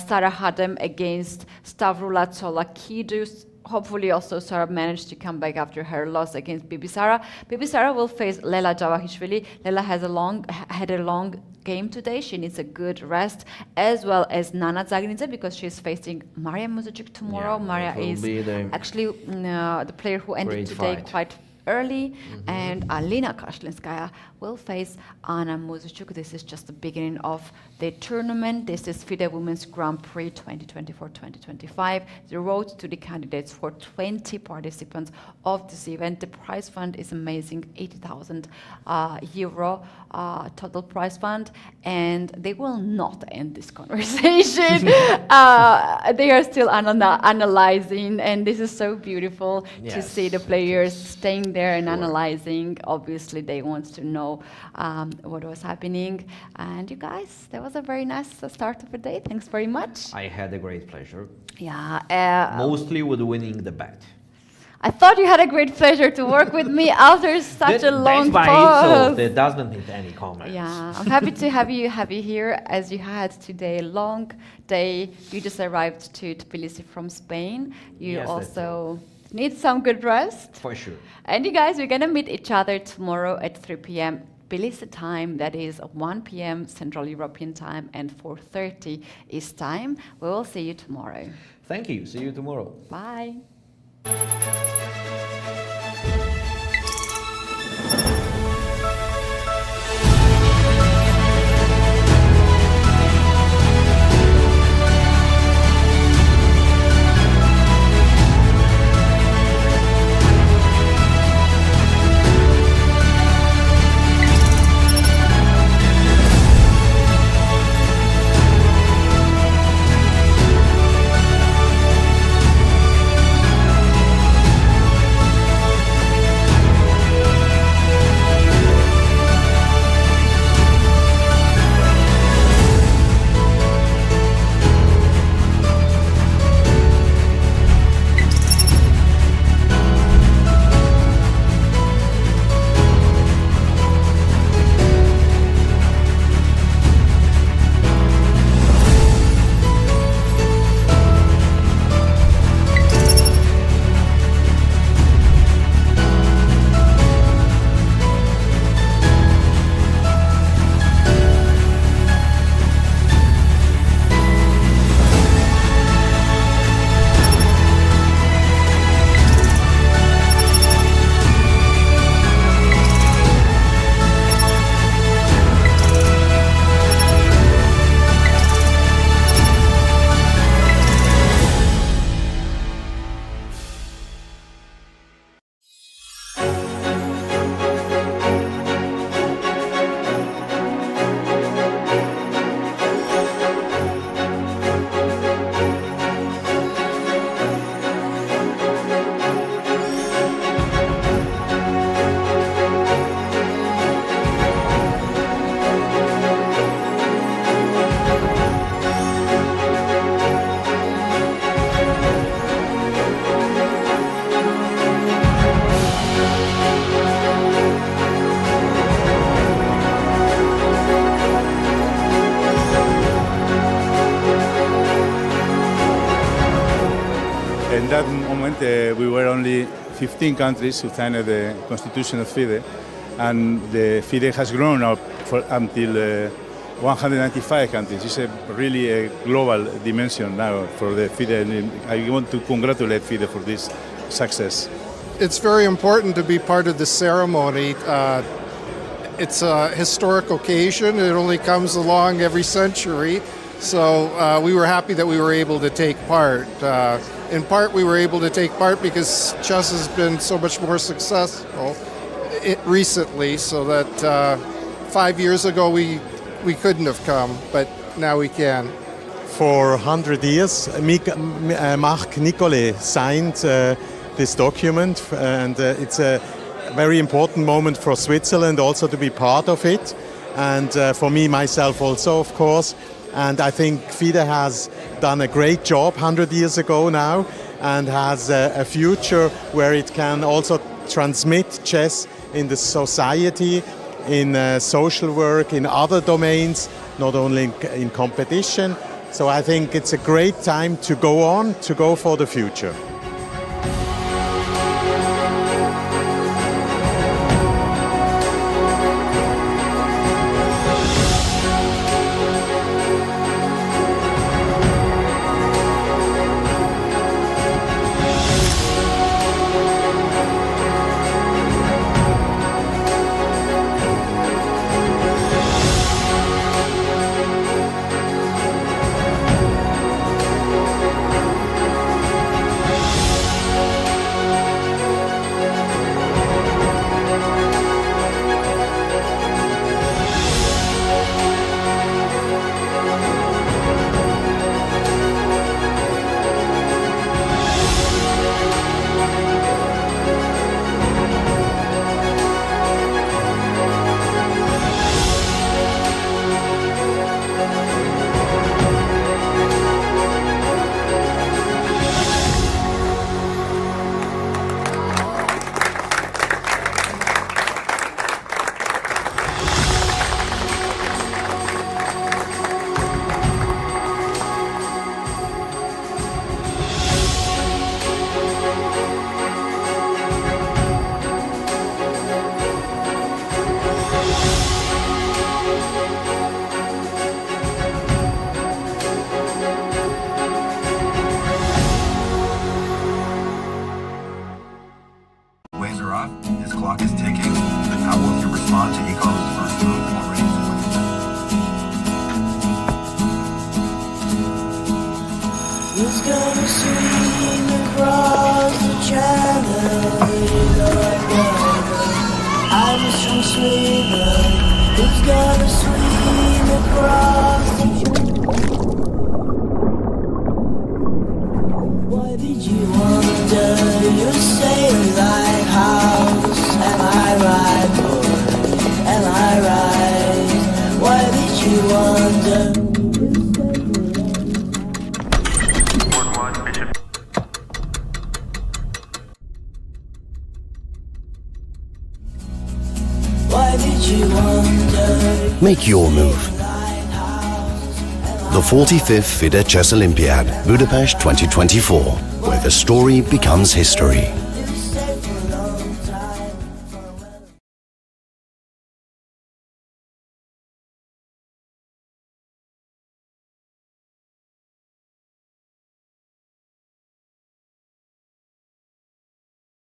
Sara Hadem against Stavroula Tsolakidou. Hopefully also Sara managed to come back after her loss against Bibisara. Bibisara will face Lela Javakhishvili. Lela had a long game today. She needs a good rest, as well as Nana Dzagnidze, because she's facing Mariya Muzychuk tomorrow. Yeah, Mariya it will is be actually the player who ended great today fight. quite early, and Alina Kashlinskaya will face Anna Muzychuk. This is just the beginning of the tournament. This is FIDE Women's Grand Prix 2024-2025. The road to the candidates for 20 participants of this event. The prize fund is amazing, 80,000 euro total prize fund, and they will not end this conversation. They are still analyzing, and this is so beautiful to see the players staying there and analyzing. Obviously, they want to know what was happening. And you guys, that was a very nice start of the day. Thanks very much. I had a great pleasure. Yeah. Mostly with winning the bet. I thought you had a great pleasure to work with me after such a long That's by pause. itself. That doesn't need any comments. Yeah, I'm happy to have you here as you had today. Long day. You just arrived to Tbilisi from Spain. You Yes, that's also need some good rest. For sure. And you guys, we're going to meet each other tomorrow at 3 p.m. Tbilisi time. That is 1 p.m. Central European time and 4:30 East time. We will see you tomorrow. Thank you. See you tomorrow. Bye. in that moment, we were only 15 countries who signed the constitution of FIDE, and the FIDE has grown up until 195 countries. It's really a global dimension now for the FIDE, and I want to congratulate FIDE for this success. It's very important to be part of the ceremony. It's a historic occasion. It only comes along every century. So we were happy that we were able to take part. In part, we were able to take part because chess has been so much more successful recently, so that 5 years ago we couldn't have come, but now we can. For 100 years, Marc Nicolai signed this document, and it's a very important moment for Switzerland also to be part of it, and for me myself also, of course. And I think FIDE has done a great job 100 years ago now, and has a future where it can also transmit chess in the society, in social work, in other domains, not only in competition. So I think it's a great time to go on, to go for the future. His clock is ticking. How will he respond to Icarus' first move while ready to win? Who's gonna swing across the channel? I'm a strong swimmer. Who's gonna swing across the channel? Why did you wonder? You say a lighthouse. Am I right, boy? Am I right? Why did you wonder? Why did you wonder? Make your move. The 45th FIDE Chess Olympiad, Budapest 2024, where the story becomes history.